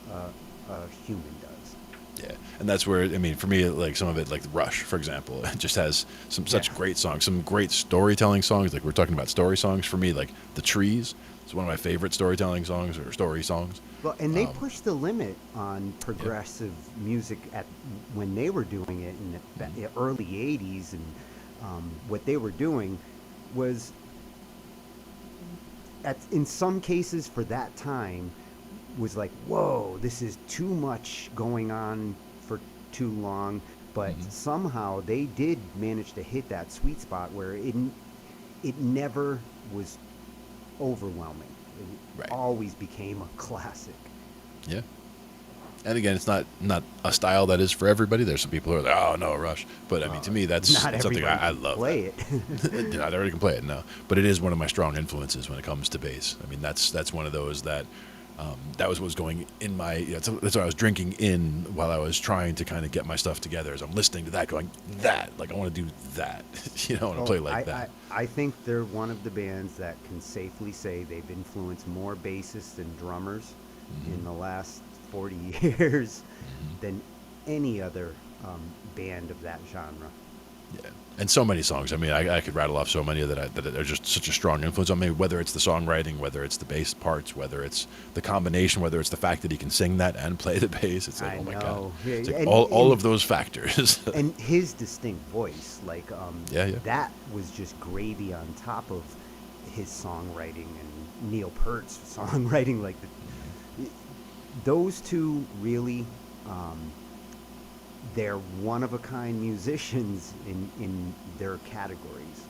human does. Yeah, and that's where, for me, like some of it, like Rush, for example, it just has such great songs, some great storytelling songs. Like we're talking about story songs. For me, like The Trees is one of my favorite storytelling songs or story songs. Well, and they pushed the limit on progressive music when they were doing it in the early 80s, and what they were doing was, in some cases for that time, was like, whoa, this is too much going on for too long. But somehow they did manage to hit that sweet spot where it never was overwhelming. It always became a classic. Yeah. And again, it's not a style that is for everybody. There's some people who are like, oh no, Rush. But to me, that's something I love. Play it. Not everybody can play it, no. But it is one of my strong influences when it comes to bass. that's one of those that that was what was going in my. That's what I was drinking in while I was trying to kind of get my stuff together. As I'm listening to that, going that, like I want to do that, I want to play like that. I think they're one of the bands that can safely say they've influenced more bassists and drummers in the last 40 years than any other band of that genre. Yeah, and so many songs. I mean, I could rattle off so many that are just such a strong influence on me. Whether it's the songwriting, whether it's the bass parts, whether it's the combination, whether it's the fact that he can sing that and play the bass. It's like, I oh my know. god, Yeah, it's like and- all of those factors. And his distinct voice, like Yeah. that was just gravy on top of his songwriting and Neil Peart's songwriting. Like those two really, they're one of a kind musicians in their categories.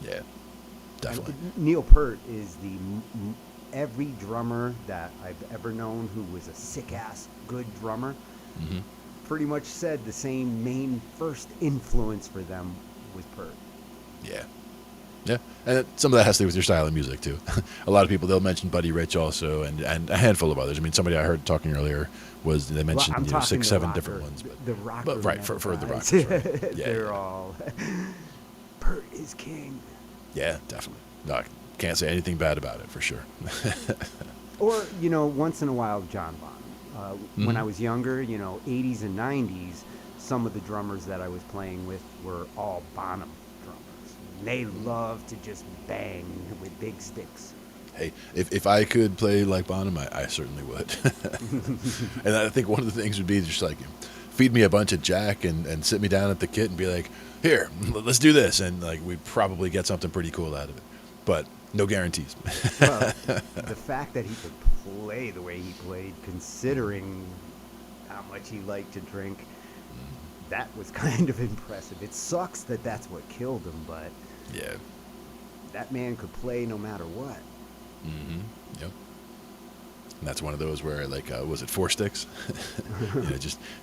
Yeah, definitely. Neil Peart is every drummer that I've ever known who was a sick ass good drummer. Mm-hmm. Pretty much said the same main first influence for them was Peart. Yeah. Yeah, and some of that has to do with your style of music too. A lot of people, they'll mention Buddy Rich also, and a handful of others. I mean, somebody I heard talking earlier was they mentioned I'm 6, talking 7 the different rocker, ones. But, the rocker, right for the metal rockers, guys. right. Yeah, They're yeah. all Peart is king. Yeah, definitely. No, I can't say anything bad about it for sure. Or once in a while, John Bonham. When I was younger, 80s and 90s, some of the drummers that I was playing with were all Bonham drummers. And they loved to just bang with big sticks. Hey, if I could play like Bonham, I certainly would. And I think one of the things would be just like feed me a bunch of Jack and sit me down at the kit and be like, here, let's do this. And like we'd probably get something pretty cool out of it. But no guarantees. Well, the fact that he could play the way he played, considering how much he liked to drink, that was kind of impressive. It sucks that that's what killed him, but Yeah. that man could play no matter what. Mm-hmm. Yep. And that's one of those where, like, was it 4 sticks?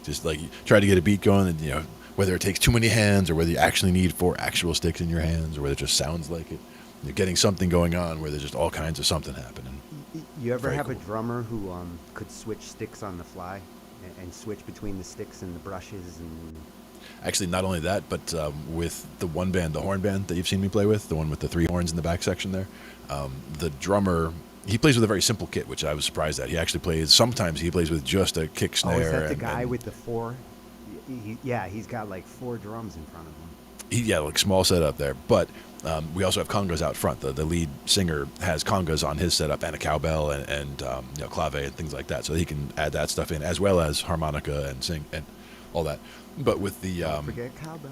Just like you try to get a beat going, and whether it takes too many hands or whether you actually need 4 actual sticks in your hands or whether it just sounds like it. You're getting something going on where there's just all kinds of something happening. You ever Very have a cool. drummer who could switch sticks on the fly and switch between the sticks and the brushes and Actually, not only that, but with the one band, the horn band that you've seen me play with, the one with the 3 horns in the back section there, the drummer, he plays with a very simple kit, which I was surprised at. Sometimes he plays with just a kick snare. Oh, is that the and- guy and with the 4? Yeah, he's got like 4 drums in front of him. like small setup there. But we also have congas out front. The lead singer has congas on his setup and a cowbell and clave and things like that. So he can add that stuff in as well as harmonica and sing and all that. But with the Forget cowbell.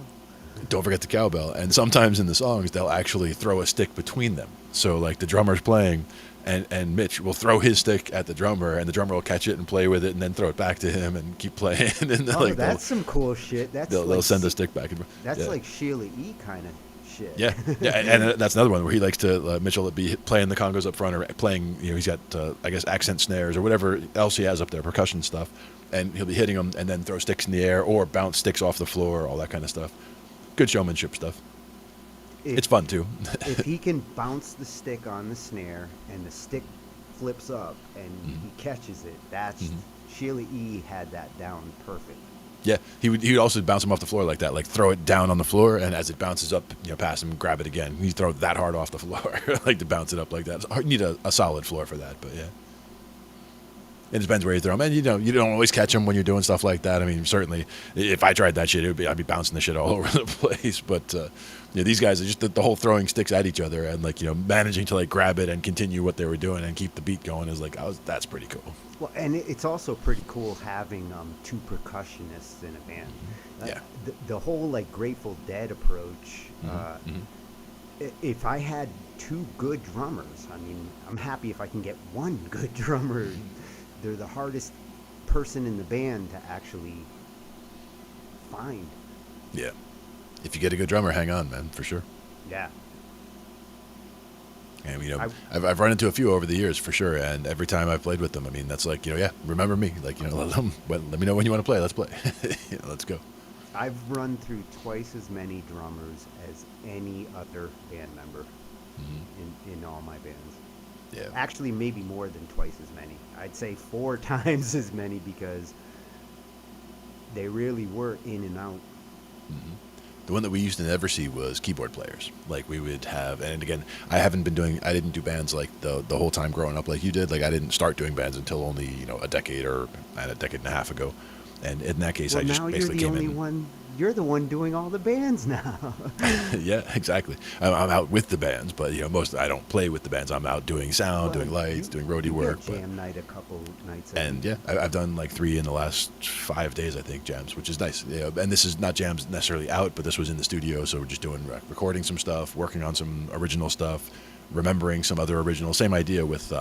don't forget the cowbell. And sometimes in the songs they'll actually throw a stick between them. So like the drummer's playing and Mitch will throw his stick at the drummer and the drummer will catch it and play with it and then throw it back to him and keep playing. And Oh, that's some cool shit. That's they'll like, send a stick back and forth. That's Yeah. like Sheila E. kind of shit. Yeah, and that's another one where he likes to Mitchell will be playing the congos up front or playing. He's got I guess accent snares or whatever else he has up there, percussion stuff, and he'll be hitting them and then throw sticks in the air or bounce sticks off the floor, all that kind of stuff. Good showmanship stuff. It's fun too. If he can bounce the stick on the snare and the stick flips up and he catches it, that's Sheila E. had that down perfect. Yeah, he would also bounce them off the floor like that, like throw it down on the floor, and as it bounces up, past him, grab it again. You throw it that hard off the floor, like to bounce it up like that. So you need a solid floor for that, but yeah. It depends where you throw them, and you don't always catch them when you're doing stuff like that. I mean, certainly, if I tried that shit, I'd be bouncing the shit all over the place. But these guys are just the whole throwing sticks at each other and managing to grab it and continue what they were doing and keep the beat going is that's pretty cool. Well, and it's also pretty cool having 2 percussionists in a band. Yeah. The whole Grateful Dead approach. If I had 2 good drummers, I mean, I'm happy if I can get 1 good drummer. They're the hardest person in the band to actually find. Yeah. If you get a good drummer, hang on, man, for sure. Yeah. And I've run into a few over the years for sure, and every time I've played with them, I mean that's remember me, let me know when you want to play, let's play, let's go. I've run through twice as many drummers as any other band member in all my bands. Yeah. Actually, maybe more than twice as many. I'd say 4 times as many because they really were in and out. The one that we used to never see was keyboard players. Like we would have, and again, I didn't do bands like the whole time growing up like you did. Like I didn't start doing bands until only a decade and a half ago. And in that case, Well, I just now you're basically the came only in. one. You're the one doing all the bands now. Yeah, exactly. I'm out with the bands, but most I don't play with the bands. I'm out doing sound, doing lights, doing roadie you work. got But, jam night a couple nights. a and week. yeah, I've done like 3 in the last 5 days, I think, jams, which is nice. Yeah, and this is not jams necessarily out, but this was in the studio, so we're just doing recording some stuff, working on some original stuff, remembering some other original. Same idea with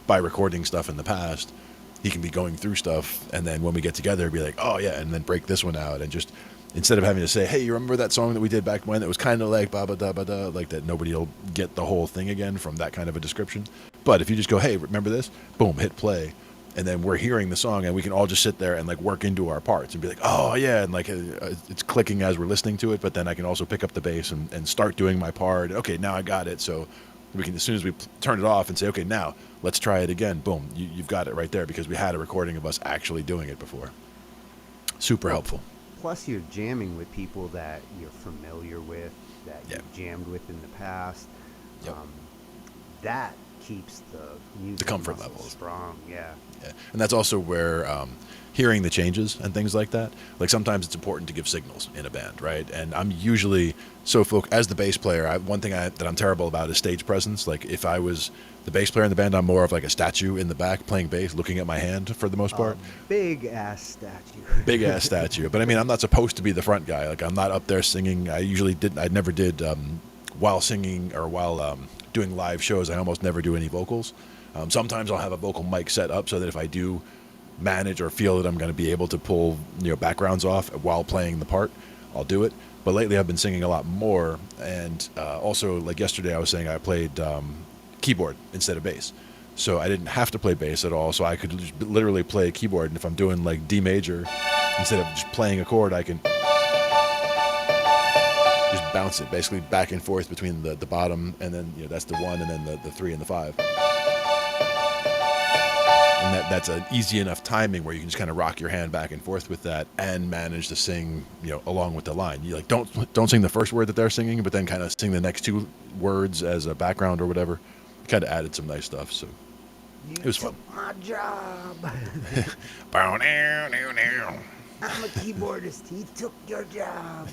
by recording stuff in the past. He can be going through stuff, and then when we get together, be like, oh yeah, and then break this one out, and just instead of having to say, hey, you remember that song that we did back when? It was kind of like ba ba da ba da, like that. Nobody will get the whole thing again from that kind of a description. But if you just go, hey, remember this? Boom, hit play, and then we're hearing the song, and we can all just sit there and like work into our parts and be like, oh yeah, and like it's clicking as we're listening to it. But then I can also pick up the bass and start doing my part. Okay, now I got it. So we can, as soon as we turn it off and say, okay, now let's try it again. Boom, you've got it right there because we had a recording of us actually doing it before. Super helpful. Plus, you're jamming with people that you're familiar with, that Yeah. you've jammed with in the past. Yep. That keeps the music The comfort muscle levels. strong. Yeah. Yeah. And that's also where hearing the changes and things like that, like sometimes it's important to give signals in a band, right? And I'm usually so as the bass player, one thing that I'm terrible about is stage presence. Like if I was the bass player in the band, I'm more of like a statue in the back playing bass, looking at my hand for the most part. Big ass statue. Big ass statue. But I mean, I'm not supposed to be the front guy. Like I'm not up there singing. I never did while singing or while doing live shows. I almost never do any vocals. Sometimes I'll have a vocal mic set up so that if I do manage or feel that I'm going to be able to pull backgrounds off while playing the part, I'll do it. But lately I've been singing a lot more, and also like yesterday I was saying I played keyboard instead of bass, so I didn't have to play bass at all. So I could just literally play keyboard, and if I'm doing like D major, instead of just playing a chord, I can just bounce it basically back and forth between the bottom, and then that's the 1, and then the 3 and the 5. And that's an easy enough timing where you can just kind of rock your hand back and forth with that and manage to sing, along with the line. You like don't sing the first word that they're singing, but then kind of sing the next 2 words as a background or whatever. Kind of added some nice stuff, so it was fun. My job. Bow, I'm a keyboardist. He took your job.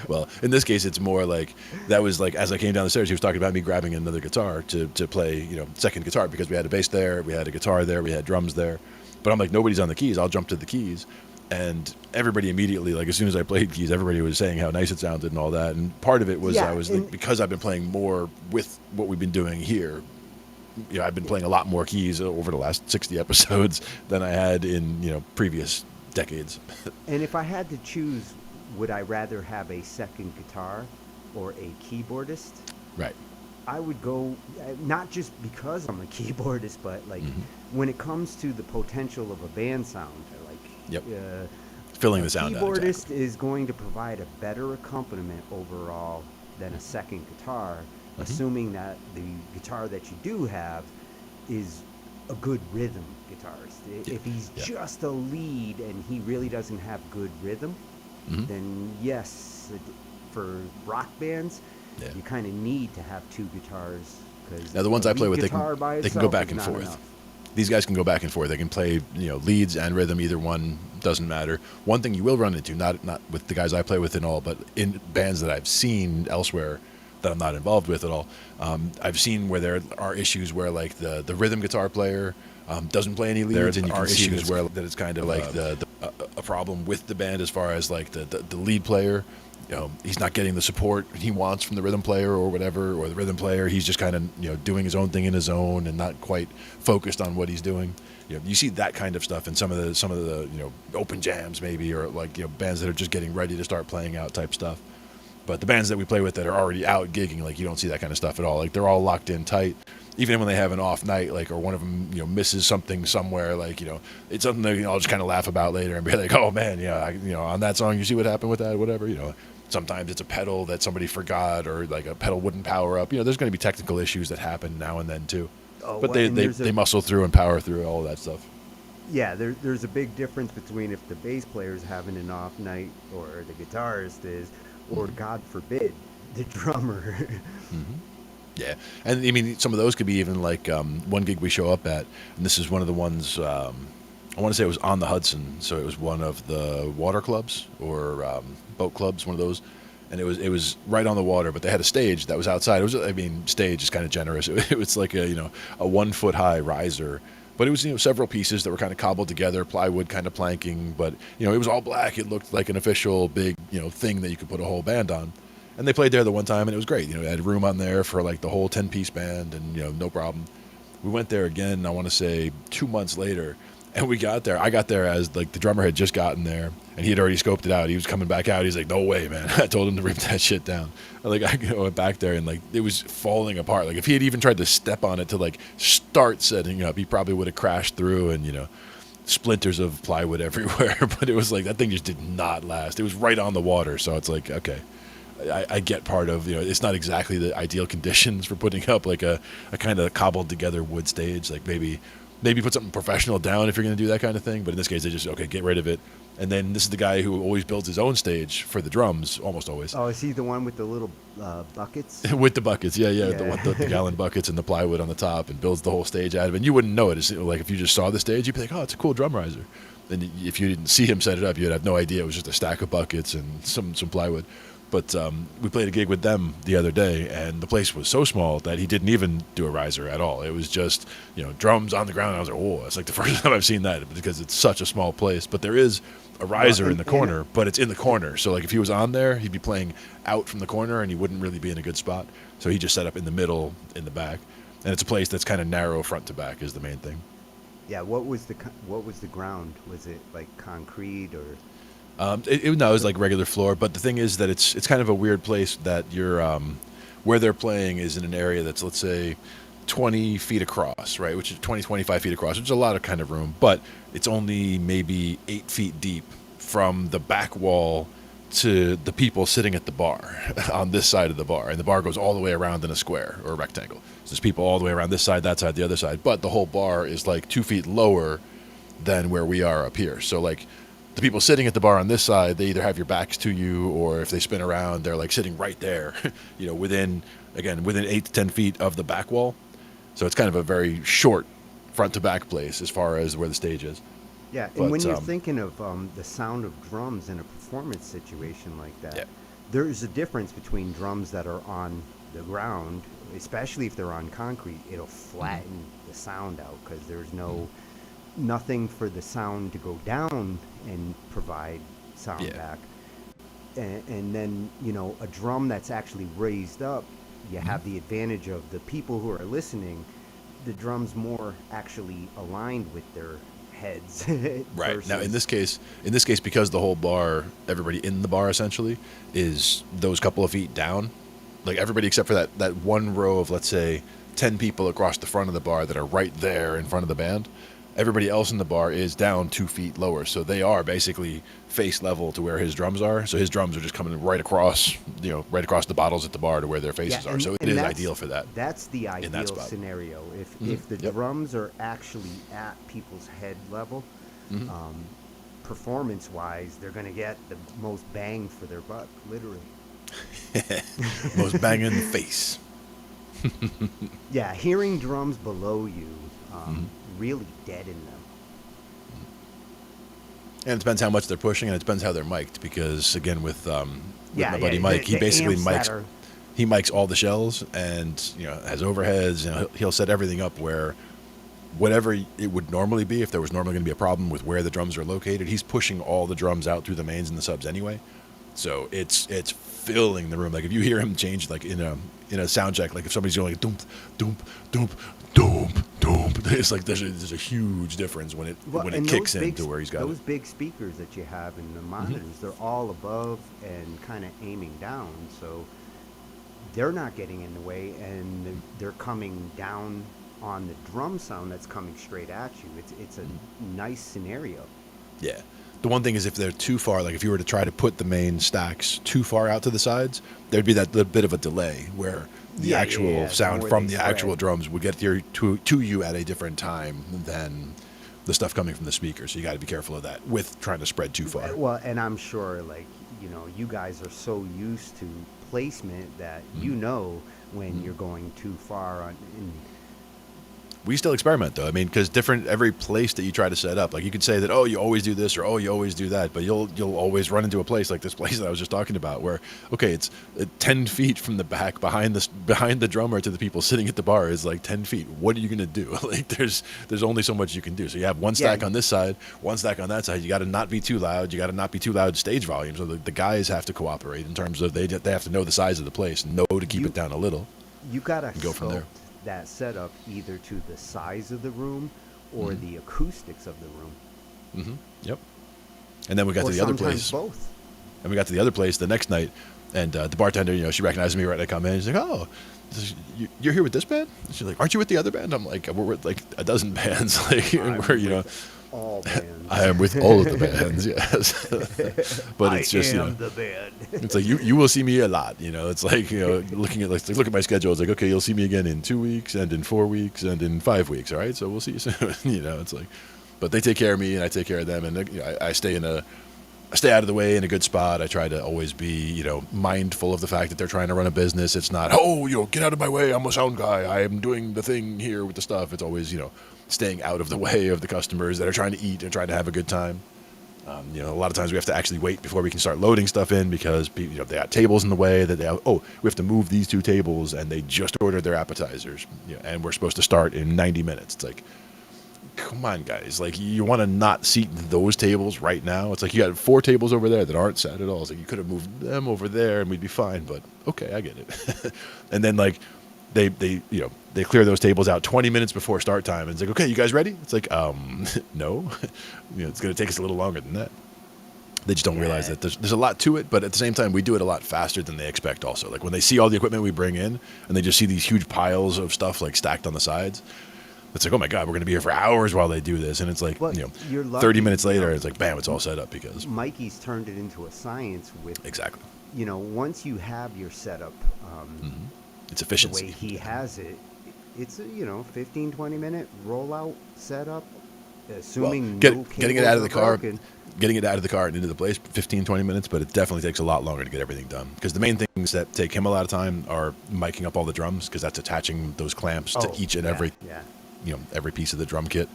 Well, in this case, it's more like that was like as I came down the stairs, he was talking about me grabbing another guitar to play, second guitar, because we had a bass there, we had a guitar there, we had drums there. But I'm like, nobody's on the keys. I'll jump to the keys. And everybody immediately, like as soon as I played keys, everybody was saying how nice it sounded and all that. And part of it was Yeah, because I've been playing more with what we've been doing here. I've been playing a lot more keys over the last 60 episodes than I had in previous decades. And if I had to choose, would I rather have a second guitar or a keyboardist? Right. I would go, not just because I'm a keyboardist, but like when it comes to the potential of a band sound, like Yep. Filling a the sound out. keyboardist Exactly. is going to provide a better accompaniment overall than a second guitar, assuming that the guitar that you do have is a good rhythm guitarist. If he's just a lead and he really doesn't have good rhythm, then yes, for rock bands, you kind of need to have 2 guitars. Cause Now the ones I play with, they guitar can by go itself back is and not forth. enough. These guys can go back and forth. They can play, leads and rhythm. Either one doesn't matter. One thing you will run into, not with the guys I play with and all, but in bands that I've seen elsewhere that I'm not involved with at all, I've seen where there are issues where like the rhythm guitar player doesn't play any leads, and you can see issues where that it's kind of like a problem with the band as far as like the lead player. He's not getting the support he wants from the rhythm player or whatever, or the rhythm player. He's just kind of, doing his own thing in his own and not quite focused on what he's doing. You see that kind of stuff in some of the open jams maybe, or like, bands that are just getting ready to start playing out type stuff. But the bands that we play with that are already out gigging, like you don't see that kind of stuff at all. Like they're all locked in tight. Even when they have an off night, like, or one of them, misses something somewhere, like, it's something that I'll just kind of laugh about later and be like, oh man, on that song, you see what happened with that, whatever, Sometimes it's a pedal that somebody forgot, or like a pedal wouldn't power up. There's going to be technical issues that happen now and then too. But they muscle through and power through all of that stuff. Yeah, there's a big difference between if the bass player's having an off night, or the guitarist is, or God forbid, the drummer. Yeah, and I mean, some of those could be even like one gig we show up at, and this is one of the ones I want to say it was on the Hudson, so it was one of the water clubs or boat clubs, one of those. And it was right on the water, but they had a stage that was outside. It was, I mean, stage is kind of generous. It was like a 1 foot high riser, but it was several pieces that were kind of cobbled together, plywood kind of planking, but it was all black. It looked like an official big thing that you could put a whole band on. And they played there the one time, and it was great. It had room on there for like the whole 10-piece band, and no problem. We went there again, I want to say 2 months later, and we got there. I got there as like the drummer had just gotten there, and he had already scoped it out. He was coming back out. He's like, "No way, man!" I told him to rip that shit down. Like I went back there, and like it was falling apart. Like if he had even tried to step on it to like start setting up, he probably would have crashed through, and splinters of plywood everywhere. But it was like that thing just did not last. It was right on the water, so it's like okay. I get part of, it's not exactly the ideal conditions for putting up like a kind of cobbled together wood stage. Like maybe put something professional down if you're going to do that kind of thing. But in this case, they just, okay, get rid of it. And then this is the guy who always builds his own stage for the drums, almost always. Oh, is he the one with the little buckets? With the buckets, yeah. The gallon buckets and the plywood on the top, and builds the whole stage out of it. And you wouldn't know it. It's like if you just saw the stage, you'd be like, oh, it's a cool drum riser. And if you didn't see him set it up, you'd have no idea it was just a stack of buckets and some plywood. But we played a gig with them the other day, and the place was so small that he didn't even do a riser at all. It was just, drums on the ground. I was like, oh, it's like the first time I've seen that because it's such a small place. But there is a riser in the corner, but it's in the corner. So, like, if he was on there, he'd be playing out from the corner, and he wouldn't really be in a good spot. So he just set up in the middle, in the back. And it's a place that's kind of narrow front to back is the main thing. Yeah, what was the ground? Was it like concrete or? It was like regular floor, but the thing is that it's kind of a weird place that you're where they're playing is in an area that's, let's say, 20 feet across, right, which is 25 feet across, which is a lot of kind of room, but it's only maybe 8 feet deep from the back wall to the people sitting at the bar on this side of the bar, and the bar goes all the way around in a square or a rectangle. So there's people all the way around this side, that side, the other side, but the whole bar is like 2 feet lower than where we are up here. So like the people sitting at the bar on this side, they either have your backs to you, or if they spin around, they're like sitting right there, within 8 to 10 feet of the back wall. So it's kind of a very short front to back place as far as where the stage is. Yeah, and when you're thinking of the sound of drums in a performance situation like that, yeah. There is a difference between drums that are on the ground, especially if they're on concrete. It'll flatten the sound out because there's nothing for the sound to go down and provide sound back. And then, a drum that's actually raised up, you have the advantage of the people who are listening, the drum's more actually aligned with their heads. Right. Now, in this case, because the whole bar, everybody in the bar essentially, is those couple of feet down, like everybody except for that one row of, let's say, 10 people across the front of the bar that are right there in front of the band, everybody else in the bar is down 2 feet lower. So they are basically face level to where his drums are. So his drums are just coming right across the bottles at the bar to where their faces are. So it is ideal for that. That's the ideal scenario. If the drums are actually at people's head level, performance-wise, they're going to get the most bang for their buck, literally. Most bang in the face. Yeah, hearing drums below you, really deaden them. And it depends how much they're pushing, and it depends how they're mic'd. Because again, with my buddy Mike, he basically mics all the shells, and has overheads. He'll set everything up where whatever it would normally be, if there was normally going to be a problem with where the drums are located, he's pushing all the drums out through the mains and the subs anyway. So it's filling the room. Like if you hear him change, like in a sound check, like if somebody's going like doomp doomp doomp doomp doomp, it's like there's a huge difference when it kicks into where he's got those big speakers that you have in the monitors. They're all above and kind of aiming down, so they're not getting in the way, and they're coming down on the drum sound that's coming straight at you. It's a nice scenario. Yeah. The one thing is if they're too far, like if you were to try to put the main stacks too far out to the sides, there'd be that little bit of a delay where the actual sound from the actual drums would get to you at a different time than the stuff coming from the speaker. So you got to be careful of that with trying to spread too far. Well, and I'm sure, like, you guys are so used to placement that when you're going too far on. we still experiment though. I mean, because every place that you try to set up, like you could say that, oh, you always do this or oh, you always do that, but you'll always run into a place like this place that I was just talking about, where okay, it's 10 feet from the back behind the drummer to the people sitting at the bar is like 10 feet. What are you gonna do? Like there's only so much you can do. So you have one stack on this side, one stack on that side. You got to not be too loud. You got to not be too loud stage volume. So the guys have to cooperate in terms of they have to know the size of the place, know to keep it down a little. You gotta go from there. That setup either to the size of the room or the acoustics of the room. Mm-hmm. Yep. And then we got to the other place. Both. And we got to the other place the next night, and the bartender, she recognized me right when I come in. She's like, "Oh, you're here with this band?" And she's like, "Aren't you with the other band?" I'm like, "We're with like a dozen bands. Like we're all bands. I am with all of the bands, yes. But it's just the band. It's like you will see me a lot. It's like looking at look at my schedule. It's like, okay, you'll see me again in 2 weeks and in 4 weeks and in 5 weeks. All right, so we'll see you soon. It's like, but they take care of me and I take care of them, and I stay out of the way in a good spot. I try to always be mindful of the fact that they're trying to run a business. It's not get out of my way. I'm a sound guy. I am doing the thing here with the stuff. It's always staying out of the way of the customers that are trying to eat and trying to have a good time. A lot of times we have to actually wait before we can start loading stuff in because they got tables in the way that we have to move these 2 tables and they just ordered their appetizers, and we're supposed to start in 90 minutes. It's like, come on, guys. Like, you want to not seat those tables right now? It's like you got 4 tables over there that aren't set at all. It's like you could have moved them over there and we'd be fine, but okay, I get it. And then like they clear those tables out 20 minutes before start time. And it's like, okay, you guys ready? It's like, no. It's going to take us a little longer than that. They just don't realize that there's a lot to it, but at the same time, we do it a lot faster than they expect also. Like when they see all the equipment we bring in and they just see these huge piles of stuff like stacked on the sides, it's like, oh my God, we're going to be here for hours while they do this. And it's like, 30 minutes later, it's like, bam, it's all set up because Mikey's turned it into a science with exactly. Once you have your setup, it's efficiency. The way he has it, it's a 15, 20 minute rollout setup, assuming getting it out of the car. Getting it out of the car and into the place, 15, 20 minutes, but it definitely takes a lot longer to get everything done. Because the main things that take him a lot of time are miking up all the drums, because that's attaching those clamps to each and every piece of the drum kit.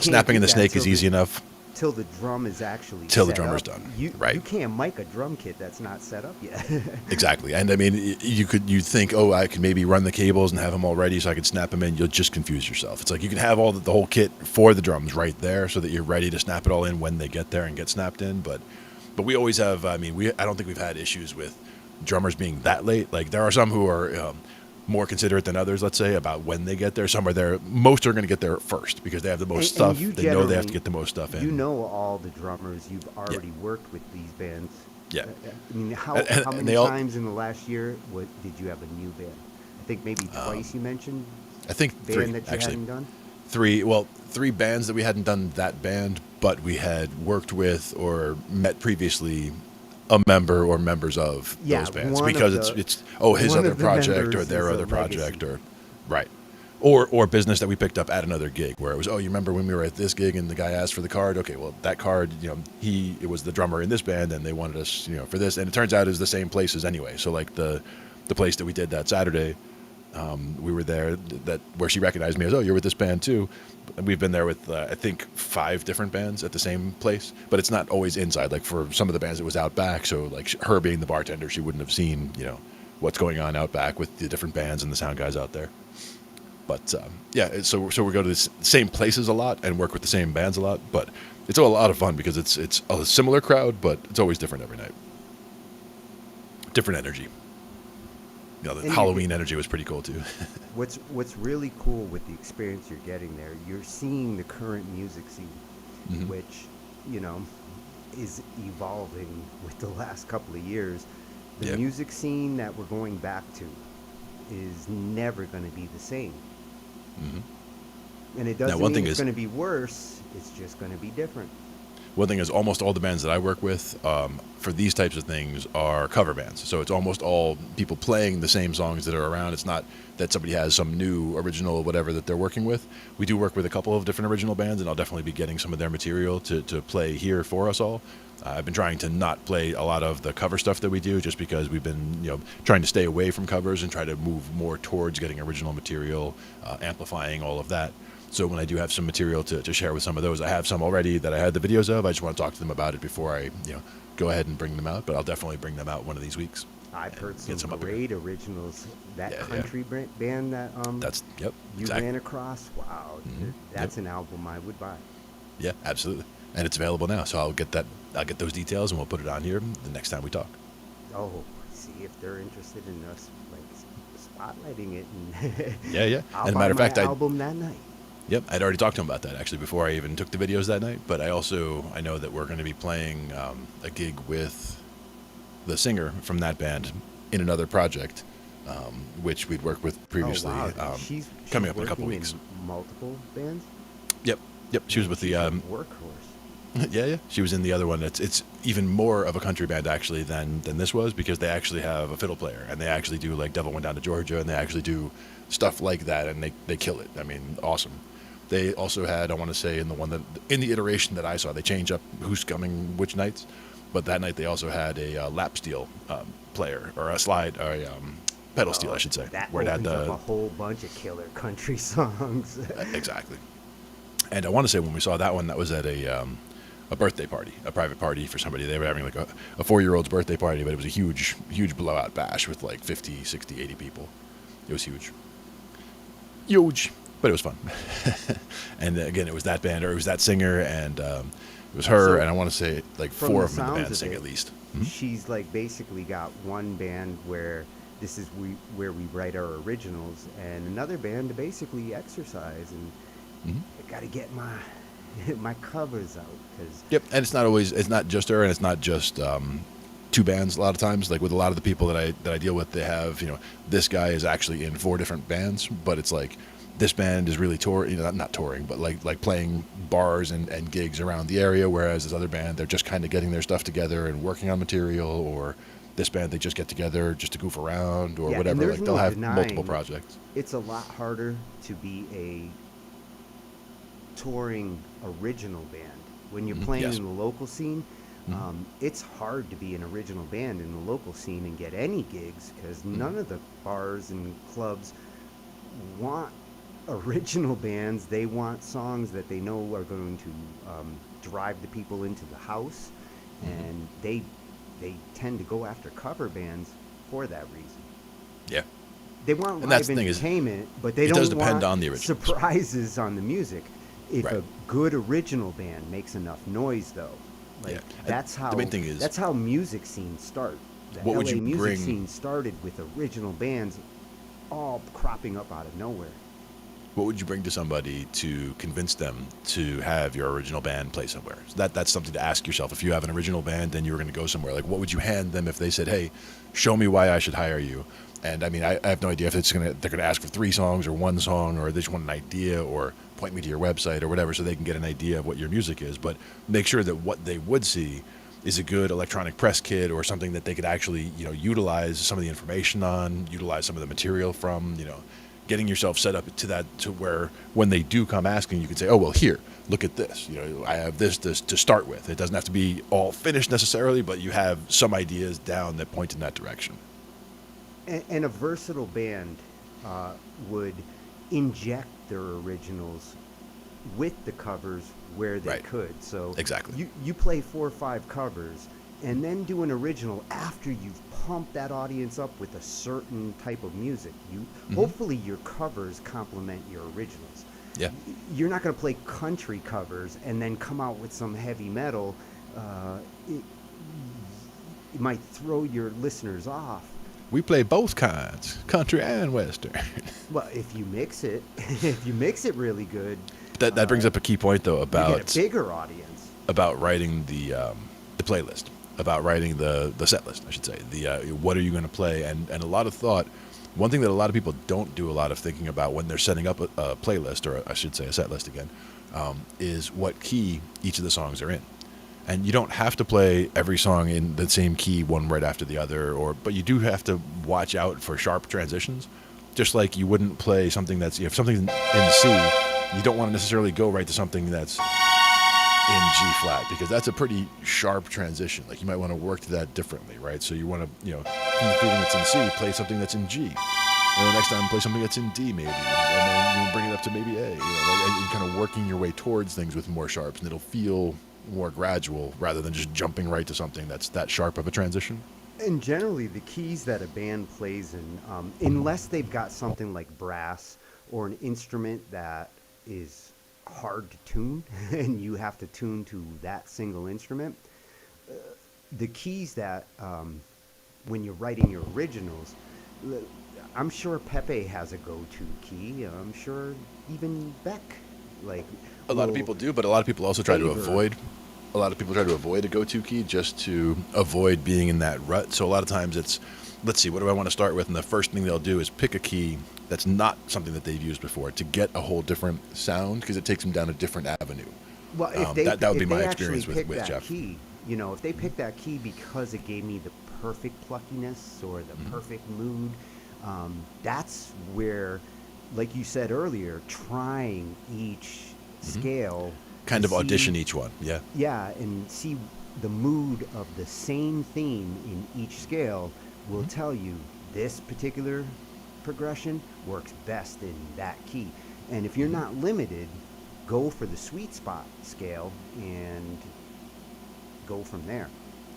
Snapping in the snake is easy enough. Till the drum is actually the drummer's done. You right. can't mic a drum kit that's not set up yet. Exactly. And I mean, you'd think, I could maybe run the cables and have them all ready so I could snap them in. You'll just confuse yourself. It's like you can have the whole kit for the drums right there so that you're ready to snap it all in when they get there and get snapped in. But we always have, I don't think we've had issues with drummers being that late. Like there are some who are more considerate than others, let's say, about when they get there. Some are there. Most are going to get there first because they have the most stuff. They know they have to get the most stuff in. You know all the drummers. You've already worked with these bands. Yeah. I mean, how many times in the last year did you have a new band? I think maybe twice you mentioned. I think band 3 that you actually. Hadn't done? 3. Well, 3 bands that we hadn't done that band, but we had worked with or met previously a member or members of those bands because it's his other project or their other project or right or business that we picked up at another gig where it was you remember when we were at this gig and the guy asked for the card, okay, well that card it was the drummer in this band and they wanted us for this, and it turns out it was the same places anyway. So like the place that we did that Saturday, we were there where she recognized me as, you're with this band too. We've been there with I think 5 different bands at the same place, but it's not always inside. Like for some of the bands it was out back, so like her being the bartender, she wouldn't have seen what's going on out back with the different bands and the sound guys out there. But so we go to the same places a lot and work with the same bands a lot, but it's all a lot of fun because it's a similar crowd, but it's always different every night. Different energy. The Halloween energy was pretty cool too. What's really cool with the experience you're getting there, you're seeing the current music scene, which is evolving with the last couple of years. The music scene that we're going back to is never going to be the same. And it doesn't mean it's going to be worse. It's just going to be different. one thing is almost all the bands that I work with for these types of things are cover bands. So it's almost all people playing the same songs that are around. It's not that somebody has some new original whatever that they're working with. We do work with a couple of different original bands, and I'll definitely be getting some of their material to play here for us all. I've been trying to not play a lot of the cover stuff that we do, just because we've been, trying to stay away from covers and try to move more towards getting original material, amplifying all of that. So when I do have some material to share with some of those, I have some already that I had the videos of. I just want to talk to them about it before I, go ahead and bring them out. But I'll definitely bring them out one of these weeks. I've heard get some up here. great originals. That Yeah, country band that That's you exactly. ran across. Wow, that's an album I would buy. Yeah, absolutely. And it's available now, so I'll get those details and we'll put it on here the next time we talk. Oh, see if they're interested in us spotlighting it. And Yeah. I'll And a buy matter of my fact, album that night. Yep, I'd already talked to him about that actually before I even took the videos that night. But I know that we're going to be playing a gig with the singer from that band in another project, which we'd worked with previously. Oh, wow. She's coming up in a couple working weeks. in multiple bands. Yep. She was with the Workhorse. yeah. She was in the other one. It's even more of a country band actually than this was, because they actually have a fiddle player and they actually do like Devil Went Down to Georgia, and they actually do stuff like that, and they kill it. I mean, awesome. They also had, I want to say, in the iteration that I saw, they change up who's coming which nights, but that night they also had a lap steel player, or a pedal steel, I should say, That where it opens had up a whole bunch of killer country songs. exactly. And I want to say when we saw that one, that was at a birthday party, a private party for somebody. They were having like a 4-year-old's birthday party, but it was a huge blowout bash with like 50, 60, 80 people. It was huge, but it was fun. And again, it was that band, or it was that singer, and it was her, So, and I want to say like from 4 the of them in the sounds band of sing it, at least. She's like basically got one band where this is where we write our originals, and another band to basically exercise, and I got to get my covers out, because Yep, and it's not just her, and it's not just 2 bands. A lot of times, like with a lot of the people that I deal with, they have, this guy is actually in 4 different bands, but it's like this band is really touring, not touring, but like playing bars and gigs around the area, whereas this other band, they're just kind of getting their stuff together and working on material, or this band, they just get together just to goof around or Yeah, and whatever. there's Like they'll no have denying multiple projects. it's a lot harder to be a touring original band when you're playing yes. in the local scene. It's hard to be an original band in the local scene and get any gigs, because none of the bars and clubs want original bands. They want songs that they know are going to drive the people into the house, and they tend to go after cover bands for that reason. Yeah. They want And live that's the thing is, entertainment, but they it don't does depend want on the originals. surprises on the music. If Right. a good original band makes enough noise, though, like Yeah. And that's how the main thing is, that's how music scenes start. The what would LA you music bring- scene started with original bands all cropping up out of nowhere. what would you bring to somebody to convince them to have your original band play somewhere? So that's something to ask yourself. If you have an original band and you were going to go somewhere, like what would you hand them if they said, "Hey, show me why I should hire you"? And I mean, I have no idea if they're going to ask for 3 songs or 1 song, or they just want an idea, or point me to your website or whatever, so they can get an idea of what your music is. But make sure that what they would see is a good electronic press kit, or something that they could actually, utilize some of the information on, utilize some of the material from, getting yourself set up to where when they do come asking, you can say, "Oh, well, here, look at this. I have this to start with." It doesn't have to be all finished necessarily, but you have some ideas down that point in that direction. And a versatile band would inject their originals with the covers where they Right. could. So Exactly. you play 4 or 5 covers, and then do an original after you've pumped that audience up with a certain type of music. Hopefully your covers complement your originals. Yeah. You're not going to play country covers and then come out with some heavy metal. It might throw your listeners off. We play both kinds, country and western. Well, if you mix it, if you mix it really good, That brings up a key point though you about get a bigger audience. about writing the playlist, about writing the set list, I should say. What are you going to play? And a lot of thought. One thing that a lot of people don't do a lot of thinking about when they're setting up a playlist, or I should say a set list again, is what key each of the songs are in. And you don't have to play every song in the same key, one right after the other, but you do have to watch out for sharp transitions. Just like you wouldn't play something that's, if something's in C, you don't want to necessarily go right to something that's in G flat, because that's a pretty sharp transition. Like you might want to work to that differently, right? So you want to, from the feeling that's in C, play something that's in G. And the next time play something that's in D maybe. And then you bring it up to maybe A. And you're kind of working your way towards things with more sharps, and it'll feel more gradual rather than just jumping right to something that's that sharp of a transition. And generally, the keys that a band plays in, unless they've got something like brass or an instrument that is hard to tune, and you have to tune to that single instrument, the keys that, when you're writing your originals, I'm sure Pepe has a go-to key. I'm sure even Beck, A lot of people do, but a lot of people also try to avoid. A lot of people try to avoid a go-to key just to avoid being in that rut. So a lot of times it's, let's see, what do I want to start with? And the first thing they'll do is pick a key that's not something that they've used before to get a whole different sound, because it takes them down a different avenue. Well, if they, that would be if my they experience actually pick with that Jeff. key, if they pick that key because it gave me the perfect pluckiness or the perfect mood, that's where, like you said earlier, trying each scale, Kind of see- audition each one, yeah. Yeah, and see the mood of the same theme in each scale will tell you this particular progression works best in that key. And if you're not limited, go for the sweet spot scale and go from there.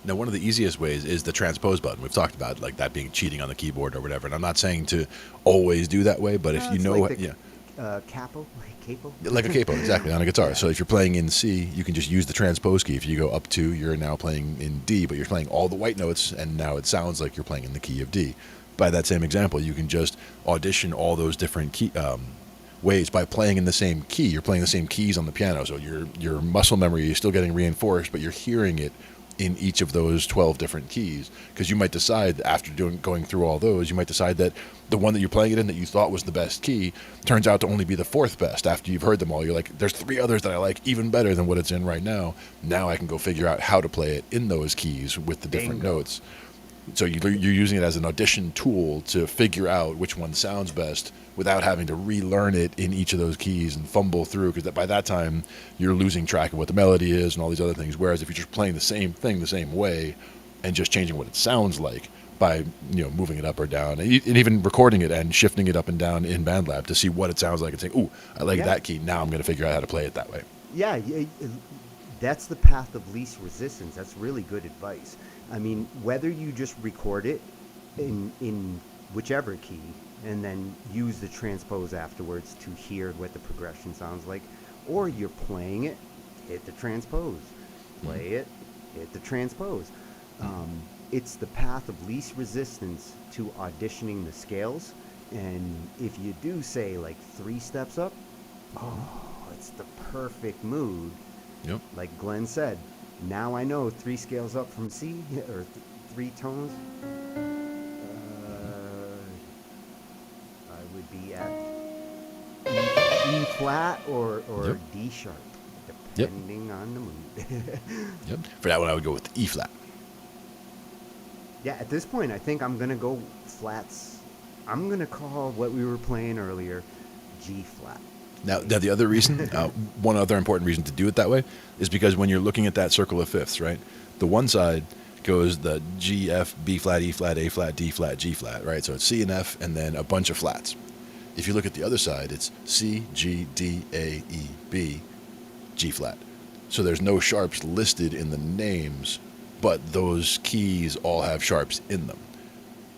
Now, one of the easiest ways is the transpose button. We've talked about like that being cheating on the keyboard or whatever. And I'm not saying to always do that way, but if you It's know like what, capo, capo. like a capo, exactly, on a guitar. So if you're playing in C, you can just use the transpose key. If you go up 2, you're now playing in D, but you're playing all the white notes, and now it sounds like you're playing in the key of D. By that same example, you can just audition all those different key ways by playing in the same key. You're playing the same keys on the piano, so your muscle memory is still getting reinforced, but you're hearing it in each of those 12 different keys, because you might decide after going through all those, you might decide that the one that you're playing it in that you thought was the best key turns out to only be the 4th best. After you've heard them all, you're like, there's 3 others that I like even better than what it's in right now. Now I can go figure out how to play it in those keys with the different notes. So you're using it as an audition tool to figure out which one sounds best without having to relearn it in each of those keys and fumble through, because by that time you're losing track of what the melody is and all these other things. Whereas if you're just playing the same thing the same way and just changing what it sounds like by moving it up or down, and even recording it and shifting it up and down in BandLab to see what it sounds like and saying, "Ooh, I like that key. Now I'm going to figure out how to play it that way." Yeah, that's the path of least resistance. That's really good advice. I mean, whether you just record it in whichever key and then use the transpose afterwards to hear what the progression sounds like, or you're playing it, hit the transpose, play it, hit the transpose. It's the path of least resistance to auditioning the scales. And if you do say like 3 steps up, it's the perfect mood. Yep. Like Glenn said, now I know 3 scales up from C, or 3 tones. I would be at E flat or Yep. D sharp, depending on the mood. Yep. For that one, I would go with E flat. Yeah, at this point, I think I'm gonna go flats. I'm gonna call what we were playing earlier G flat. Now the other reason, one other important reason to do it that way is because when you're looking at that circle of fifths, right, the one side goes the G, F, B flat, E flat, A flat, D flat, G flat, right? So it's C and F and then a bunch of flats. If you look at the other side, it's C, G, D, A, E, B, G flat. So there's no sharps listed in the names, but those keys all have sharps in them.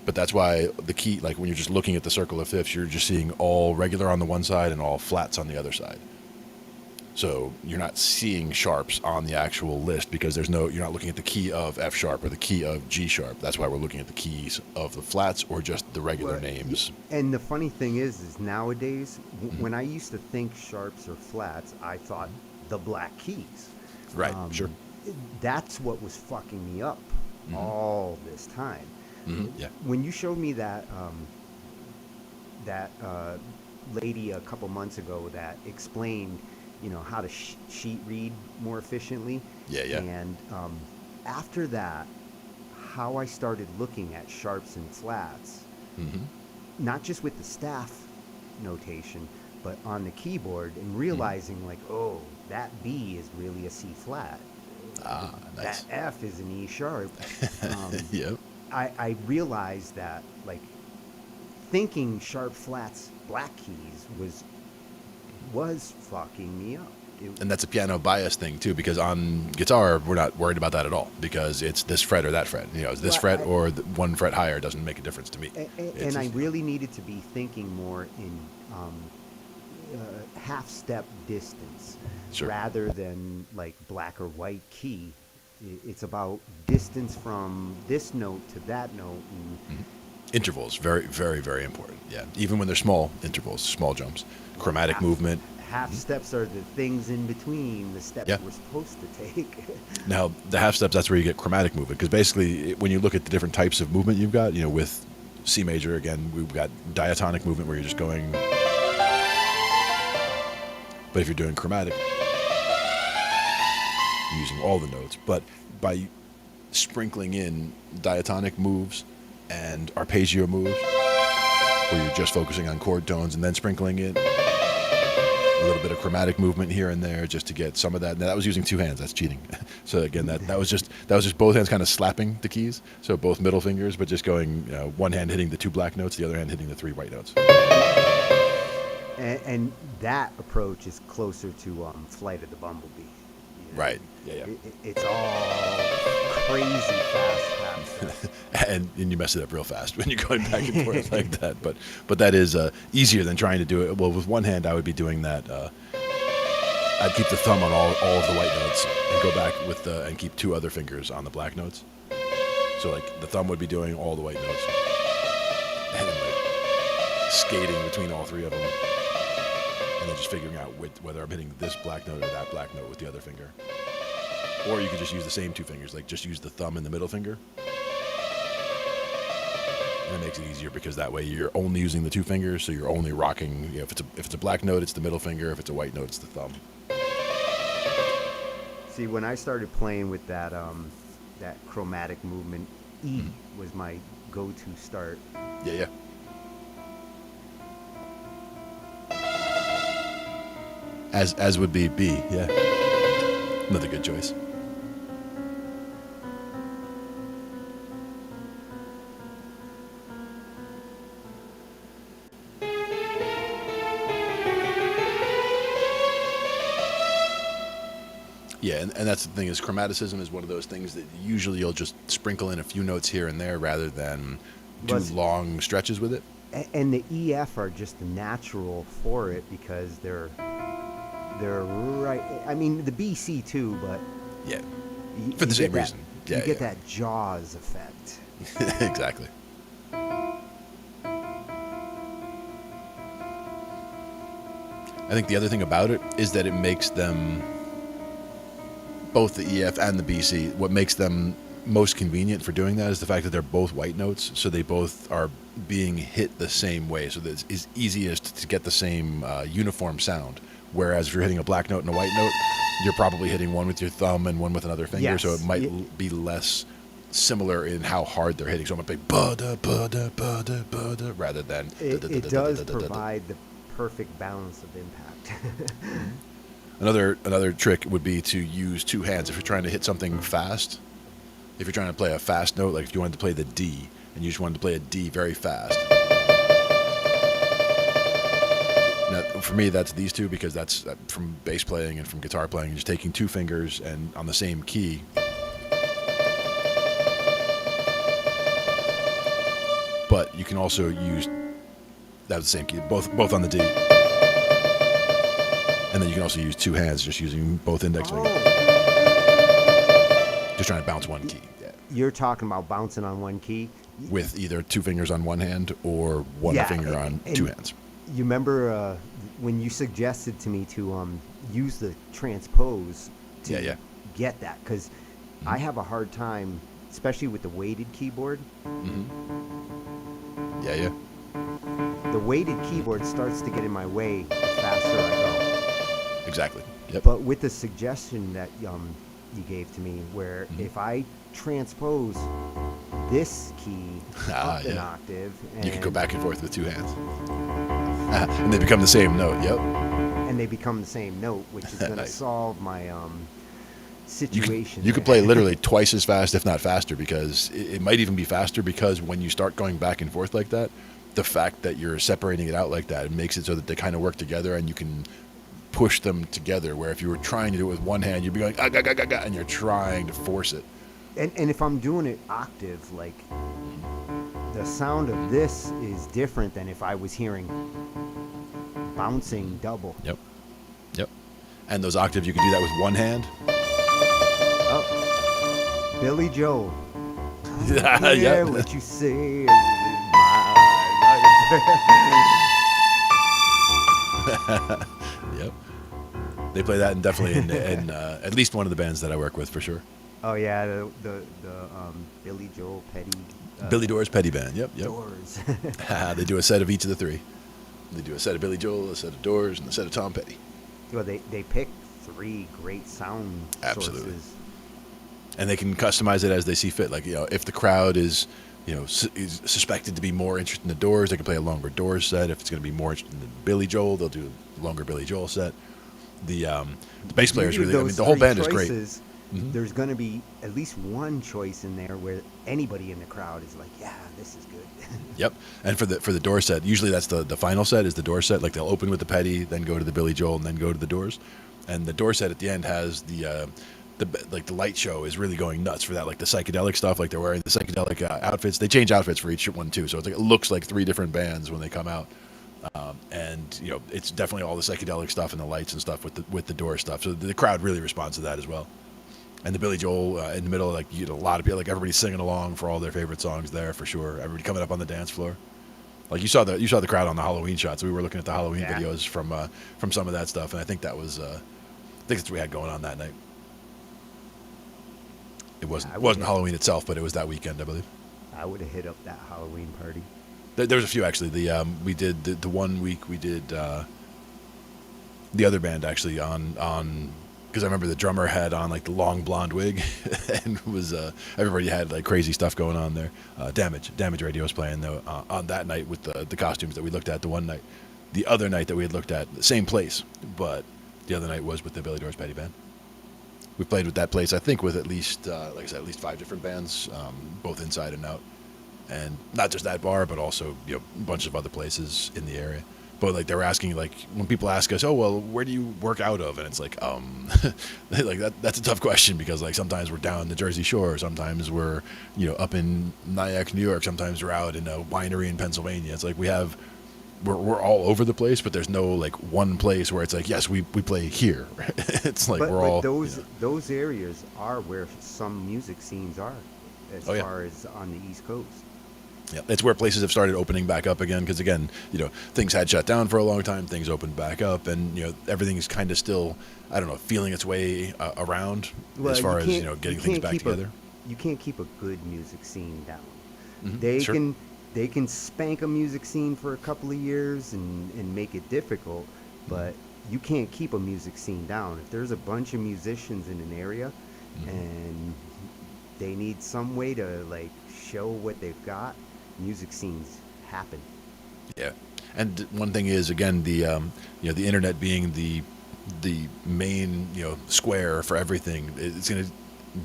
But that's why the key, like when you're just looking at the circle of fifths, you're just seeing all regular on the one side and all flats on the other side. So you're not seeing sharps on the actual list because you're not looking at the key of F sharp or the key of G sharp. That's why we're looking at the keys of the flats or just the regular names. And the funny thing is nowadays, when I used to think sharps or flats, I thought the black keys. Right, sure. That's what was fucking me up all this time. Yeah. When you showed me that lady a couple months ago that explained, how to sheet read more efficiently. Yeah. And after that, how I started looking at sharps and flats, not just with the staff notation, but on the keyboard, and realizing like, oh, that B is really a C flat. Ah, nice. That F is an E sharp. Yep. I realized that like thinking sharp flats black keys was fucking me up. And that's a piano bias thing too, because on guitar we're not worried about that at all, because it's this fret or that fret. It's this fret or one fret higher doesn't make a difference to me. And I really needed to be thinking more in half step distance, Sure. rather than like black or white key. It's about distance from this note to that note. And Intervals, very, very, very important. Yeah, even when they're small intervals, small jumps, chromatic movement. half steps are the things in between the steps Yeah. we're supposed to take. Now, the half steps, that's where you get chromatic movement, because basically, when you look at the different types of movement you've got, with C major, again, we've got diatonic movement where you're just going. But if you're doing chromatic, you're using all the notes. But by sprinkling in diatonic moves and arpeggio moves, where you're just focusing on chord tones and then sprinkling in a little bit of chromatic movement here and there just to get some of that. Now, that was using two hands. That's cheating. So again, that was just both hands kind of slapping the keys. So both middle fingers, but just going one hand hitting the two black notes, the other hand hitting the three white notes. And that approach is closer to Flight of the Bumblebee. Right. Yeah. It's all crazy fast half steps. and you mess it up real fast when you're going back and forth like that. But that is easier than trying to do it. Well, with one hand, I would be doing that. I'd keep the thumb on all of the white notes and go back with and keep two other fingers on the black notes. So like the thumb would be doing all the white notes and like skating between all three of them, and then just figuring out whether I'm hitting this black note or that black note with the other finger. Or you could just use the same two fingers, like just use the thumb and the middle finger. And it makes it easier because that way you're only using the two fingers, so you're only rocking. If it's a black note, it's the middle finger. If it's a white note, it's the thumb. See, when I started playing with that chromatic movement, E was my go-to start. Yeah. As would be B, yeah. Another good choice. Yeah, and that's the thing, is chromaticism is one of those things that usually you'll just sprinkle in a few notes here and there rather than do long stretches with it. And the EF are just natural for it because they're right. I mean, the BC too, but Yeah, for the same reason. You get that Jaws effect. Exactly. I think the other thing about it is that it makes them, both the EF and the BC, what makes them most convenient for doing that is the fact that they're both white notes, so they both are being hit the same way, so that it's easiest to get the same uniform sound. Whereas if you're hitting a black note and a white note, you're probably hitting one with your thumb and one with another finger, Yes. so it might be less similar in how hard they're hitting. So I'm going to play ba-da, ba-da, ba-da, ba-da, rather than... It does provide the perfect balance of impact. Another trick would be to use two hands if you're trying to hit something fast. If you're trying to play a fast note, like if you wanted to play the D, and you just wanted to play a D very fast. Now, for me, that's these two, because that's from bass playing and from guitar playing, just taking two fingers and on the same key. But you can also use, that was the same key, both on the D. And then you can also use two hands, just using both index fingers. Just trying to bounce one key. Yeah. You're talking about bouncing on one key? With either two fingers on one hand or one finger on two hands. You remember when you suggested to me to use the transpose to get that? Because I have a hard time, especially with the weighted keyboard. Yeah. The weighted keyboard starts to get in my way the faster I go. Exactly. Yep. But with the suggestion that you gave to me, where if I transpose this key up an yeah. octave, and You can go back and forth with two hands. And they become the same note. Yep. and they become the same note, which is going to Nice. solve my situation. You could there. play literally twice as fast, if not faster, because it might even be faster because when you start going back and forth like that, the fact that you're separating it out like that, it makes it so that they kind of work together and you can push them together. Where if you were trying to do it with one hand, you'd be going, and you're trying to force it. And if I'm doing it octave, like the sound of this is different than if I was hearing bouncing double. Yep. Yep. And those octaves, you can do that with one hand. Oh, Billy Joel. Yeah. Yeah, what you say is my Yep. They play that, and definitely in at least one of the bands that I work with for sure. Oh yeah, the Billy Joel Petty. Billy Doors Petty Band. Yep. Yep. Doors. They do a set of each of the three. They do a set of Billy Joel, a set of Doors, and a set of Tom Petty. Well, they pick 3 great sound Absolutely. sources. And they can customize it as they see fit. Like, if the crowd is, is suspected to be more interested in the Doors, they can play a longer Doors set. If it's going to be more interested in Billy Joel, they'll do a longer Billy Joel set. The bass players really, Those the whole 3 band is great. choices, There's going to be at least one choice in there where anybody in the crowd is like, yeah, this is good. Yep. And for the Doors set, usually that's the final set is the Doors set. Like they'll open with the Petty, then go to the Billy Joel, and then go to the Doors. And the Doors set at the end has the light show is really going nuts for that, like the psychedelic stuff. Like they're wearing the psychedelic outfits. They change outfits for each one too, so it's like, it looks like 3 different bands when they come out. And it's definitely all the psychedelic stuff and the lights and stuff with the Doors stuff. So the crowd really responds to that as well. And the Billy Joel in the middle, like you get a lot of people, like everybody's singing along for all their favorite songs there for sure. Everybody coming up on the dance floor. Like you saw the crowd on the Halloween shots. We were looking at the Halloween videos from some of that stuff, and I think that was I think that's what we had going on that night. It wasn't Halloween itself, but it was that weekend, I believe. I would have hit up that Halloween party. There was a few actually. We did the 1 week we did the other band actually on because I remember the drummer had on like the long blonde wig and was everybody had like crazy stuff going on there. Damage Radio was playing though on that night with the costumes that we looked at the one night. The other night that we had looked at, the same place, but the other night was with the Billy Doors Petty Band. We played with that place, I think, with at least, like I said, at least 5 different bands, both inside and out. And not just that bar, but also a bunch of other places in the area. But like they were asking, like when people ask us, oh well, where do you work out of? And it's like, like that's a tough question because like sometimes we're down the Jersey Shore, sometimes we're up in Nyack, New York, sometimes we're out in a winery in Pennsylvania. It's like we're all over the place, but there's no like one place where it's like, yes, we play here. It's like we're all those areas are where some music scenes are, as far as on the East Coast. Yeah, it's where places have started opening back up again because again, things had shut down for a long time, things opened back up, and everything is kind of still, I don't know, feeling its way around as far as getting things back together. You can't keep a good music scene down. Mm-hmm. They can spank a music scene for a couple of years and make it difficult, but you can't keep a music scene down. If there's a bunch of musicians in an area and they need some way to like show what they've got, music scenes happen. Yeah. And one thing is, again, the the internet being the main square for everything, it's going to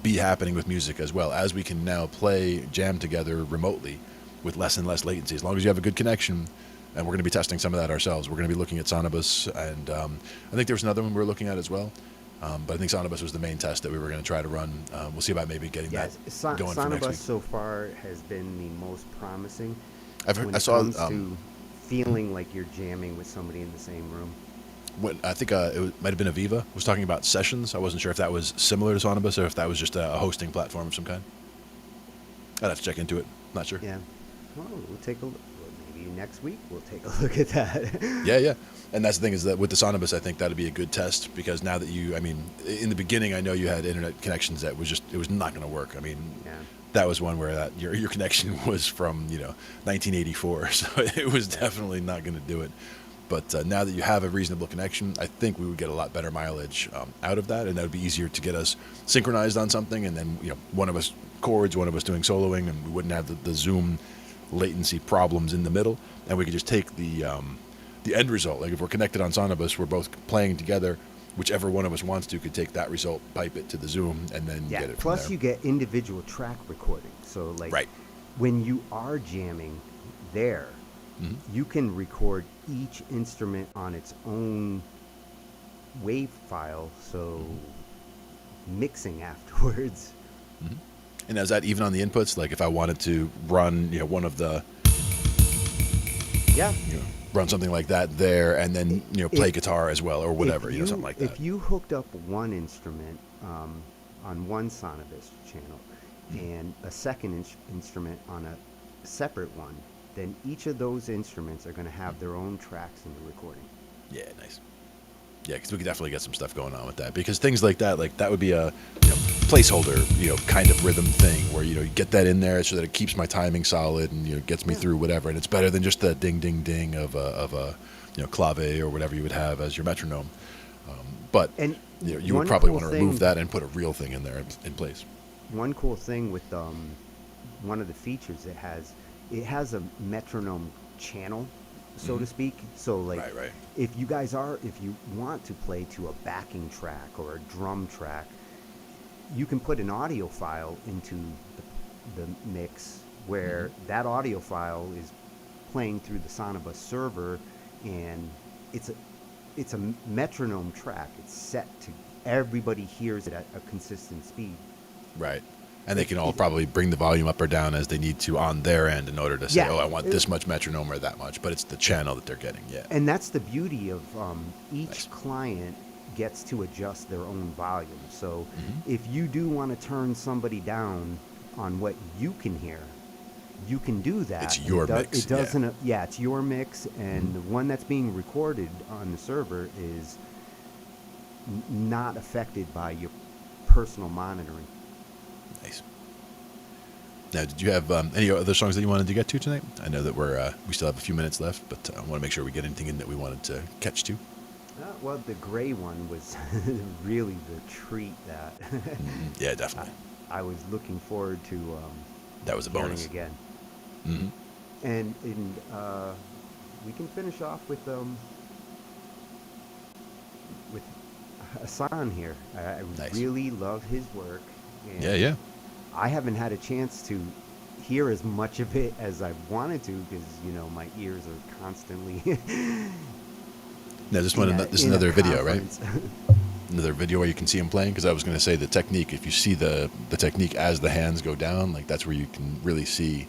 be happening with music as well, as we can now play jam together remotely with less and less latency, as long as you have a good connection. And we're going to be testing some of that ourselves. We're going to be looking at Sonobus, and I think there was another one we were looking at as well. But I think Sonobus was the main test that we were going to try to run. We'll see about maybe getting that going for next week. Sonobus so far has been the most promising. I saw comes to feeling like you're jamming with somebody in the same room. I think might have been Aviva was talking about sessions. I wasn't sure if that was similar to Sonobus or if that was just a hosting platform of some kind. I'd have to check into it. Not sure. Yeah. Well, we'll take a look. Maybe next week we'll take a look at that. Yeah. And that's the thing is that with the Sonobus, I think that'd be a good test because now that in the beginning, I know you had internet connections that it was not going to work. I mean, that was one where your connection was from 1984, so it was definitely not going to do it. But now that you have a reasonable connection, I think we would get a lot better mileage out of that, and that would be easier to get us synchronized on something, and then one of us chords, one of us doing soloing, and we wouldn't have the Zoom latency problems in the middle, and we could just take the end result. Like if we're connected on Sonobus, we're both playing together. Whichever one of us wants to could take that result, pipe it to the Zoom, and then get it from plus there. you get individual track recording. So like Right. when you are jamming there, you can record each instrument on its own wave file, so mixing afterwards. And is that even on the inputs? Like if I wanted to run, one of the, Yeah. run something like that there, and then play If- guitar as well, or whatever, If something like that. If you hooked up one instrument on one Sonovus channel and a second instrument on a separate one, then each of those instruments are going to have their own tracks in the recording. Yeah, nice. Yeah, because we could definitely get some stuff going on with that. Because things like that would be a placeholder, kind of rhythm thing where you get that in there so that it keeps my timing solid and gets me through whatever. And it's better than just the ding ding ding of a clave or whatever you would have as your metronome. But And you would one probably cool want to remove thing- that and put a real thing in there in place. One cool thing with one of the features it has a metronome channel, so to speak. So like Right. if you want to play to a backing track or a drum track, you can put an audio file into the mix where that audio file is playing through the Sonobus server, and it's a metronome track. It's set to everybody hears it at a consistent speed. Right. And they can all probably bring the volume up or down as they need to on their end in order to say, Yeah. I want this much metronome or that much. But it's the channel that they're getting, yeah. And that's the beauty of each Nice. client gets to adjust their own volume. So if you do want to turn somebody down on what you can hear, you can do that. It's And your it mix, It doesn't. Yeah, it's your mix, and the one that's being recorded on the server is not affected by your personal monitoring. Nice. Now, did you have any other songs that you wanted to get to tonight? I know that we still have a few minutes left, but I want to make sure we get anything in that we wanted to catch to. Well, the gray one was really the treat that Yeah, definitely. I was looking forward to That was a hearing bonus. again. hmm And we can finish off with Hassan here. I Nice. really love his work. And Yeah. I haven't had a chance to hear as much of it as I wanted to because my ears are constantly. Now, this is in a another video, right? conference. Another video where you can see him playing, because I was going to say the technique. If you see the technique as the hands go down, like that's where you can really see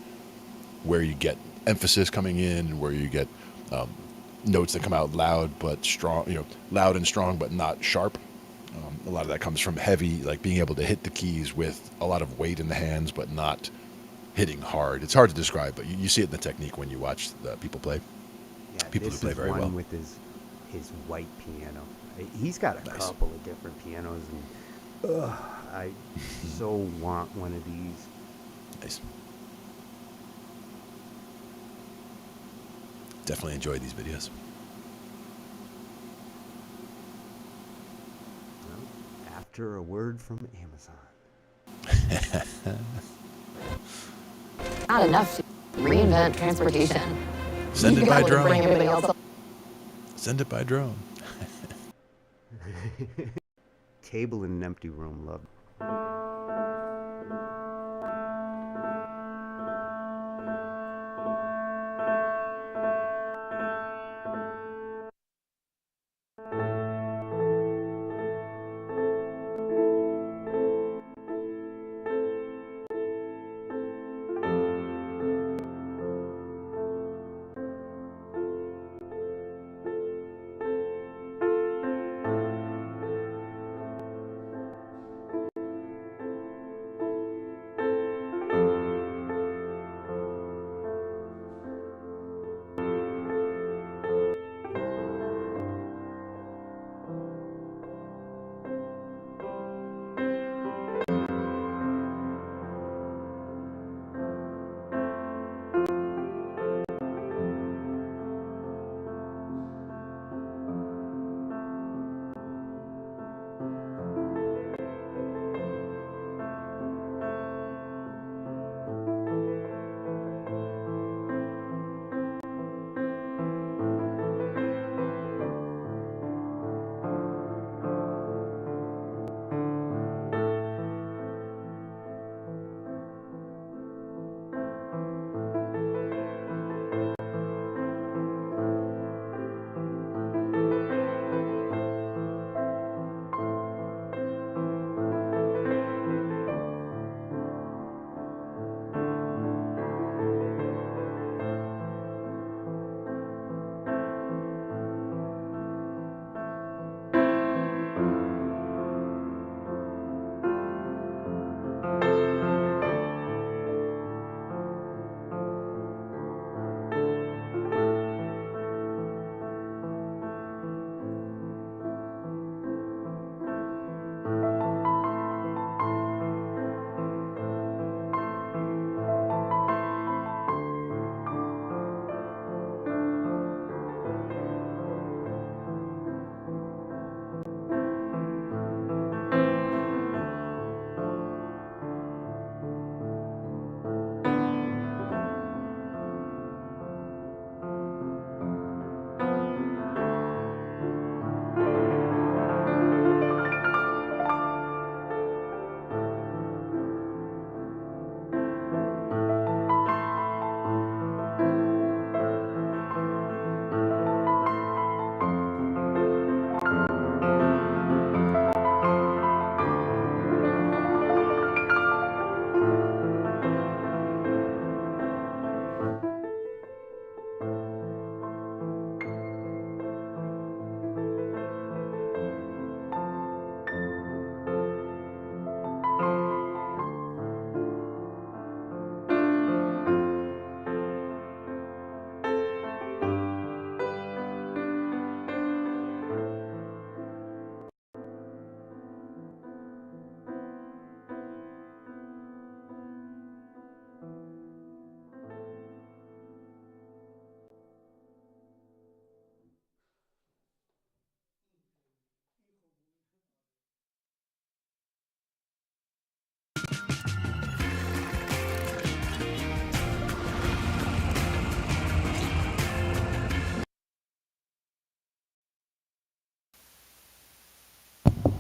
where you get emphasis coming in and where you get notes that come out loud but strong, loud and strong but not sharp. A lot of that comes from heavy, like being able to hit the keys with a lot of weight in the hands but not hitting hard. It's hard to describe, but you see it in the technique when you watch the people play. Yeah, People who this play is very one well. with his white piano. He's got a Nice. couple of different pianos, and I so want one of these. Nice. Definitely enjoy these videos. Well, after a word from Amazon. Not enough to reinvent transportation. Send You it by gotta bring drone. everything else up. Send it by drone. Table in an empty room, love.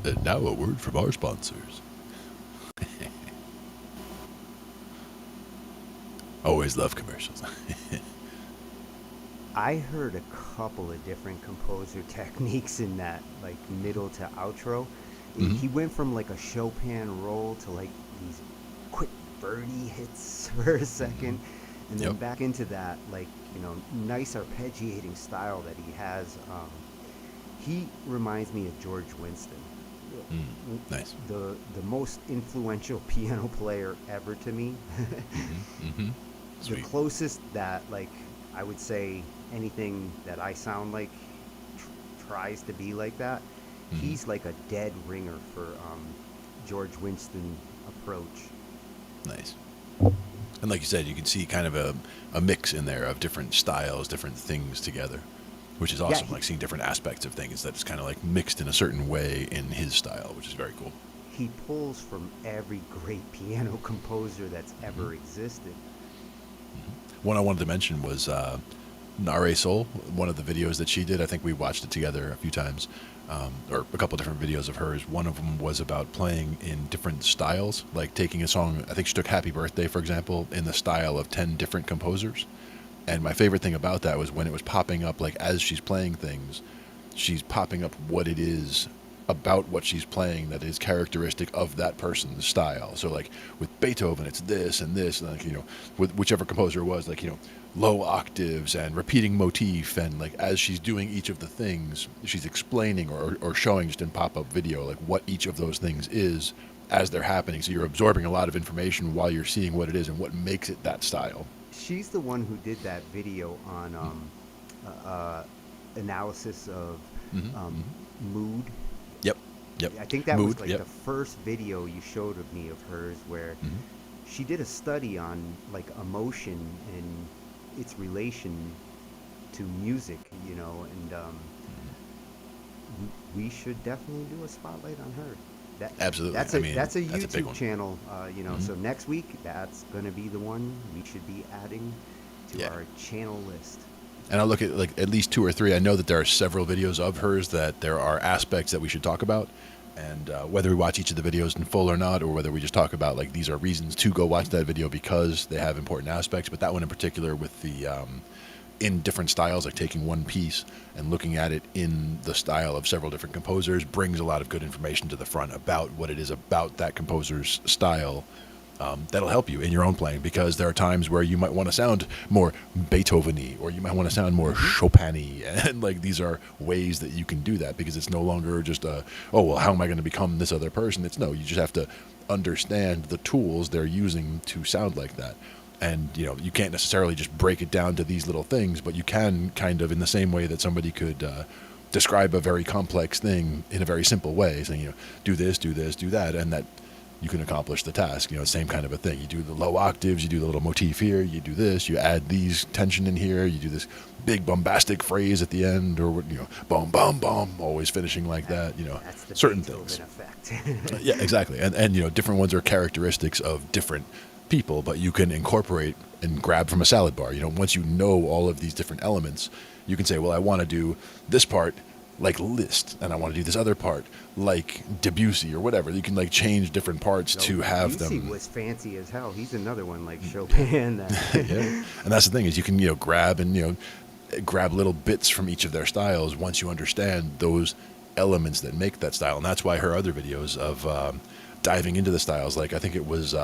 And now a word from our sponsors. Always love commercials. I heard a couple of different composer techniques in that, like middle to outro. He went from like a Chopin roll to like these quick birdie hits for a second, and then Yep. back into that like nice arpeggiating style that he has. He reminds me of George Winston, Nice. the most influential piano player ever to me. Mm-hmm. The Sweet. closest that like I would say anything that I sound like tries to be like that. He's like a dead ringer for George Winston approach. Nice. And like you said, you can see kind of a mix in there of different styles, different things together, which is awesome. Like seeing different aspects of things that's kind of like mixed in a certain way in his style, which is very cool. He pulls from every great piano composer that's ever existed. One I wanted to mention was Nare Soul, one of the videos that she did. I think we watched it together a few times, or a couple different videos of hers. One of them was about playing in different styles, like taking a song. I think she took Happy Birthday, for example, in the style of 10 different composers. And my favorite thing about that was when it was popping up, like as she's playing things, she's popping up what it is about what she's playing that is characteristic of that person's style. So like with Beethoven, it's this and this, and like, with whichever composer it was, like, low octaves and repeating motif, and like as she's doing each of the things, she's explaining or showing just in pop-up video like what each of those things is as they're happening. So you're absorbing a lot of information while you're seeing what it is and what makes it that style. She's the one who did that video on analysis of mood. Yep. I think that Mood, was like yep. the first video you showed of me of hers where she did a study on like emotion and its relation to music, and we should definitely do a spotlight on her. Absolutely. That's I mean, that's a that's a big YouTube one. channel, so next week that's going to be the one we should be adding to our channel list. And I'll look at like at least 2 or 3. I know that there are several videos of hers that there are aspects that we should talk about. And whether we watch each of the videos in full or not, or whether we just talk about like these are reasons to go watch that video because they have important aspects. But that one in particular with the in different styles, like taking one piece and looking at it in the style of several different composers brings a lot of good information to the front about what it is about that composer's style. That'll help you in your own playing, because there are times where you might want to sound more Beethoven-y, or you might want to sound more Chopin-y, and like these are ways that you can do that, because it's no longer just how am I going to become this other person? You just have to understand the tools they're using to sound like that. And you can't necessarily just break it down to these little things, but you can kind of in the same way that somebody could describe a very complex thing in a very simple way, saying do this, do this, do that, and that you can accomplish the task. Same kind of a thing. You do the low octaves, you do the little motif here, you do this, you add these tension in here, you do this big bombastic phrase at the end, or boom, boom, boom, always finishing like that. That's the Certain Beethoven things. effect. Yeah, exactly. And different ones are characteristics of different people, but you can incorporate and grab from a salad bar. Once you know all of these different elements, you can say, well, I want to do this part like Liszt, and I want to do this other part like Debussy or whatever. You can like change different parts to have Debussy them. was fancy as hell. He's another one like Chopin. Yeah. And that's the thing, is you can grab and grab little bits from each of their styles once you understand those elements that make that style. And that's why her other videos of diving into the styles, like I think it was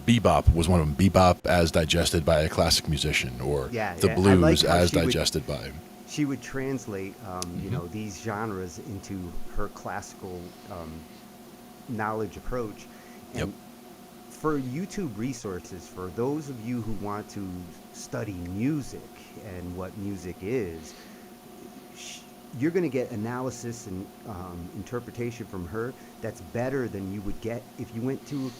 bebop was one of them. Bebop as digested by a classic musician, or the I blues like how as she would- digested by. She would translate, these genres into her classical knowledge approach. And for YouTube resources, for those of you who want to study music and what music is, you're going to get analysis and interpretation from her that's better than you would get if you went to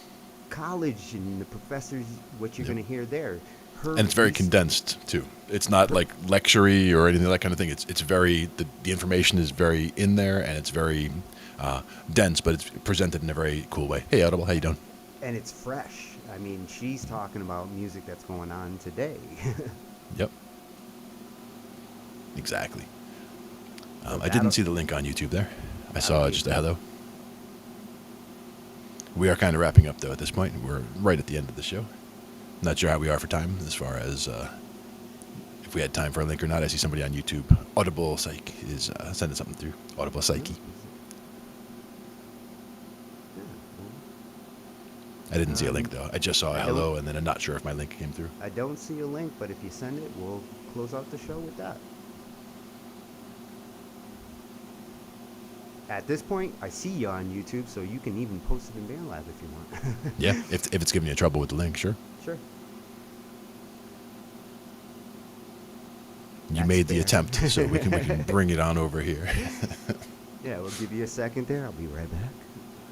college and the professors, what you're going to hear there. And it's very condensed too. It's not like lecture-y or anything, that kind of thing. It's very the information is very in there, and it's very dense, but it's presented in a very cool way. Hey, Audible, how you doing? And it's fresh. I mean, she's talking about music that's going on today. Yep. Exactly. So I didn't see the link on YouTube there. I saw just a hello. We are kind of wrapping up, though, at this point. We're right at the end of the show. Not sure how we are for time as far as if we had time for a link or not. I see somebody on YouTube. Audible Psych is sending something through. Audible Psyche. I didn't see a link, though. I just saw a hello, and then I'm not sure if my link came through. I don't see a link, but if you send it, we'll close out the show with that. At this point, I see you on YouTube, so you can even post it in BandLab if you want. Yeah, if it's giving you trouble with the link, sure. Sure. You That's made the fair. attempt, so we can bring it on over here. Yeah, we'll give you a second there. I'll be right back.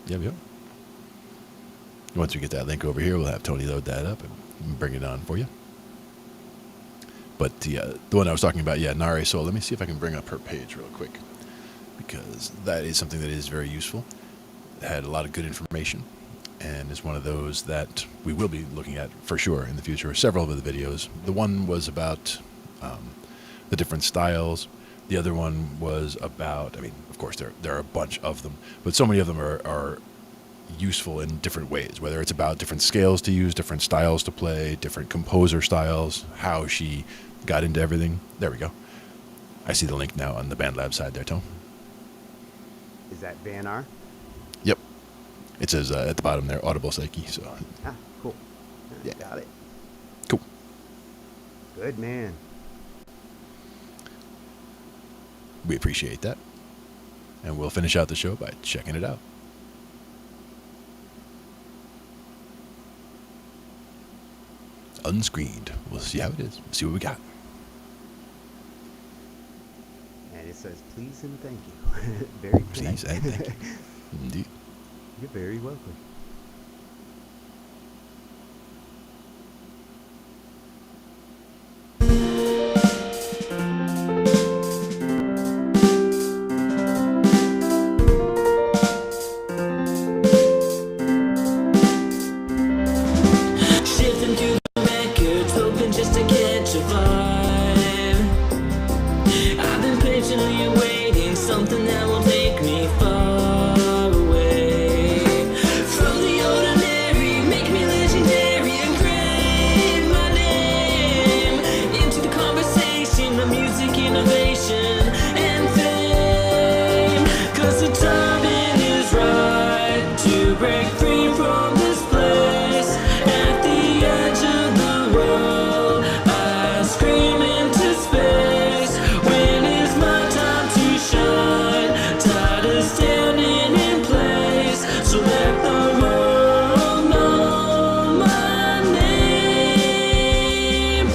Yep. Once we get that link over here, we'll have Tony load that up and bring it on for you. But the one I was talking about, Nare Soul. Let me see if I can bring up her page real quick, because that is something that is very useful. It had a lot of good information, and is one of those that we will be looking at for sure in the future. Several of the videos. The one was about the different styles. The other one was about, I mean, of course, there are a bunch of them, but so many of them are useful in different ways, whether it's about different scales to use, different styles to play, different composer styles, how she got into everything. There we go. I see the link now on the BandLab side there, Tom. Is that Van R? Yep. It says at the bottom there, Audible Psyche. So. Ah, cool. Yeah. Got it. Cool. Good man. We appreciate that. And we'll finish out the show by checking it out. Unscreened. We'll see how it is. See what we got. And it says, please and thank you. Very polite. Please and thank you. Indeed. You're very welcome. Shifting through the records, hoping just to catch a vibe. I've been patiently awaiting something that will take me far away from the ordinary, make me legendary, engrave my name into the conversation of music innovation and fame. 'Cause the timing is right to break free from this place at the edge of the world. I scream into space. When is my time to shine? Tired of standing in place, so let the world know my name.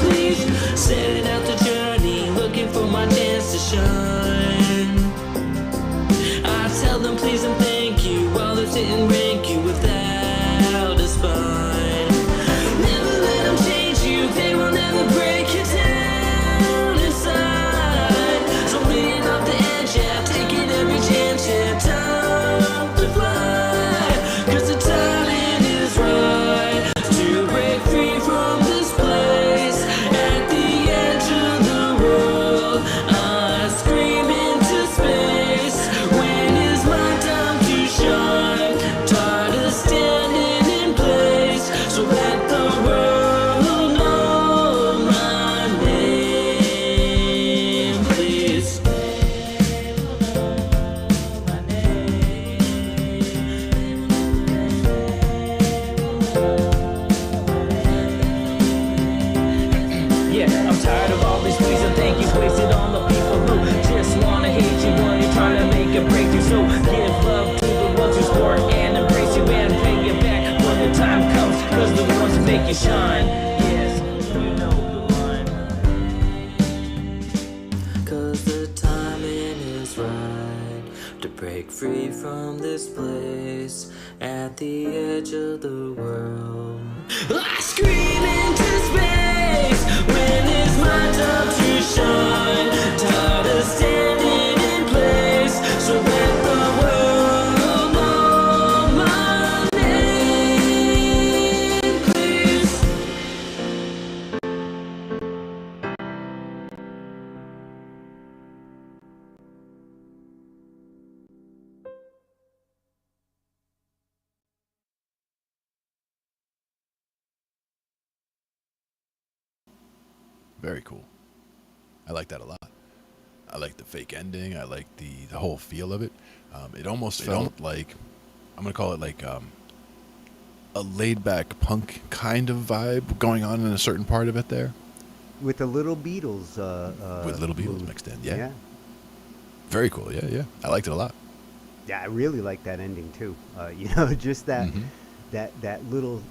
Please setting out the journey, looking for my chance to shine. I tell them please and thank you while they sit and rank you without a spine. Never let them change you, they will never break you down inside. So leaning off the edge, yeah, taking every chance, yeah, time to fly. 'Cause the timing is right to break free from this place at the edge of the world. I scream into space. When is my time to shine? Tired of standing in place, so let the world know my name, please. Yeah, I'm tired of all these please and thank yous wasted on the people who just wanna hate you when you're trying to make a breakthrough. So give love to the ones who support and embrace you and pay you back when the time comes. 'Cause the ones who make you shine, yes, you know the line. 'Cause the timing is right to break free from this place at the edge of the world. I scream into space. When is my time to shine? Tired of standing in place, so let the world know my name, please. Very cool. I like that a lot. I like the fake ending. I like the whole feel of it. It almost felt like, I'm going to call it like a laid back punk kind of vibe going on in a certain part of it there. With the Little Beatles. With Little Beatles mood. mixed in, yeah. Very cool, yeah. I liked it a lot. Yeah, I really like that ending too. You know, just that that little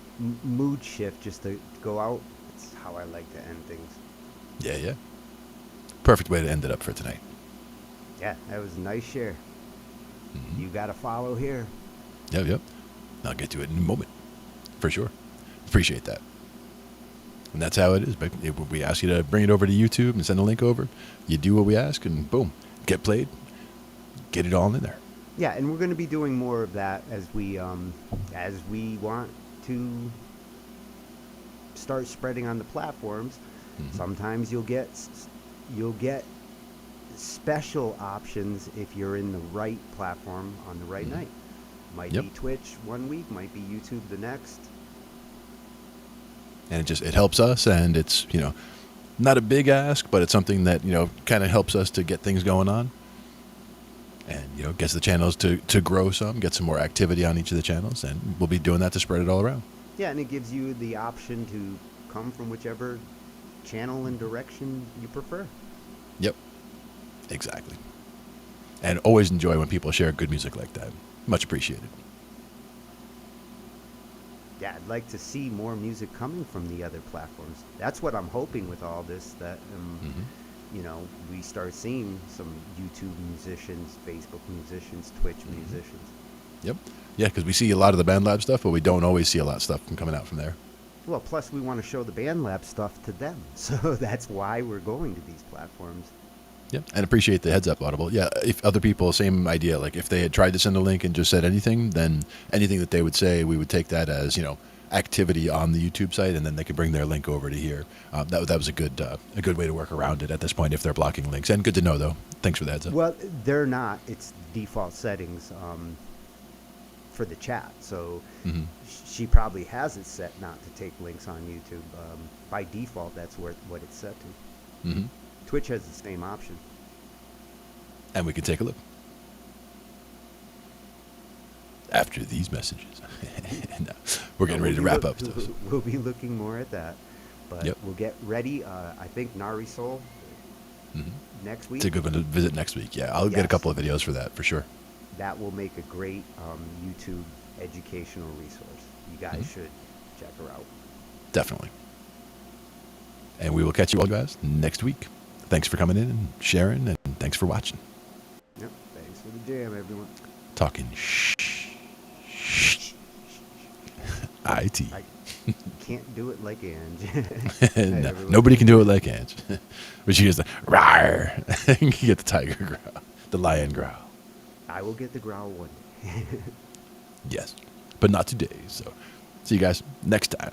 mood shift just to go out. That's how I like to end things. Yeah. Perfect way to end it up for tonight. Yeah, that was a nice share. You got to follow here. Yep. I'll get to it in a moment, for sure. Appreciate that. And that's how it is. But we ask you to bring it over to YouTube and send a link over. You do what we ask, and boom, get played. Get it all in there. Yeah, and we're going to be doing more of that as we want to start spreading on the platforms. Sometimes you'll get special options if you're in the right platform on the right night. Might be Twitch one week, might be YouTube the next. And it helps us, and it's, not a big ask, but it's something that, kind of helps us to get things going on. And, gets the channels to grow some, get some more activity on each of the channels, and we'll be doing that to spread it all around. Yeah, and it gives you the option to come from whichever channel and direction you prefer. Yep, exactly. And always enjoy when people share good music like that. Much appreciated. Yeah, I'd like to see more music coming from the other platforms. That's what I'm hoping with all this, that we start seeing some YouTube musicians, Facebook musicians, Twitch musicians. Yep. Yeah, because we see a lot of the BandLab stuff, but we don't always see a lot of stuff coming out from there. Well, plus we want to show the BandLab stuff to them. So that's why we're going to these platforms. Yep. And appreciate the heads up, Audible. Yeah, if other people, same idea. Like if they had tried to send a link and just said anything, then anything that they would say, we would take that as, activity on the YouTube site, and then they could bring their link over to here. That was a good way to work around it at this point if they're blocking links. And good to know, though. Thanks for the heads up. Well, they're not. It's default settings for the chat. So she probably has it set not to take links on YouTube. By default, that's what it's set to. Twitch has the same option. And we can take a look. After these messages. No, we're getting ready to wrap up. We'll be looking more at that. But we'll get ready. I think Nari Soul next week. It's a good one to visit next week. Yeah, I'll get a couple of videos for that, for sure. That will make a great YouTube educational resource. You guys should check her out. Definitely. And we will catch you all guys next week. Thanks for coming in and sharing, and thanks for watching. Yep. Thanks for the jam, everyone. Talking IT. I can't do it like Ange. No, nobody can do it like Ange. But she goes, rawr. You get the tiger growl, the lion growl. I will get the growl one day. Yes, but not today. So see you guys next time.